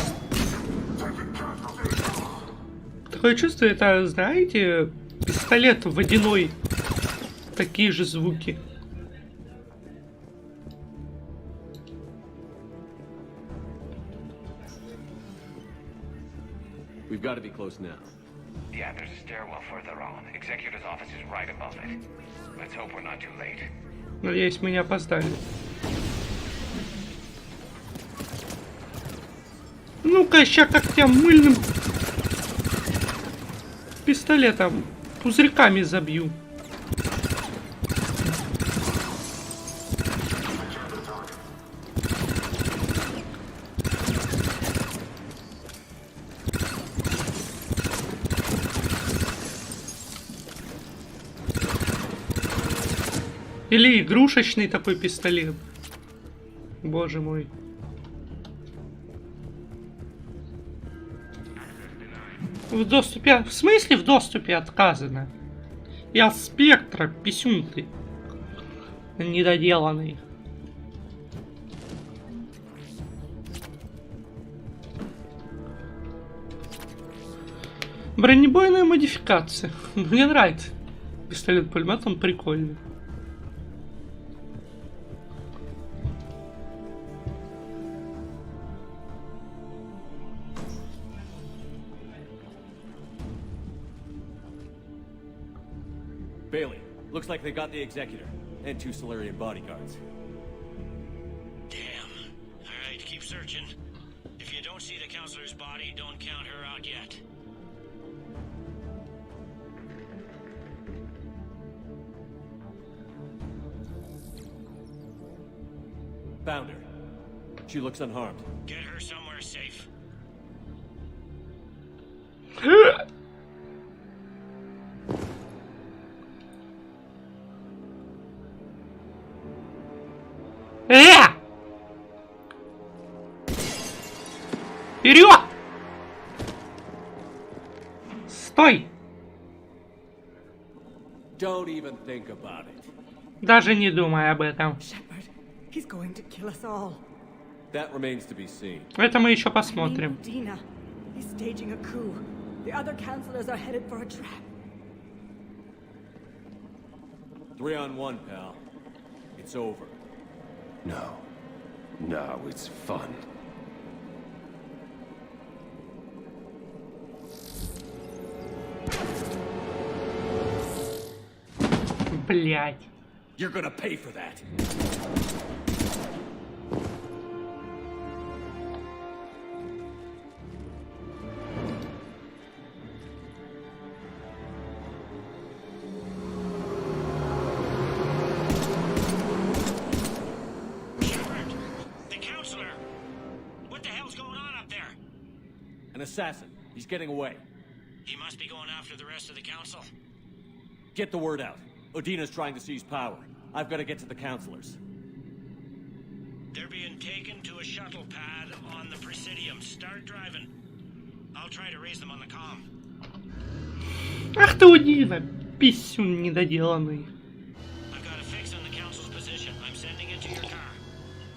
Такое чувство, это, знаете, пистолет водяной. Такие же звуки. We've got to be close now. Yeah, there's a stairwell further on. Executor's office is right above it. Let's hope we're not too late. Надеюсь, мы не опоздали. Ну-ка, ща как тебя мыльным пистолетом пузырьками забью. Или игрушечный такой пистолет. Боже мой. В доступе... В смысле в доступе отказано? Я спектра, писюн ты. Недоделанный. Бронебойная модификация. Мне нравится. Пистолет-пулемет, он прикольный. Bailey, looks like they got the executor and 2 Solarian bodyguards. Damn. Alright, keep searching. If you don't see the counselor's body, don't count her out yet. Found her. She looks unharmed. Get her somewhere safe. Вперед! Стой! Don't even think about it. Даже не думай об этом. He's going to kill us all. That remains to be seen. Это мы еще посмотрим. Dina. He's staging a coup. The other counselors are headed for a trap. 3-on-1, pal. It's over. No. No, it's fun. Блять. You're gonna pay for that. An assassin. He's getting away. He must be going after the rest of the council. Get the word out. Odina's trying to seize power. I've got to get to the counselors. They're being taken to a shuttle pad on the Presidium. Start driving. I'll try to raise them on the comm. Ах ты Удина, писюн недоделанный. I've got a fix on the council's position. I'm sending it to your car.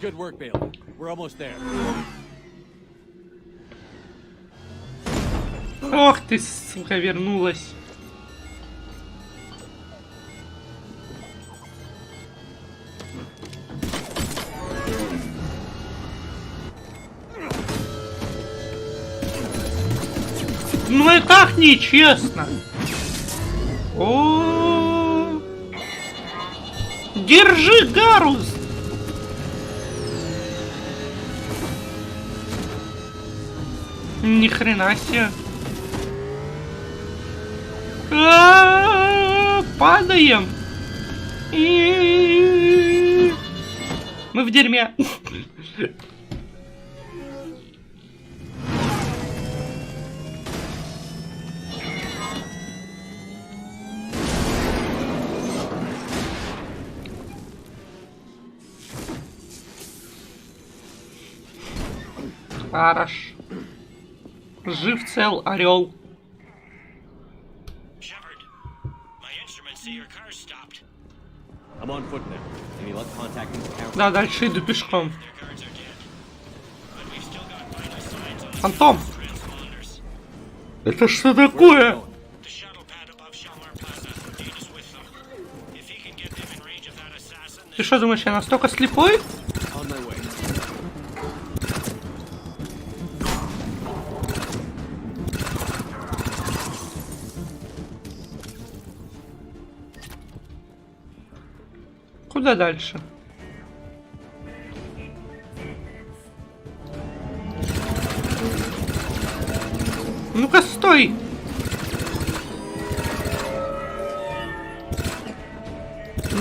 Good work, Bailey. We're almost there. Ох ты, сука, вернулась. Ну и так нечестно. О, держи, Гарус. Ни хрена себе. Падаем. Мы в дерьме. Хорош. Жив цел, орел. Да, дальше иду пешком. Фантом! Это что такое? Ты что думаешь, я настолько слепой? Куда дальше? Ну-ка, стой!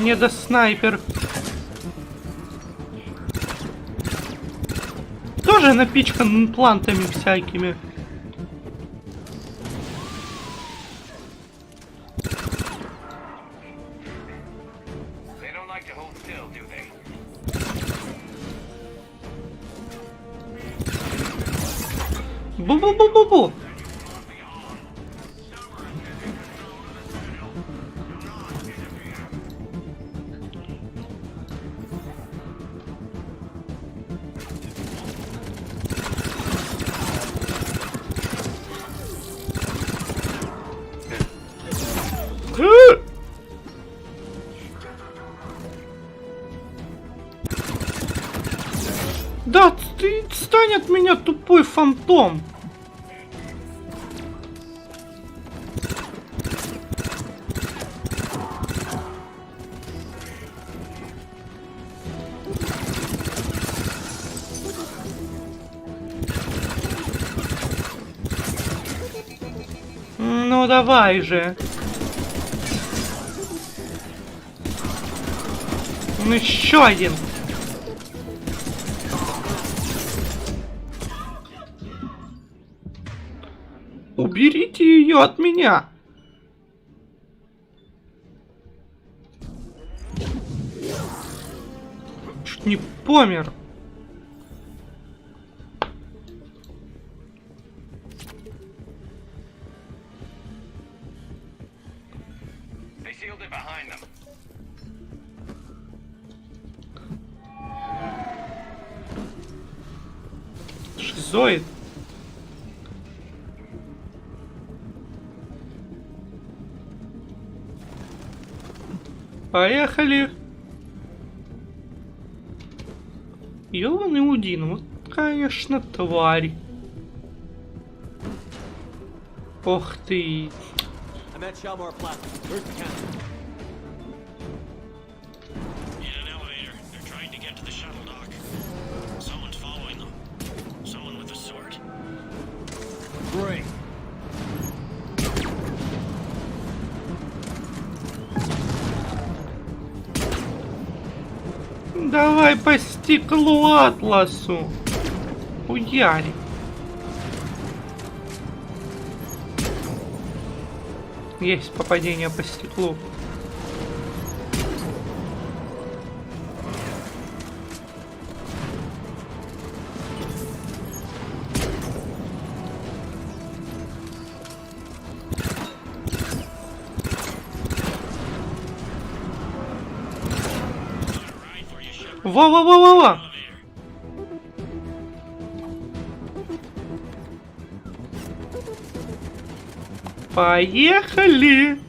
Не да снайпер. Тоже напичкан имплантами всякими. Бу-бу-бу-бу-бу! Да, ты отстань от меня, тупой фантом! Ну давай же. Ну еще один. Уберите ее от меня. Чуть не помер. Шизоид. Поехали. Ёбаный Удин, вот, конечно, тварь. Ох ты. Давай по стеклу Атласу. Хуяри. Есть попадение по стеклу. Во-во-во-во-во! Поехали!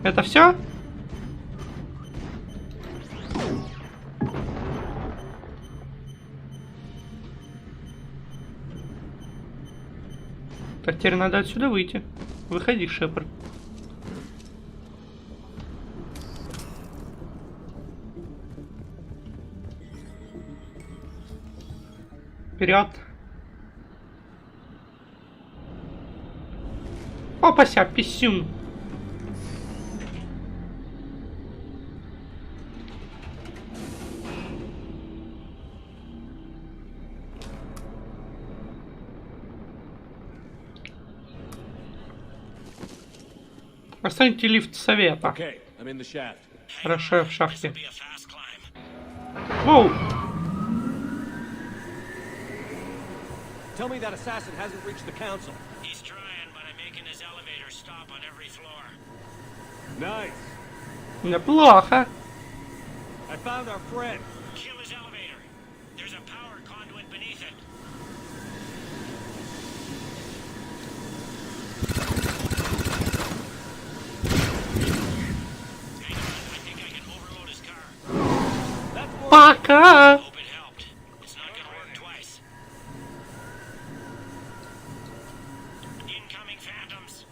Это все? Так, теперь надо отсюда выйти. Выходи, Шепард. Вперед. Опася, писюн. Оставьте лифт совета. Okay, I'm in the shaft. Хорошо, я в шахте. Воу! Tell me that assassin hasn't reached the council. He's trying, but I'm making his elevator stop on every floor. Nice. Неплохо. I found our friend. Kill his elevator. There's a power conduit beneath it. Hang on, I think I can overload his car. Пока. Hope it helped. It's not gonna work twice. Incoming phantoms.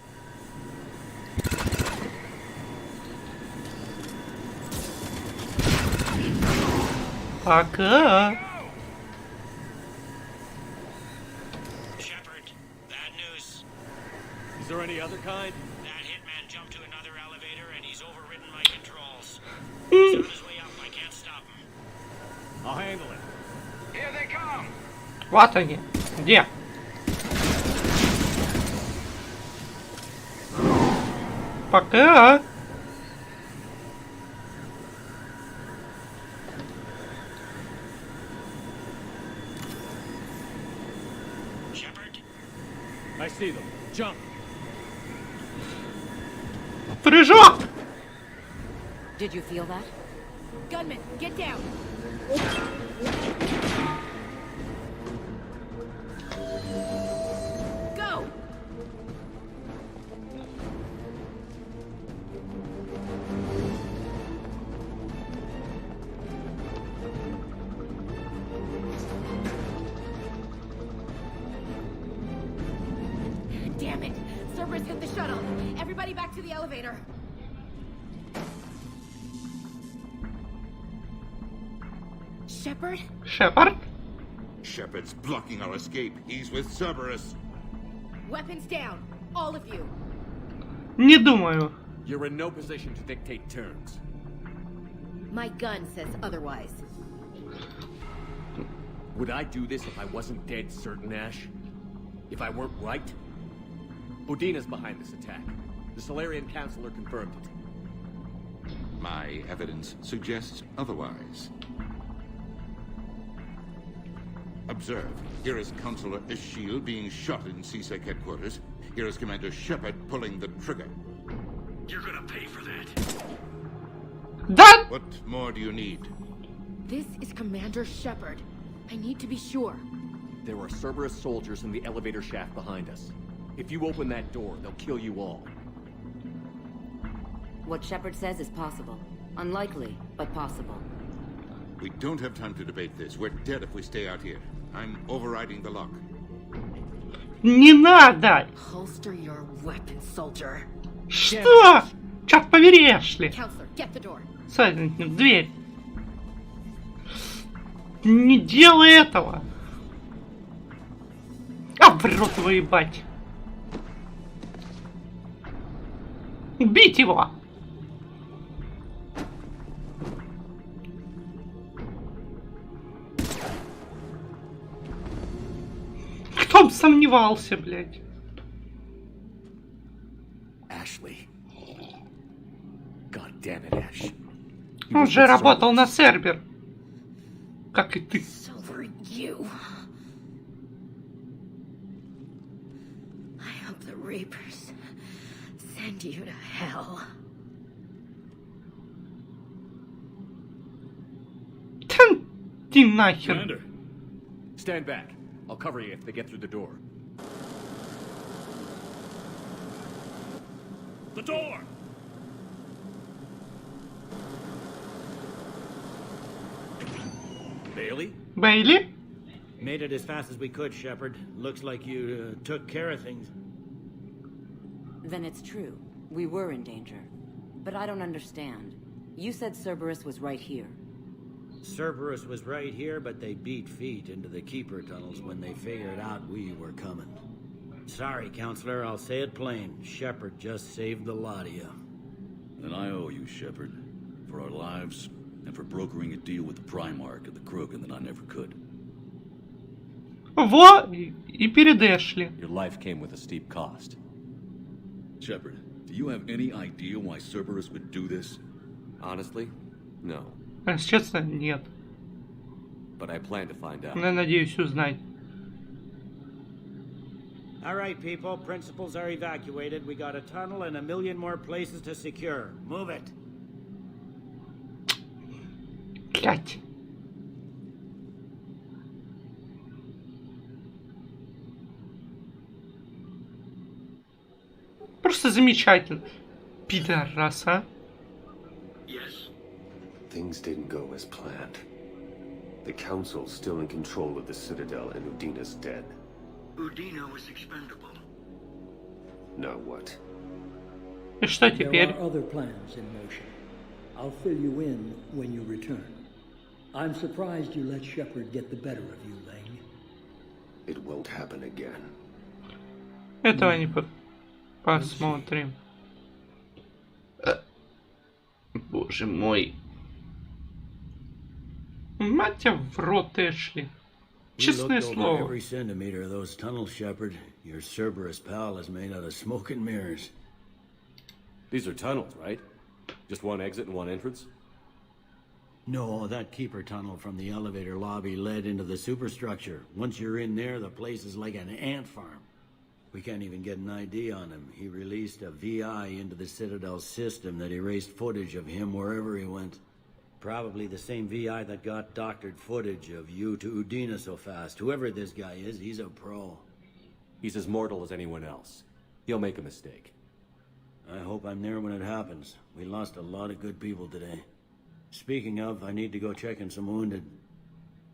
Пока. Shepard, bad news. Is there any other kind? That hitman jumped to another elevator and he's overridden my controls. He's on his way up. I can't stop him. I'll handle it. Here they come. Вот они. Где? Пока. Shepard, I see them. Jump. Прыжок! Did you feel that? Gunman, get down! Go! Damn it! Cerberus hit the shuttle! Everybody back to the elevator! Shepard? Шепард? Shepard's blocking our escape. He's with Cerberus. Weapons down! All of you! Не думаю. You're in no position to dictate terms. My gun says otherwise. Would I do this if I wasn't dead certain, Ash? If I weren't right? Udina's behind this attack. The Solarian Councilor confirmed it. My evidence suggests otherwise. Observe. Here is Councilor Eschil being shot in CSEC headquarters. Here is Commander Shepard pulling the trigger. you're gonna pay for that. Да? What more do you need? This is Commander Shepard. I need to be sure. There are Cerberus soldiers in the elevator shaft behind us. If you open that door, they'll kill you all. What Shepard says is possible. Unlikely, but possible. We don't have time to debate this. We're dead if we stay out here. I'm overriding the lock. Не надо! Holster your weapon, soldier. Что? Черт побери, Эшли. Counselor, get the door. Садненьким, дверь. Не делай этого. А, в рот выебать. Убить его. Кто бы сомневался, блядь. Ashley. God damn it, Ash. Он же работал на сервер. Как и ты. Over you. I hope the Reapers send you to hell. Ты нахер. Commander. Stand back. I'll cover you if they get through the door. The door! Bailey? Бейли? Made it as fast as we could, Shepard. Looks like you took care of things. Then it's true. We were in danger. But I don't understand. You said Cerberus was right here. Cerberus was right here, but they beat feet into the Keeper tunnels when they figured out we were coming. Sorry, Counselor, I'll say it plain. Shepard just saved the lot of you. And I owe you, Shepard, for our lives and for brokering a deal with the Primarch of the Krogan that I never could. Во, и перед Эшли. Your life came with a steep cost. Shepard, Do you have any idea why Cerberus would do this? Honestly, no. Если честно, нет. But I plan to find out. Но я надеюсь узнать. All right, people. Principals are evacuated. We got a tunnel and 1,000,000 more places to secure. Move it. Блять. Просто замечательно. Пидорас, а? Yes. Things didn't go as planned. The Council's still in control of the Citadel and Udina's dead. Udina was expendable. Now what? И что теперь? There are other plans in motion. I'll fill you in when you return. I'm surprised you let Shepard get the better of you, Lang. It won't happen again. Этого не посмотрим. Боже мой. Мать тебя в рот, Эшли. Честное слово. Every centimeter of those tunnels, Shepard. Your Cerberus pal is made out of smoke and mirrors. These are tunnels, right? Just one exit and one entrance? No, that keeper tunnel from the elevator lobby led into the superstructure. Once you're in there, the place is like an ant farm. We can't even get an ID on him. He released a VI into the Citadel system that erased footage of him wherever he went. Probably the same VI that got doctored footage of you to Udina so fast. Whoever this guy is, he's a pro. He's as mortal as anyone else. He'll make a mistake. I hope I'm there when it happens. We lost a lot of good people today. Speaking of, I need to go check on some wounded.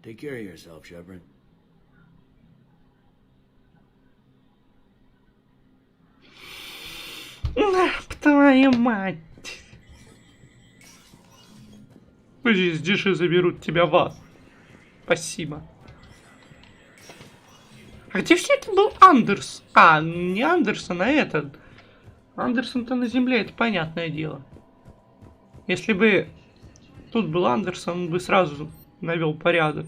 Take care of yourself, Shepard. Твою мать. Пусть здесь и заберут тебя в ад. Спасибо. А где все это был Андерс? А, не Андерсон, а этот. Андерсон-то на земле, это понятное дело. Если бы тут был Андерсон, он бы сразу навел порядок.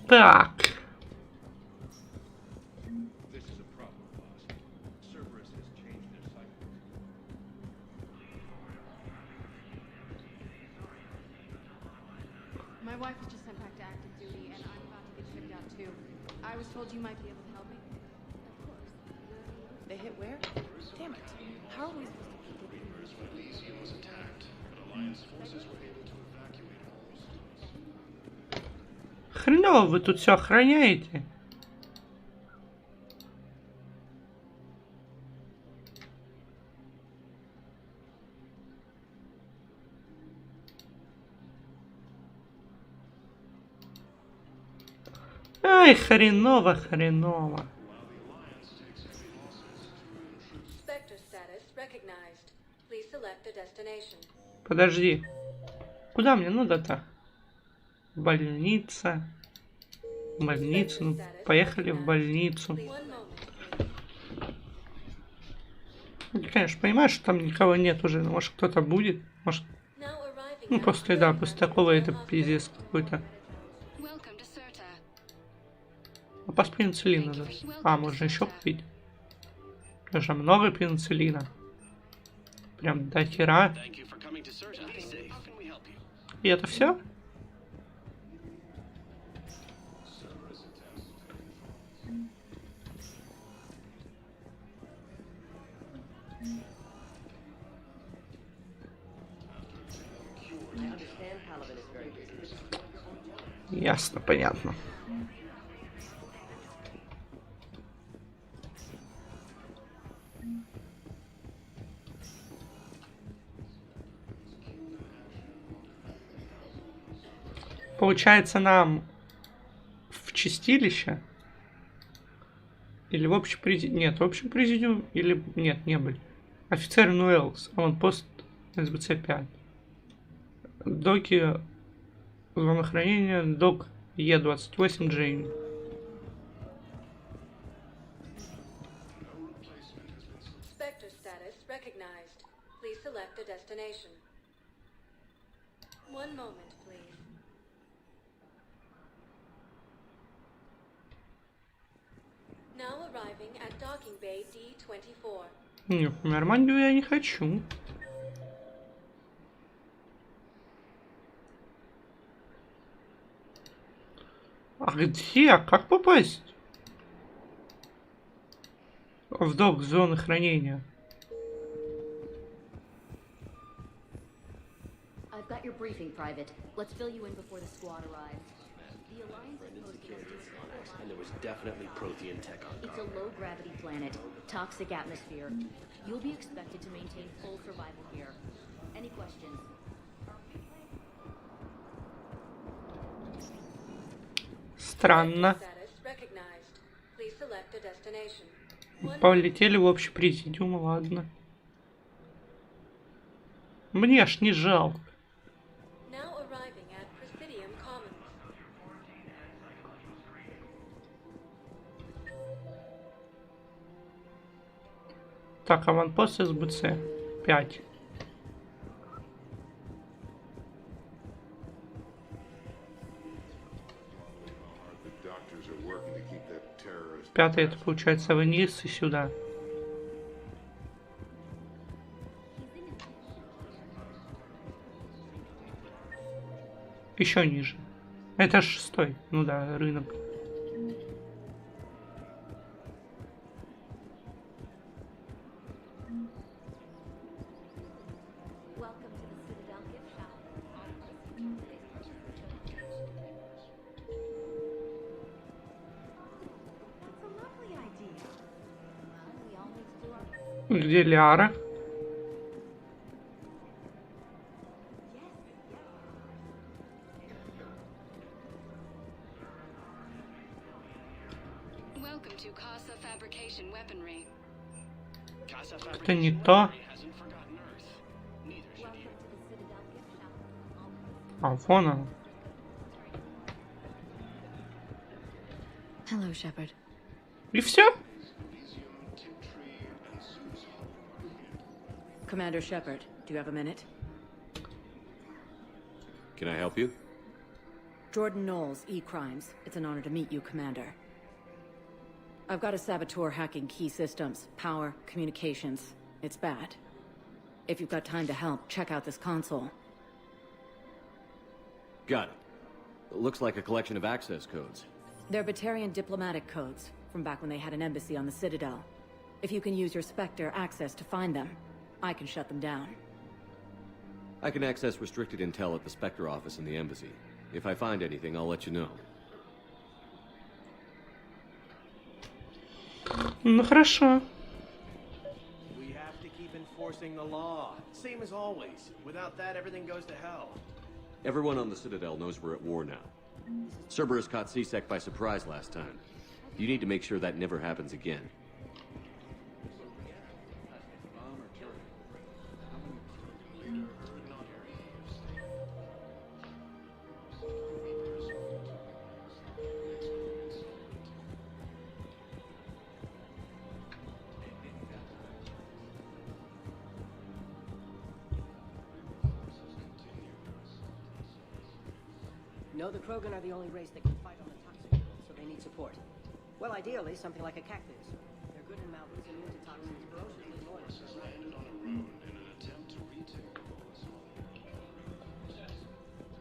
Так. My wife was just sent back to active duty, and I'm about to get shipped out too. I was told you might be able to help me. Of course. They hit where? Damn it. How are we supposed to keep it? Elysium was attacked, but Alliance forces were able to evacuate all residents. Хреново вы тут все охраняете. Ай, хреново, хреново. Подожди. Куда мне надо-то? Больница. Больницу. Ну, поехали в больницу. Я, конечно, понимаю, что там никого нет уже. Но может кто-то будет. Может... Ну, после, да, после такого это пиздец какой-то. А пас пенициллина, да. А, можно еще купить. Даже много пенициллина. Прям до хера. И это все? Ясно, понятно. Получается, нам в чистилище или в общем президиум? Нет, в общем президиум или нет, не были. Офицер Нуэлс, он пост СБЦ-5. Доки Зона хранения, док Е28 Джейн. Spectre status recognized. Please select a destination. One moment, please. Now arriving at docking bay D24. Нет, в Нормандию я не хочу. А где? Как попасть в док зоны хранения? I've got your briefing, Private. Let's fill you in before the squad arrives. The Alliance is posting us. And there was definitely Prothean tech on It's a low-gravity planet, toxic atmosphere. You'll be expected to maintain full survival here. Any questions? Странно. Полетели в общий президиум, ладно. Мне аж не жалко. Так, аванпост СБЦ 5. Пятый это получается вниз и сюда. Еще ниже. Это шестой. Ну да, рынок. Где Ляра? Это не то. А, вон он. Hello, Shepard. И все? Commander Shepard, do you have a minute? Can I help you? Jordan Knowles, E-Crimes. It's an honor to meet you, Commander. I've got a saboteur hacking key systems, power, communications. It's bad. If you've got time to help, check out this console. Got it. It looks like a collection of access codes. They're Batarian diplomatic codes, from back when they had an embassy on the Citadel. If you can use your Spectre access to find them, I can shut them down. I can access restricted intel at the Spectre office in the embassy. If I find anything, I'll let you know. Ну хорошо. We have to keep enforcing the law. Same as always. Without that, everything goes to hell. Everyone on the Citadel knows we're at war now. Cerberus caught CSEC by surprise last time. You need to make sure that never happens again. No, the Krogan are the only race that can fight on the toxic world, so they need support. Well, ideally, something like a cactus. They're good in malwoods, immune to toxins, ferociously loyal.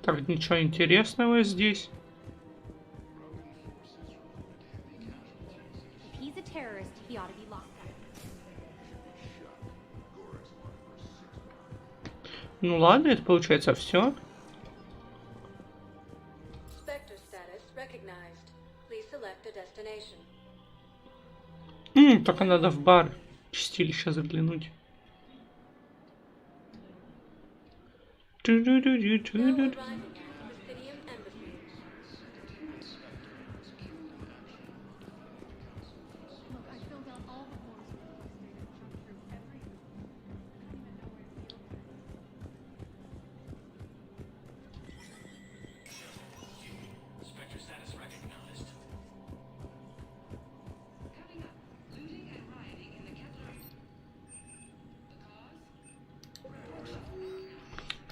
Так, ничего интересного здесь. If he's a terrorist, he ought to be locked up. Ну ладно, это получается все. Только надо в бар чистилища заглянуть.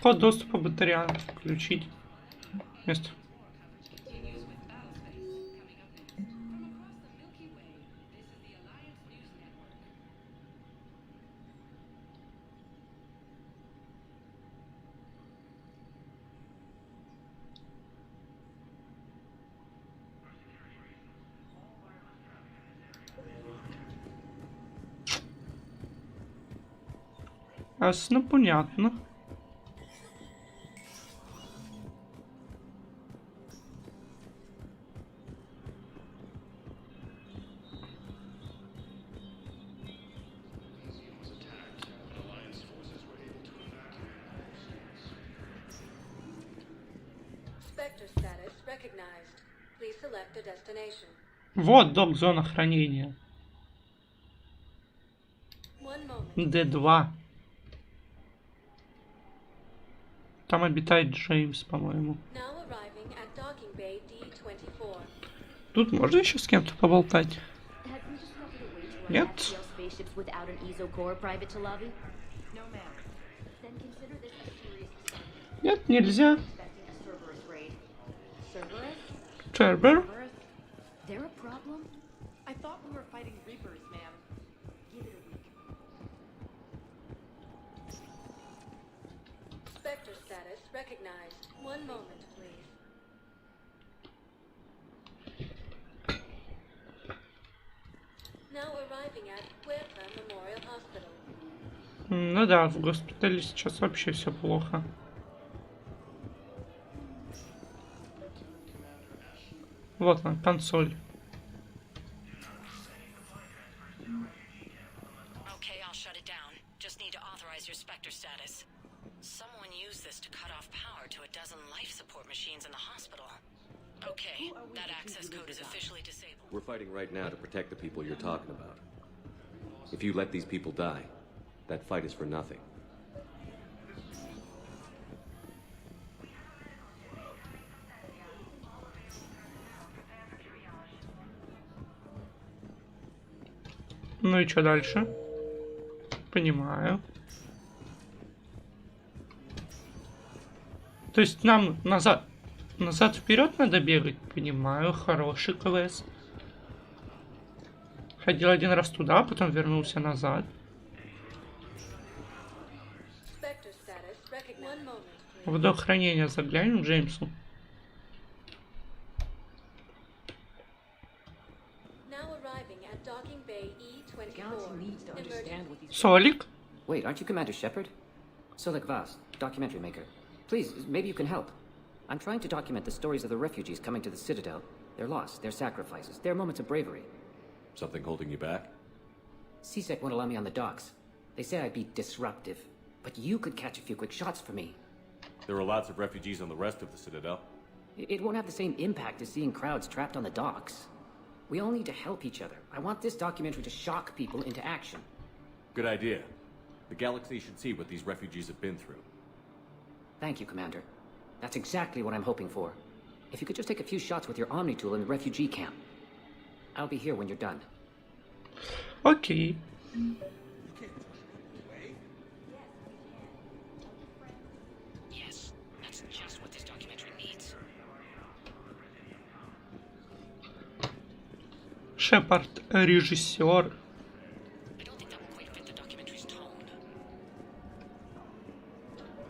Код доступа батарея включить. Место. Ясно, понятно. Spectre status recognized. Please select a destination. Вот док, зона хранения. One moment. Д2. Там обитает Джеймс, по-моему. Now arriving at docking bay D24. Тут можно еще с кем-то поболтать? Нет? Нет, нельзя. Чербер? Spectre status recognized. One moment, please. Now arriving at Huerta Memorial Hospital. Ну да, в госпитале сейчас вообще все плохо. Вот она, консоль. Okay, I'll shut it down. Just need to authorize your Spectre status. Someone used this to cut off power to a dozen life support machines in the hospital. Okay, that access code is officially disabled. We're fighting right now to protect the people you're talking about. If you let these people die, that fight is for nothing. Ну и что дальше? Понимаю. То есть нам назад вперед надо бегать? Понимаю, хороший квест. Ходил один раз туда, потом вернулся назад. В док хранения заглянем Джеймсу. Солик? Wait, aren't you Commander Shepard? Solik Vast, documentary maker. Please, maybe you can help. I'm trying to document the stories of the refugees coming to the Citadel. Their loss, their sacrifices, their moments of bravery. Something holding you back? CSEC won't allow me on the docks. They say I'd be disruptive. But you could catch a few quick shots for me. There are lots of refugees on the rest of the Citadel. It won't have the same impact as seeing crowds trapped on the docks. We all need to help each other. I want this documentary to shock people into action. Good idea. The galaxy should see what these refugees have been through. Thank you, Commander. That's exactly what I'm hoping for. If you could just take a few shots with your Omni tool in the refugee camp. I'll be here when you're done. Okay. Yes, that's just what this documentary needs. Шепард, режиссер.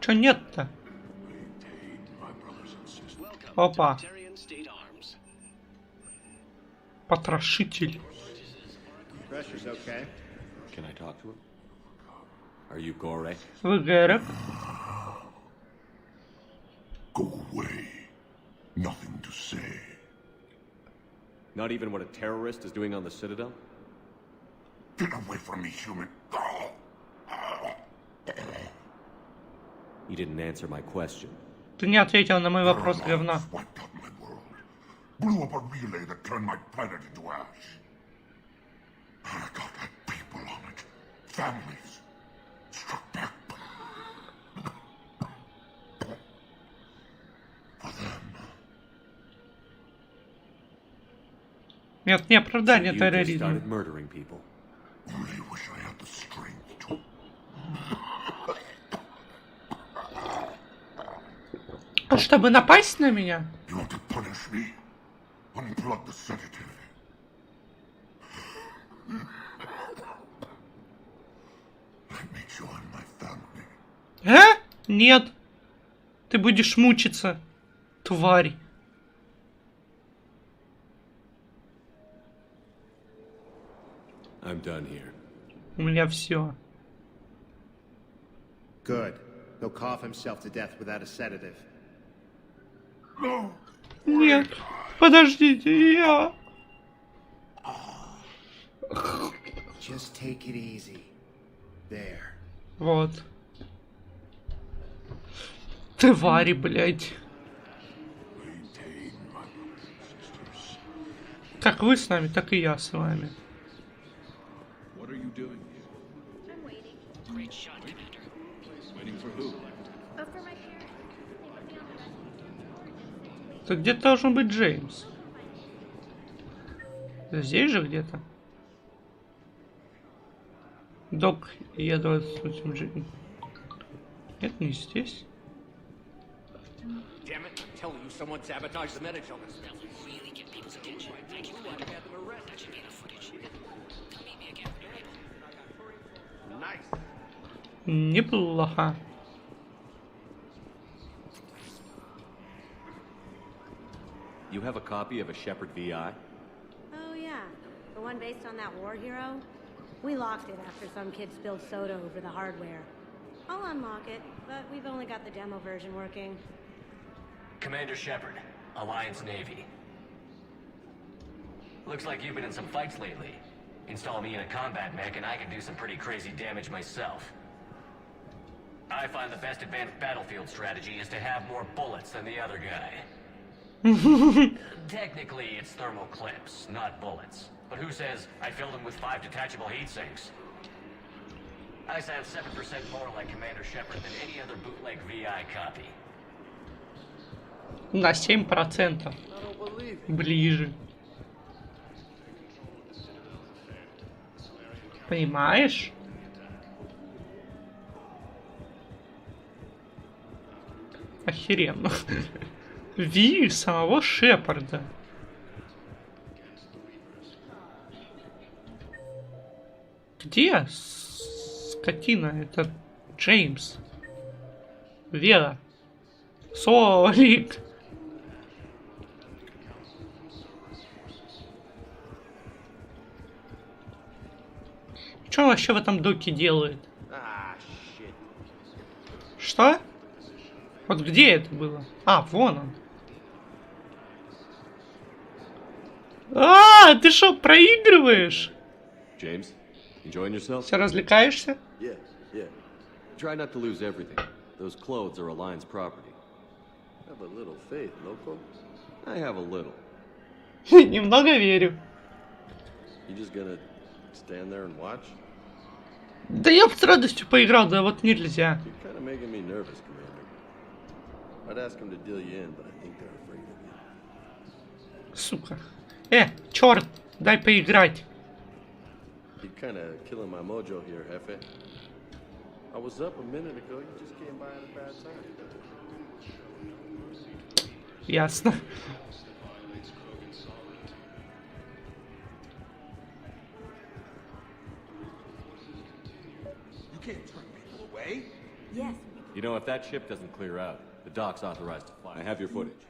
Чё нет-то? Опа. Потрошитель. Can I talk to him? Are you Gore? ВГР. Go away. Nothing to say. Not even what a terrorist is doing on the Citadel? Get away from me, human. You didn't answer my question. Ты не ответил на мой вопрос, говна. Blew up a relay that turned my planet into ash. I got had people on it. Families. Struck back. For them. Нет, не оправдание терроризма. Really wish I had the strength to. Чтобы напасть на меня? You want to punish me? Unplug the sedative. Let me join my family. Нет. Ты будешь мучиться, тварь. I'm done here. У меня все. Good. He'll cough himself to death without a sedative. No. Нет. Подождите, я... Just take it easy. There. Вот. Твари, блядь. Как вы с нами, так и я с вами. What are you doing here? I'm waiting. Great shot, Commander. Waiting for who? For my parents. Тут где-то должен быть Джеймс. Здесь же где-то. Док, я 28 Джеймс. Нет, не здесь. Damn it, I'm telling you, someone sabotaged the medical. That will really get people's attention. Thank you, Commander. That should be enough footage. Come meet me again when you're able. Nice. Неплохо. You have a copy of a Shepard VI? Oh yeah, the one based on that war hero? We locked it after some kid spilled soda over the hardware. I'll unlock it, but we've only got the demo version working. Commander Shepard, Alliance Navy. Looks like you've been in some fights lately. Install me in a combat mech and I can do some pretty crazy damage myself. I find the best advanced battlefield strategy is to have more bullets than the other guy. Technically, it's thermal clips, not bullets. But who says I filled them with 5 detachable heat sinks? I sound 7% more like Commander Shepard than any other bootleg VI copy. На 7%. Ближе. Понимаешь? Охеренно. Ви самого Шепарда. Где скотина? Это Джеймс. Вера. Солик. Что он вообще в этом доке делает? Что? Вот где это было? А, вон он. А, ты что, проигрываешь? James, enjoying yourself? Все развлекаешься? Yeah, yeah. Try not to lose everything. Those clothes are Alliance property. Have a little faith, loco. I have a little. Немного верю. You just gonna stand there and watch? Да я бы с радостью поиграл, да вот нельзя. You're kind of making me nervous, Commander. I'd ask them to deal you in, but I think they're afraid of you. Сука. Черт, дай поиграть. You're kind of killing my mojo here, Hefe. I was up a minute ago, you just came by at a bad time. Ясно. You can't turn people away. Yes. You know, if that ship doesn't clear out, the dock's authorized to fly. I have your footage.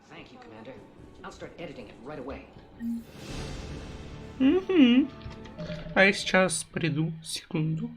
Thank you, Commander. I'll start editing it right away. А я сейчас приду. Секунду.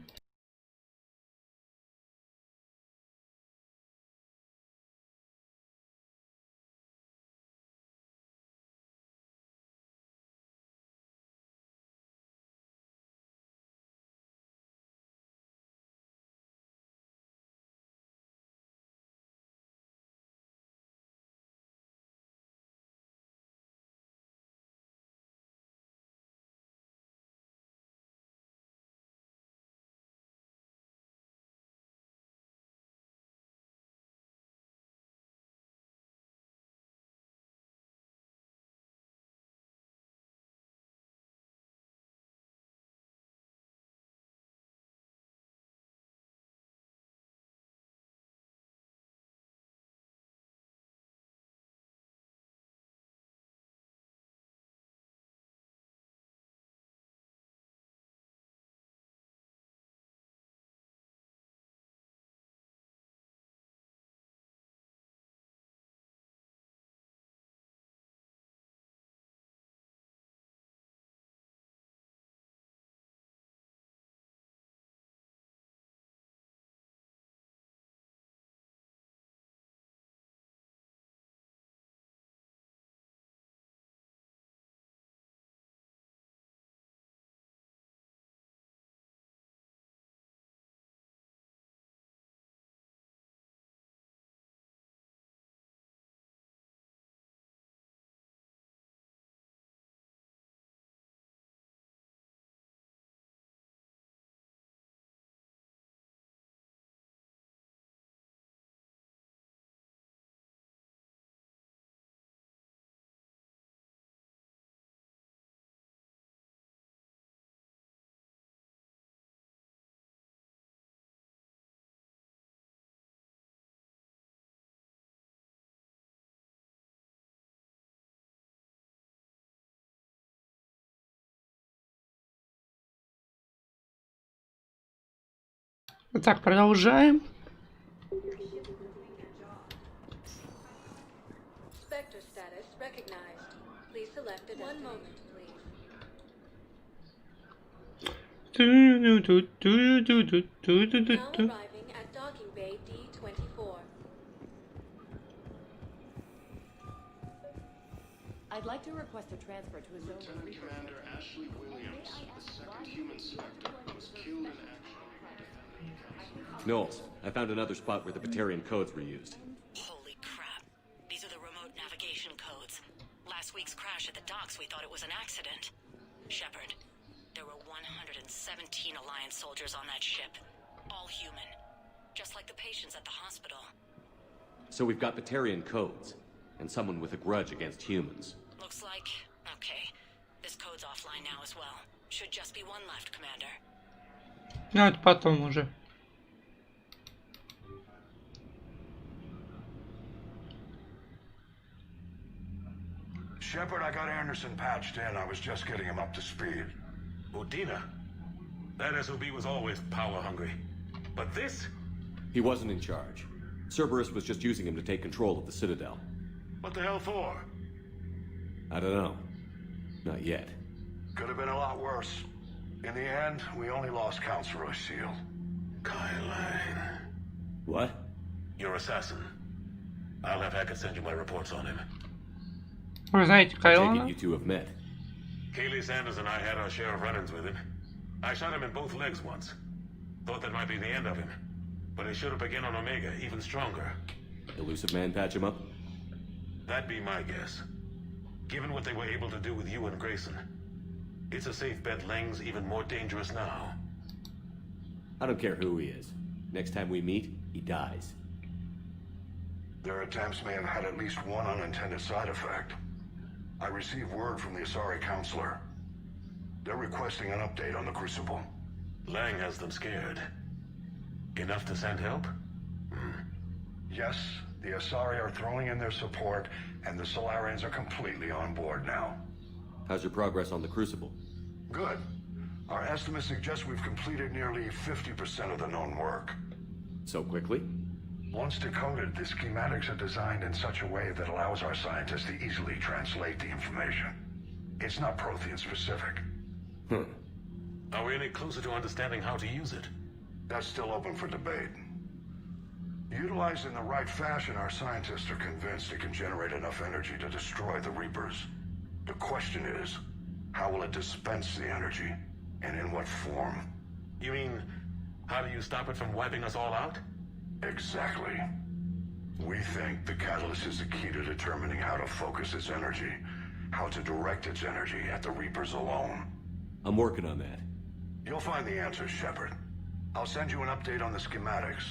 Так, продолжаем. Spectre status recognized. Please select a destination. One moment, please. Now arriving at docking bay D24. I'd like to request a transfer to a zone. Lieutenant Commander Ashley Williams, the second human Spectre, was killed in action. Knowles, I found another spot where the Batarian codes were used. Holy crap. These are the remote navigation codes. Last week's crash at the docks, we thought it was an accident. Shepard, there were 117 Alliance soldiers on that ship. All human. Just like the patients at the hospital. So we've got Batarian codes, and someone with a grudge against humans. Looks like... okay. This code's offline now as well. Should just be one left, Commander. Ну, это потом уже. Shepard, I got Anderson patched in. I was just getting him up to speed. Udina? That SOB was always power-hungry. But this? He wasn't in charge. Cerberus was just using him to take control of the Citadel. What the hell for? I don't know. Not yet. Could have been a lot worse. In the end, we only lost Councilor Seal. Kyle. What? Your assassin. I'll have Hackett send you my reports on him. Вы знаете Кайлона? You two have met. Kaylee Sanders and I had our share of run-ins with him. I shot him in both legs once. Thought that might be the end of him. But he showed up again on Omega, even stronger. Elusive Man patch him up? That'd be my guess. Given what they were able to do with you and Grayson. It's a safe bet Lang's even more dangerous now. I don't care who he is. Next time we meet, he dies. Their attempts may have had at least one unintended side effect. I received word from the Asari Counselor. They're requesting an update on the Crucible. Lang has them scared. Enough to send help? Yes, the Asari are throwing in their support, and the Solarians are completely on board now. How's your progress on the Crucible? Good. Our estimates suggest we've completed nearly 50% of the known work. So quickly? Once decoded, the schematics are designed in such a way that allows our scientists to easily translate the information. It's not Prothean specific. Are we any closer to understanding how to use it? That's still open for debate. Utilized in the right fashion, our scientists are convinced it can generate enough energy to destroy the Reapers. The question is, how will it dispense the energy, and in what form? You mean, how do you stop it from wiping us all out? Exactly. We think the catalyst is the key to determining how to focus its energy, how to direct its energy at the Reapers alone. I'm working on that. You'll find the answers, Shepard. I'll send you an update on the schematics.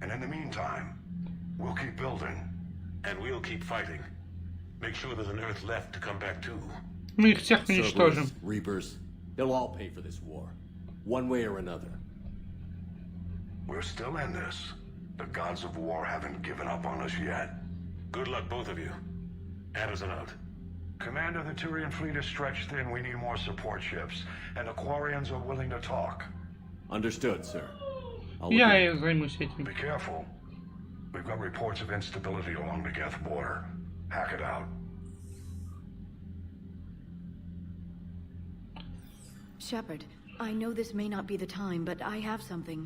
And in the meantime, we'll keep building. And we'll keep fighting. Make sure there's an Earth left to come back to. Мы их всех уничтожим. Reapers, they'll all pay for this war. One way or another. We're still in this. The gods of war haven't given up on us yet. Good luck, both of you. Anderson out. Commander, the Turian fleet is stretched thin. We need more support ships. And the Quarians are willing to talk. Understood, sir. Я и займусь этим. Be careful. We've got reports of instability along the Geth border. Hack it out. Shepard, I know this may not be the time, but I have something.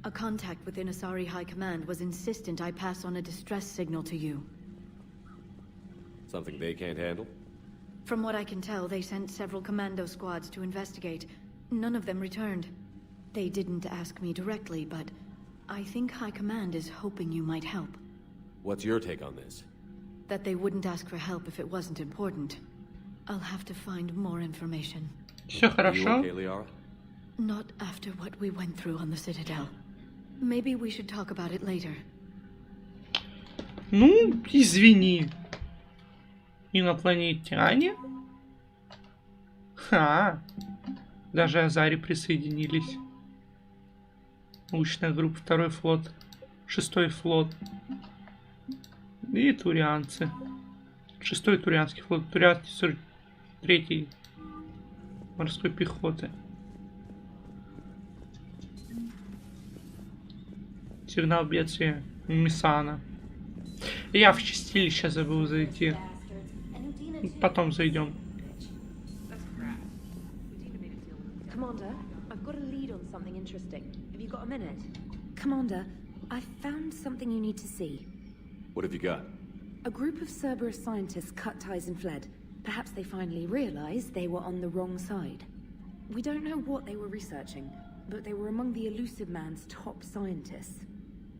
A contact within Asari High Command was insistent I pass on a distress signal to you. Something they can't handle? From what I can tell, they sent several commando squads to investigate. None of them returned. They didn't ask me directly, but I think High Command is hoping you might help. What's your take on this? That they wouldn't ask for help if it wasn't important. I'll have to find more information. Все хорошо? Okay, Liara? Not after what we went through on the Citadel. Maybe we should talk about it later. Ну, извини. Инопланетяне? Ха. Даже Азари присоединились. Научная группа, 2-й флот, 6-й флот. И турианцы. 6-й турианский флот, турианский 43-й морской пехоты. Сигнал бедствия. Мисана. Я в чистилище забыл зайти. Потом зайдем. Commander, I've got a lead on something interesting. Have you got a minute? Commander, I've found something you need to see. What have you got? A group of Cerberus scientists cut ties and fled. Perhaps they finally realized they were on the wrong side. We don't know what they were researching, but they were among the Elusive Man's top scientists.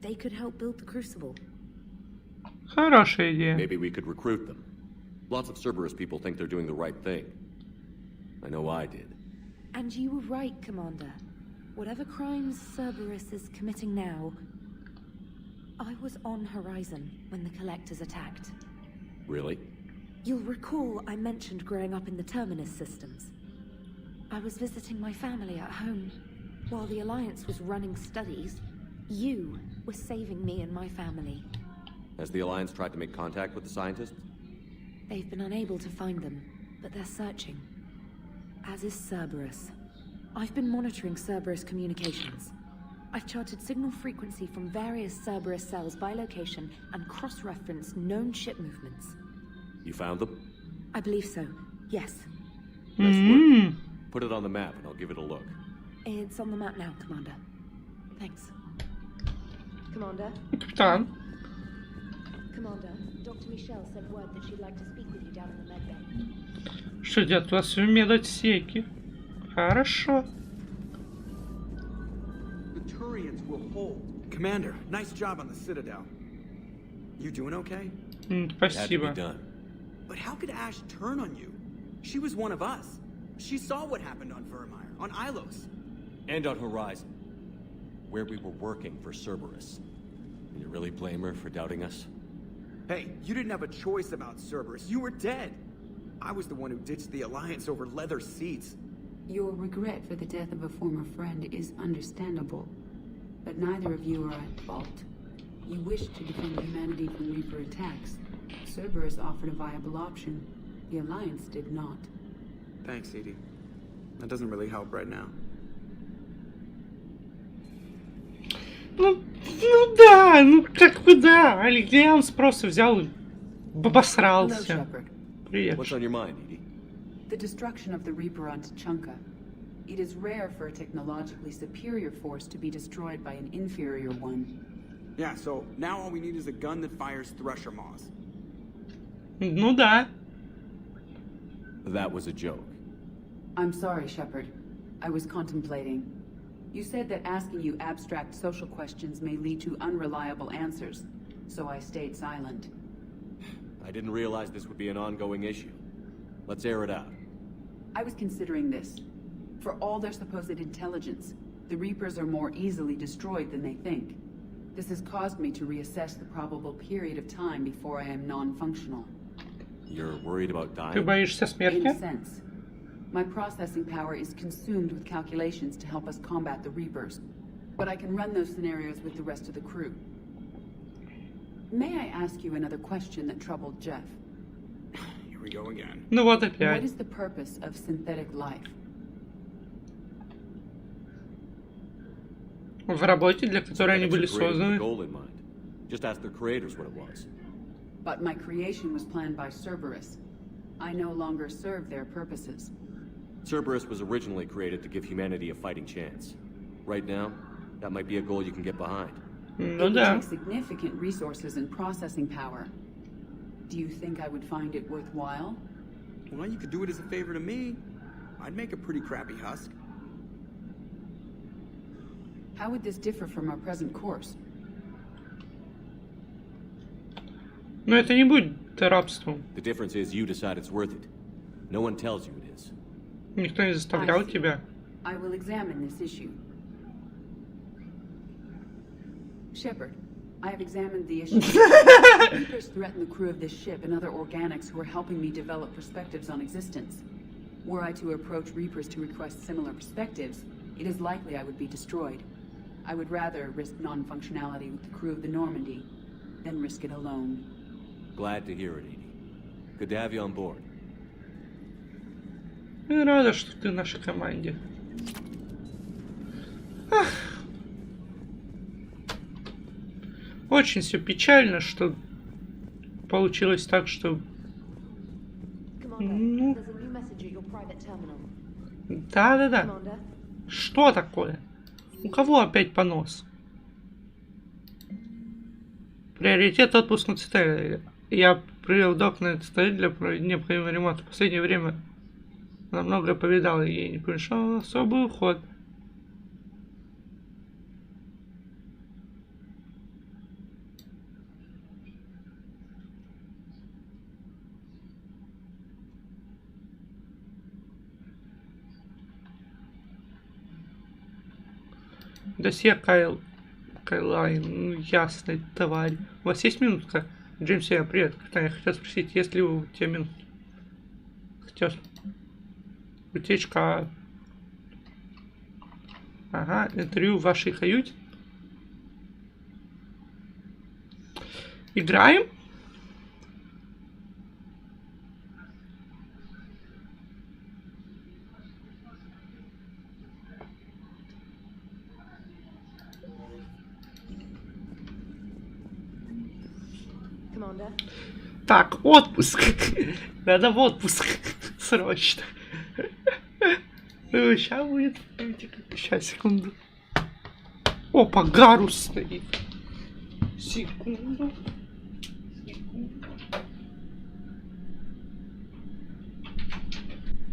They could help build the Crucible. Хорошая идея. Maybe we could recruit them. Lots of Cerberus people think they're doing the right thing. I know I did. And you were right, Commander. Whatever crimes Cerberus is committing now, I was on Horizon when the Collectors attacked. Really? You'll recall I mentioned growing up in the Terminus systems. I was visiting my family at home. While the Alliance was running studies, you were saving me and my family. Has the Alliance tried to make contact with the scientists? They've been unable to find them, but they're searching. As is Cerberus. I've been monitoring Cerberus communications. I've charted signal frequency from various Cerberus cells by location and cross-referenced known ship movements. You found them? I believe so, yes. Nice work. Put it on the map and I'll give it a look. It's on the map now, Commander. Thanks. Commander? Капитан. Commander, Dr. Michelle sent word that she'd like to speak with you down in the medbay. Что делать у вас в медотсеке? Хорошо. The Turians will hold. Commander, nice job on the Citadel. You doing okay? Спасибо. But how could Ash turn on you? She was one of us. She saw what happened on Vermeer, on Ilos. And on Horizon, where we were working for Cerberus. You really blame her for doubting us? Hey, you didn't have a choice about Cerberus. You were dead. I was the one who ditched the Alliance over leather seats. Your regret for the death of a former friend is understandable, but neither of you are at fault. You wished to defend humanity from Reaper attacks. Cerberus offered a viable option. The Alliance did not. Thanks, Edie. That doesn't really help right now. Ну да, ну как бы да. Альянс просто взял и обосрался. Привет. What's on your mind, Edie? The destruction of the Reaper on Tuchanka. It is rare for a technologically superior force to be destroyed by an inferior one. Yeah, so now all we need is a gun that fires Thresher Maws. Ну да. That was a joke. I'm sorry, Shepard. I was contemplating. You said that asking you abstract social questions may lead to unreliable answers, so I stayed silent. I didn't realize this would be an ongoing issue. Let's air it out. I was considering this. For all their supposed intelligence, the Reapers are more easily destroyed than they think. This has caused me to reassess the probable period of time before I am non-functional. You're worried about dying? Ты боишься смерти? In a sense. My processing power is consumed with calculations to help us combat the Reapers. But I can run those scenarios with the rest of the crew. May I ask you another question that troubled Jeff? Here we go again. Ну вот What опять. is the purpose of synthetic life? В работе, для которой они были Created with the созданы. goal in mind. Just ask their creators what it was. But my creation was planned by Cerberus. I no longer serve their purposes. Cerberus was originally created to give humanity a fighting chance. Right now, that might be a goal you can get behind. It would take significant resources and processing power. Do you think I would find it worthwhile? Well, you could do it as a favor to me. I'd make a pretty crappy husk. How would this differ from our present course? Но это не будет рабством. The difference is you decide it's worth it. No one tells you it is. Никто не заставлял тебя. I will examine this issue. Shepard, I have examined the issue. Reapers threaten the crew of this ship and other organics who are helping me develop perspectives on existence. Were I to approach Reapers to request similar perspectives, it is likely I would be destroyed. I would rather risk non-functionality with the crew of the Normandy than risk it alone. Glad to hear it, Edie. Good to have you on board. Я рада, что ты в нашей команде. Ах. Очень все печально, что получилось так, что... Ну... Да. Что такое? У кого опять понос? Приоритет отпуск на цитадели. Я привел док на цитадель для необходимого ремонта. В последнее время она многое повидала, и ей не пришел особый уход. Досье Кайлайн, ну ясный тварь. У вас есть минутка? Джеймс, привет, капитан. Я хотел спросить, есть ли у тебя минутка? Хотел... Утечка... Ага, интервью в вашей каюте. Играем? Так, отпуск. Надо в отпуск. Срочно. Сейчас будет. Сейчас, секунду. Опа, Гарус стоит. Секунду.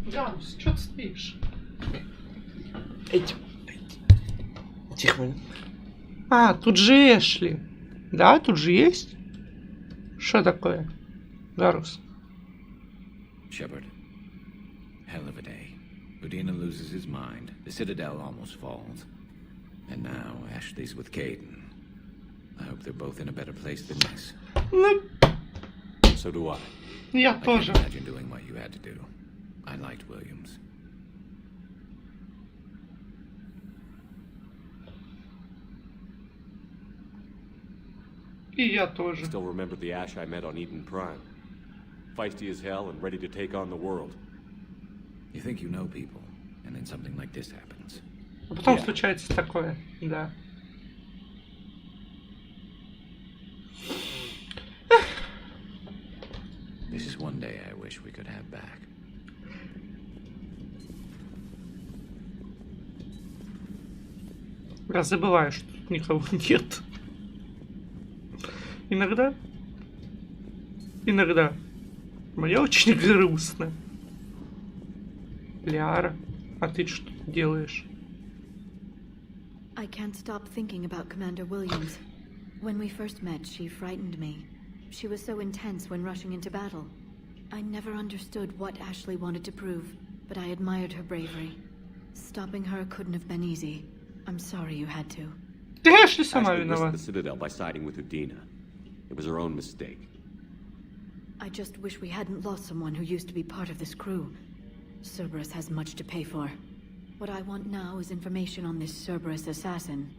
Гарус, что ты стоишь? Тихо. А, тут же Эшли. Да, тут же есть? Что такое? Гарус. Shepard. Hell of a day. Udina loses his mind. The Citadel almost falls. And now Ashley's with Caden. I hope they're both in a better place than this. Ну, So do I. я I тоже. can't imagine doing what you had to do. I liked Williams. И я тоже. Still remember the Ash I met on Eden Prime. Feisty as hell and ready to take on the world. You think you know people, and then something like this happens. А потом случается такое, да. This is one day I wish we could have back. Я забываю, что тут никого нет. Иногда. Мне очень грустно. Ляра, а ты что делаешь? I can't stop thinking about Commander Williams. When we first met, she frightened me. She was so intense when rushing into battle. I never understood what Ashley wanted to prove, but I admired her bravery. Stopping her couldn't have been easy. I'm sorry you had to. Ashley сама Ashley risked виновата. the Citadel by siding with Udina. It was her own mistake. I just wish we hadn't lost someone who used to be part of this crew. Cerberus has much to pay for. What I want now is information on this Cerberus assassin.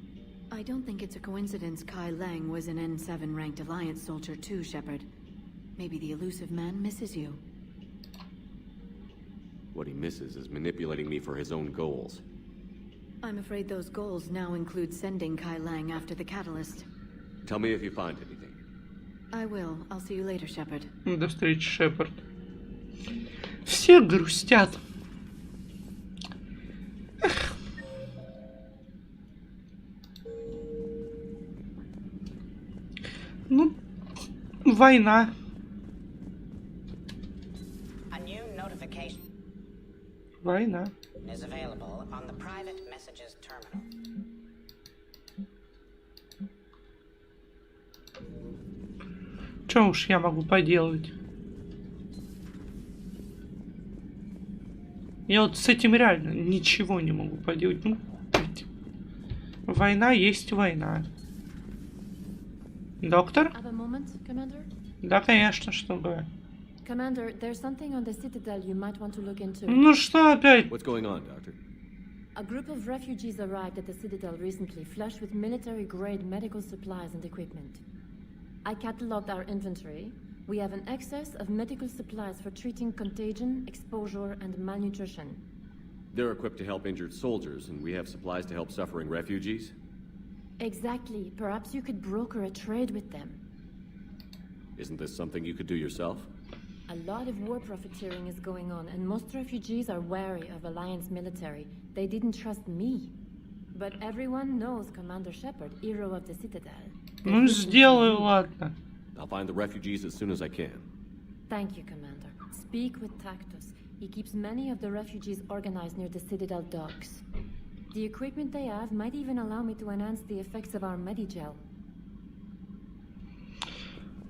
I don't think it's a coincidence Kai Lang was an N7 ranked Alliance soldier too, Shepard. Maybe the elusive man misses you. What he misses is manipulating me for his own goals. I'm afraid those goals now include sending Kai Lang after the catalyst. Tell me if you find anything. I will. I'll see you later, Shepard. До встречи, Шепард. Все грустят. Эх. Ну, война. A new notification Война. is available on the private messages terminal. Что уж я могу поделать? Я вот с этим реально ничего не могу поделать. Ну, блядь. Война есть война. Доктор? Have a moment, Commander? Да, конечно, что говорю. Commander, there's something on the Citadel you might want to look into. Ну что опять? What's going on, Doctor? A group of refugees arrived at the Citadel recently, flushed with military-grade medical supplies and equipment. I cataloged our inventory. We have an excess of medical supplies for treating contagion, exposure, and malnutrition. They're equipped to help injured soldiers, and we have supplies to help suffering refugees? Exactly. Perhaps you could broker a trade with them. Isn't this something you could do yourself? A lot of war profiteering is going on, and most refugees are wary of Alliance military. They didn't trust me. But everyone knows Commander Shepard, hero of the Citadel. Ну, сделаю, ладно. I'll find the refugees as soon as I can. Thank you, Commander. Speak with Tactus. He keeps many of the refugees organized near the Citadel docks. The equipment they have might even allow me to enhance the effects of our Medigel.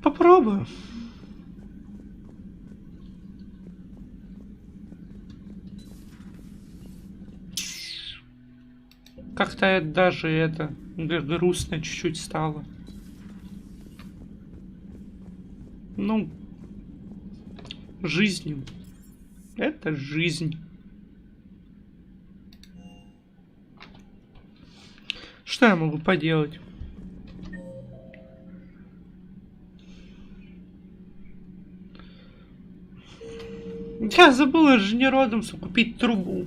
Попробую. Как-то даже это грустно чуть-чуть стало. Ну, жизнь. Это жизнь. Что я могу поделать? Я забыла же не родом купить трубу.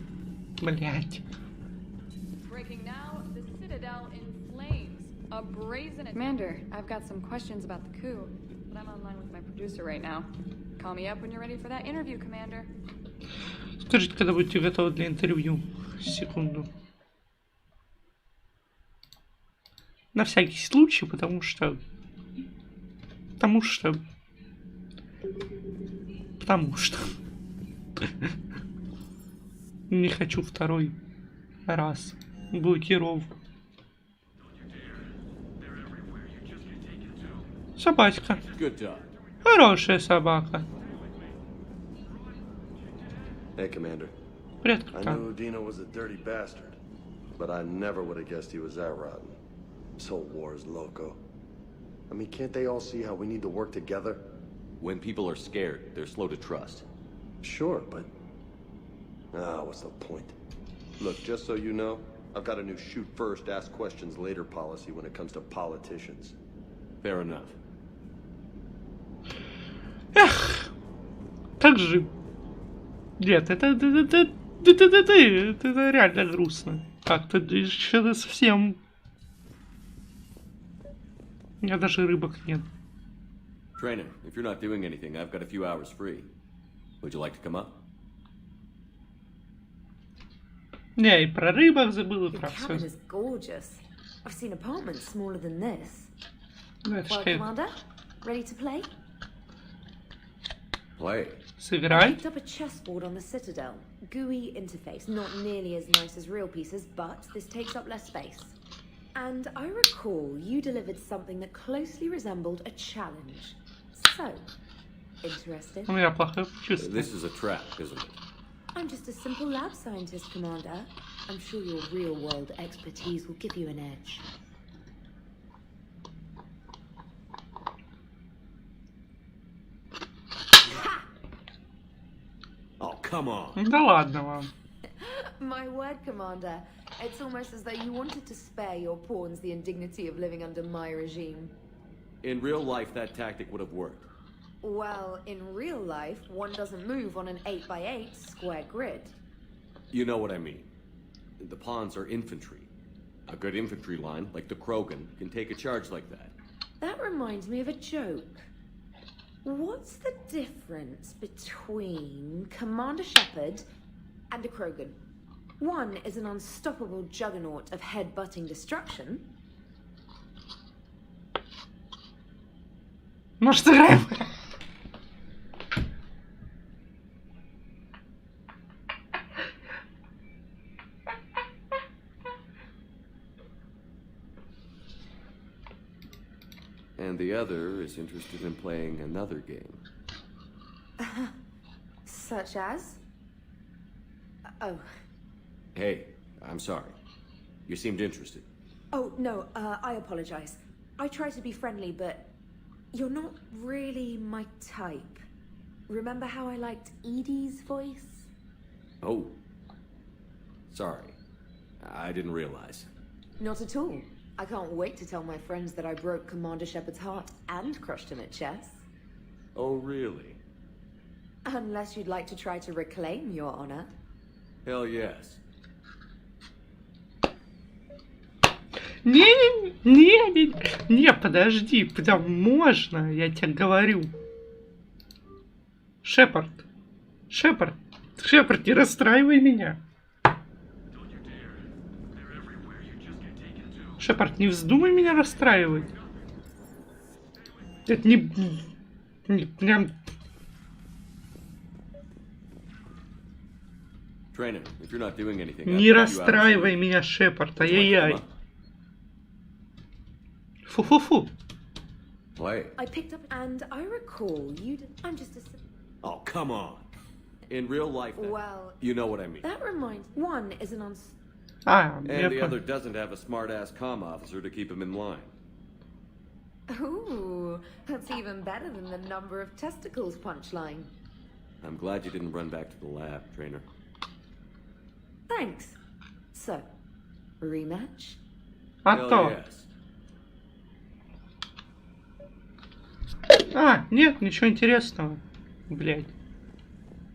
Блять. Commander, I've got some questions about the coup, but I'm online with my producer right now. Call me up when you're ready for that interview, Commander. Скажите, когда будете готовы для интервью. Секунду. На всякий случай, потому что не хочу второй раз блокировку. Собачка. Хорошая собака. Hey, Commander. Привет, I knew Dino was a dirty bastard, but I never would have guessed he was that rotten. This whole war is loco. I mean, can't they all see how we need to work together? When people are scared, they're slow to trust. Sure, but... what's the point? Look, just so you know, I've got a new shoot first, ask questions later policy when it comes to politicians. Fair enough. Эх, как же... Нет, это реально грустно. Как-то что-то совсем... У меня даже рыбок нет. Trainer, if you're not doing anything, I've got a few hours free. Would you like to come up? Не, и про рыбок забыл, и про Your cabin все. is gorgeous. I've seen apartments smaller than this. Ну, это Well, ж Commander, ready to play? Play. I Сыграй. picked up a chessboard on the Citadel. GUI interface, not nearly as nice as real pieces, but this takes up less space. And I recall you delivered something that closely resembled a challenge. So, interested? У меня плохое чувство. This is a trap, isn't it? I'm just a simple lab scientist, Commander. I'm sure your real-world expertise will give you an edge. Oh, come on. Да ладно вам. My word, Commander. It's almost as though you wanted to spare your pawns the indignity of living under my regime. In real life, that tactic would have worked. Well, in real life, one doesn't move on an 8x8 square grid. You know what I mean. The pawns are infantry. A good infantry line, like the Krogan, can take a charge like that. That reminds me of a joke. What's the difference between Commander Shepard and a Krogan? One is an unstoppable juggernaut of head-butting destruction. Может, сыграем? And the other is interested in playing another game. Such as? Oh. Hey, I'm sorry. You seemed interested. Oh, no, I apologize. I try to be friendly, but you're not really my type. Remember how I liked Edie's voice? Oh. Sorry. I didn't realize. Not at all. I can't wait to tell my friends that I broke Commander Shepard's heart and crushed him at chess. Oh, really? Unless you'd like to try to reclaim your honor. Hell yes. Не, подожди, прям можно, я тебе говорю. Шепард, не расстраивай меня. Шепард, не вздумай меня расстраивать. Это не прям... Trainer, if you're not doing anything, Не расстраивай меня, Шепард, ай-яй-яй. Фу-фу-фу. Play. I picked up and I recall you did... I'm just a... Oh, come on. In real life, then, Well... you know what I mean. That reminds... One is an uns... And the other doesn't have a smart-ass comm officer to keep him in line. Ooh, that's even better than the number of testicles punchline. I'm glad you didn't run back to the lab, Trainer. Thanks. So, rematch? А то. Нет, ничего интересного. Блять.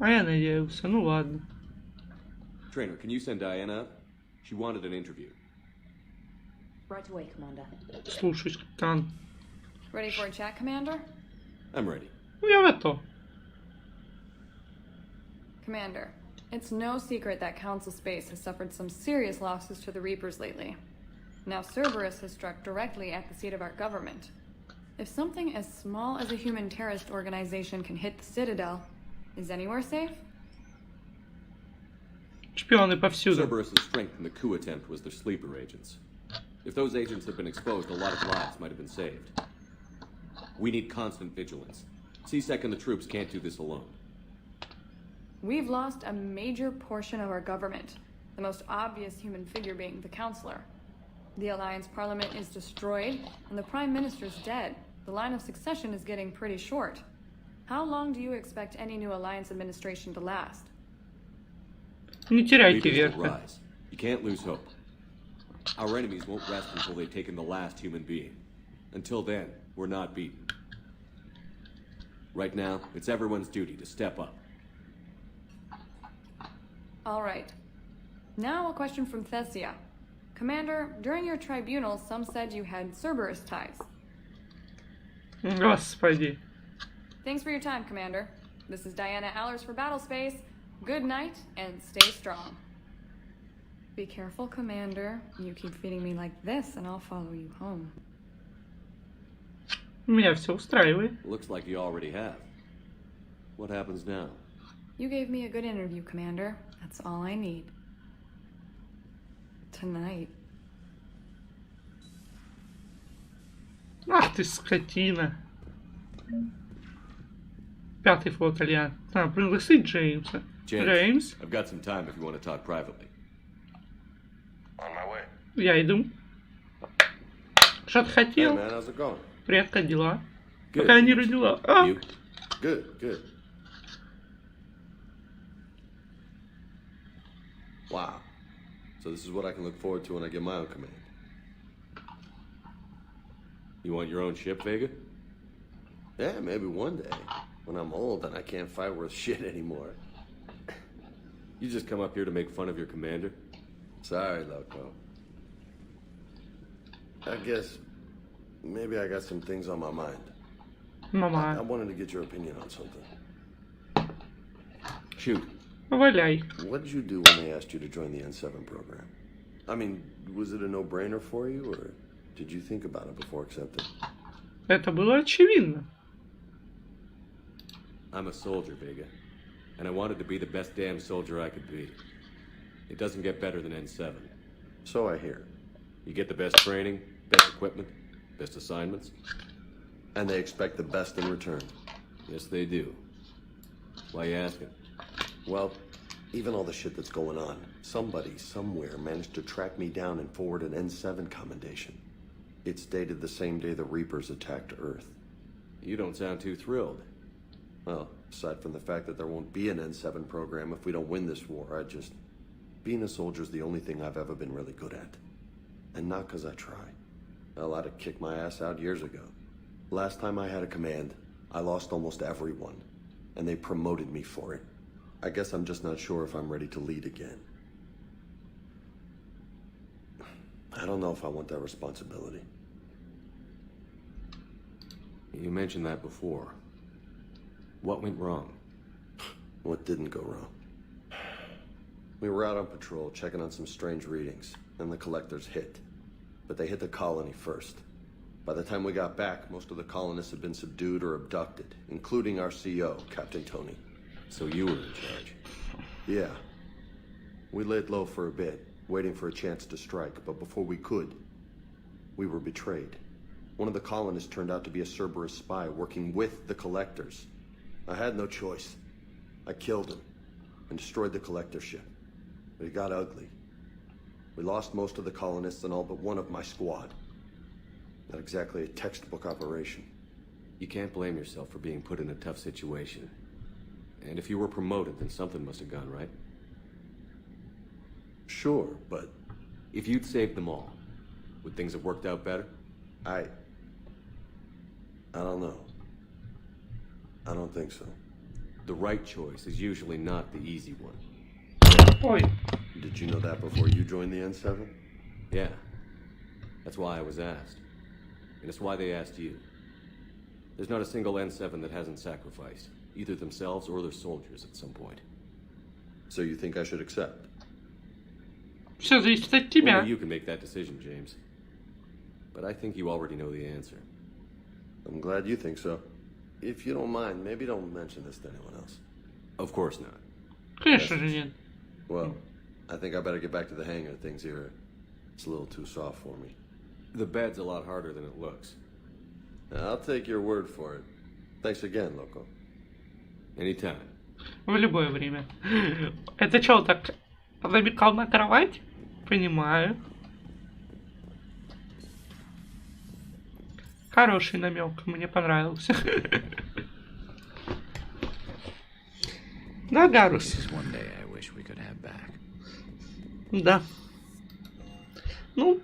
А я надеялся, ну ладно. Trainer, can you send Diana up? She wanted an interview. Right away, Commander. Слушай, капитан. Ready for a chat, Commander? I'm ready. Я готов. Commander, it's no secret that Council Space has suffered some serious losses to the Reapers lately. Now Cerberus has struck directly at the seat of our government. If something as small as a human terrorist organization can hit the Citadel, is anywhere safe? Шпионы повсюду. Cerberus's strength in the coup attempt was their sleeper agents. If those agents had been exposed, a lot of lives might have been saved. We need constant vigilance. C-Sec and the troops can't do this alone. We've lost a major portion of our government, the most obvious human figure being the Counselor. The Alliance Parliament is destroyed, and the Prime Minister's dead. The line of succession is getting pretty short. How long do you expect any new Alliance administration to last? Не теряйте Leaders will верха. rise. You can't lose hope. Our enemies won't rest until they've taken the last human being. Until then, we're not beaten. Right now, it's everyone's duty to step up. All right. Now a question from Thessia. Commander, during your tribunal, some said you had Cerberus ties. Господи. Thanks for your time, Commander. This is Diana Allers for Battlespace. Good night, and stay strong. Be careful, Commander. You keep feeding me like this, and I'll follow you home. Меня все устраивает. Looks like you already have. What happens now? You gave me a good interview, Commander. That's all I need. Tonight. Ах ты скотина. Пятый флот Альянс. Пригласи Джеймса. Джеймс. I've got some time if you want to talk privately. On my way. Я иду. Что ты хотел? Hey man, how's it going? Привет, как дела? Good. Пока не родила. You? Good, good. Wow. So this is what I can look forward to when I get my own command. You want your own ship, Vega? Yeah, maybe one day. When I'm old and I can't fight worth shit anymore. You just come up here to make fun of your commander? Sorry, Loco. I guess maybe I got some things on my mind. I wanted to get your opinion on something. Shoot. Валяй. What did you do when they asked you to join the N7 program? I mean, was it a no-brainer for you, or did you think about it before accepting? Это было очевидно. I'm a soldier, Vega. And I wanted to be the best damn soldier I could be. It doesn't get better than N7. So I hear. You get the best training, best equipment, best assignments. And they expect the best in return. Yes, they do. Why you asking? Well, even all the shit that's going on, somebody somewhere managed to track me down and forward an N7 commendation. It's dated the same day the Reapers attacked Earth. You don't sound too thrilled. Well, aside from the fact that there won't be an N7 program if we don't win this war, being a soldier's the only thing I've ever been really good at. And not because I try. Hell, I'd have kicked my ass out years ago. Last time I had a command, I lost almost everyone. And they promoted me for it. I guess I'm just not sure if I'm ready to lead again. I don't know if I want that responsibility. You mentioned that before. What went wrong? What didn't go wrong? We were out on patrol, checking on some strange readings, and the collectors hit. But they hit the colony first. By the time we got back, most of the colonists had been subdued or abducted, including our CO, Captain Tony. So you were in charge? Yeah. We laid low for a bit, waiting for a chance to strike, but before we could, we were betrayed. One of the colonists turned out to be a Cerberus spy working with the collectors. I had no choice. I killed him and destroyed the collector ship. But it got ugly. We lost most of the colonists and all but one of my squad. Not exactly a textbook operation. You can't blame yourself for being put in a tough situation. And if you were promoted, then something must have gone right. Sure, but... If you'd saved them all, would things have worked out better? I don't know. I don't think so. The right choice is usually not the easy one. Oi. Did you know that before you joined the N7? Yeah. That's why I was asked. And it's why they asked you. There's not a single N7 that hasn't sacrificed, either themselves or their soldiers at some point. So you think I should accept? Все зависит от тебя. Only you can make that decision, James. But I think you already know the answer. I'm glad you think so. If you don't mind, maybe don't mention this to anyone else. Of course not. Конечно же нет. Well, I think I better get back to the hang of things here. It's a little too soft for me. The bed's a lot harder than it looks. I'll take your word for it. Thanks again, Loco. Anytime. В любое время. Это что, так намекал на кровать? Понимаю. Хороший намек, мне понравился. Да, Гарус. Да. Ну.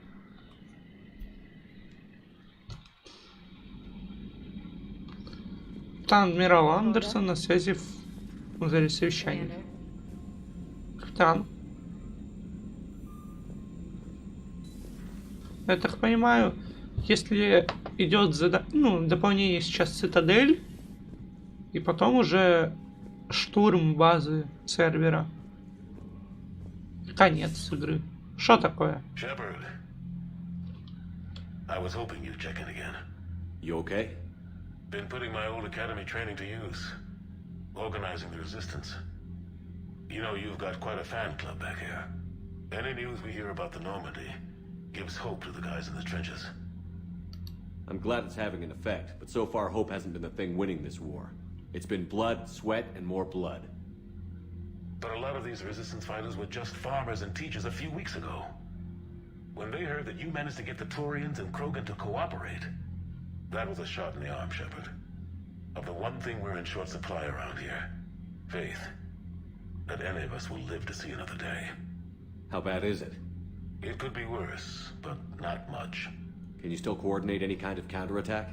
Капитан адмирал Андерсон на связи в зале совещания. Капитан. Я так понимаю, если идет дополнение сейчас Цитадель, и потом уже штурм базы сервера. Конец игры. Что такое? Shepard, I was hoping you'd check in again. You okay? Been putting my old academy training to use. Organizing the resistance. You know, you've got quite a fan club back here. Any news we hear about the Normandy gives hope to the guys in the trenches. I'm glad it's having an effect, but so far hope hasn't been the thing winning this war. It's been blood, sweat, and more blood. But a lot of these resistance fighters were just farmers and teachers a few weeks ago. When they heard that you managed to get the Turians and Krogan to cooperate, that was a shot in the arm, Shepard. Of the one thing we're in short supply around here, faith. That any of us will live to see another day. How bad is it? It could be worse, but not much. Can you still coordinate any kind of counterattack?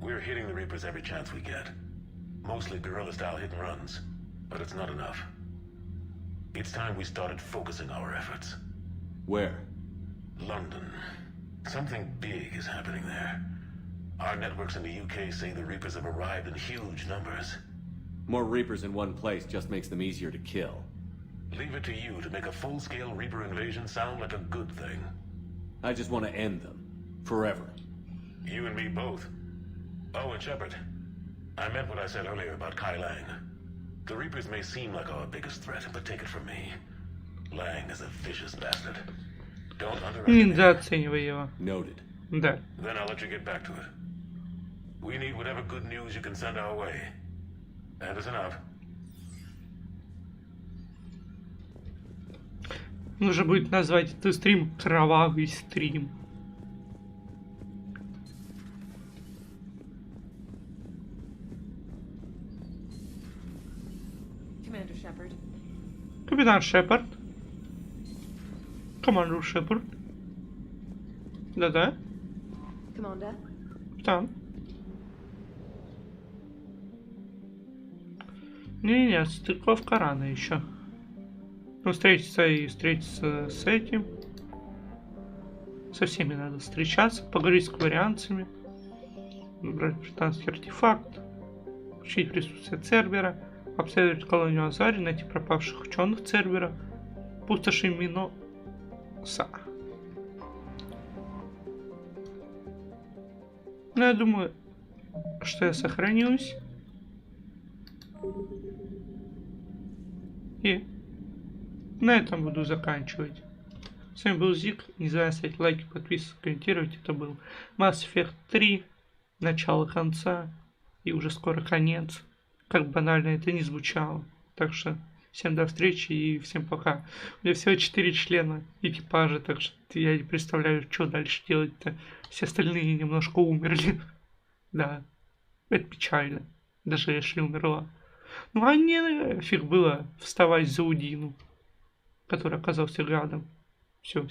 We're hitting the Reapers every chance we get. Mostly guerrilla-style hit-and-runs, but it's not enough. It's time we started focusing our efforts. Where? London. Something big is happening there. Our networks in the UK say the Reapers have arrived in huge numbers. More Reapers in one place just makes them easier to kill. Leave it to you to make a full-scale Reaper invasion sound like a good thing. I just want to end them. Forever. You and me both. Oh, and Shepard, I meant what I said earlier about Kai Lang. The Reapers may seem like our biggest threat, but take it from me. Lang is a vicious bastard. Don't underestimate. Недооценивай его. Noted. Да. Then I'll let you get back to it. We need whatever good news you can send our way. Anderson out. Нужно будет назвать этот стрим «Кровавый стрим». Commander Shepard. Капитан Шепард. Командор Шепард. Да-да. Commander. Капитан. Не-не, стыковка рано еще. Ну, встретиться с этим. Со всеми надо встречаться, поговорить с кварианцами, выбрать британский артефакт, учить присутствие Цербера, обследовать колонию Азари, найти пропавших ученых Цербера, пустоши Миноса. Ну, я думаю, что я сохранюсь. И на этом буду заканчивать. С вами был Зик. Не забывайте ставить лайки, подписываться, комментировать. Это был Mass Effect 3. Начало конца. И уже скоро конец. Как банально это не звучало. Так что всем до встречи и всем пока. У меня всего 4 члена экипажа. Так что я не представляю, что дальше делать-то. Все остальные немножко умерли. Да. Это печально. Даже Эшли умерла. Ну а не фиг было вставать за Удину, который оказался гадом. Все.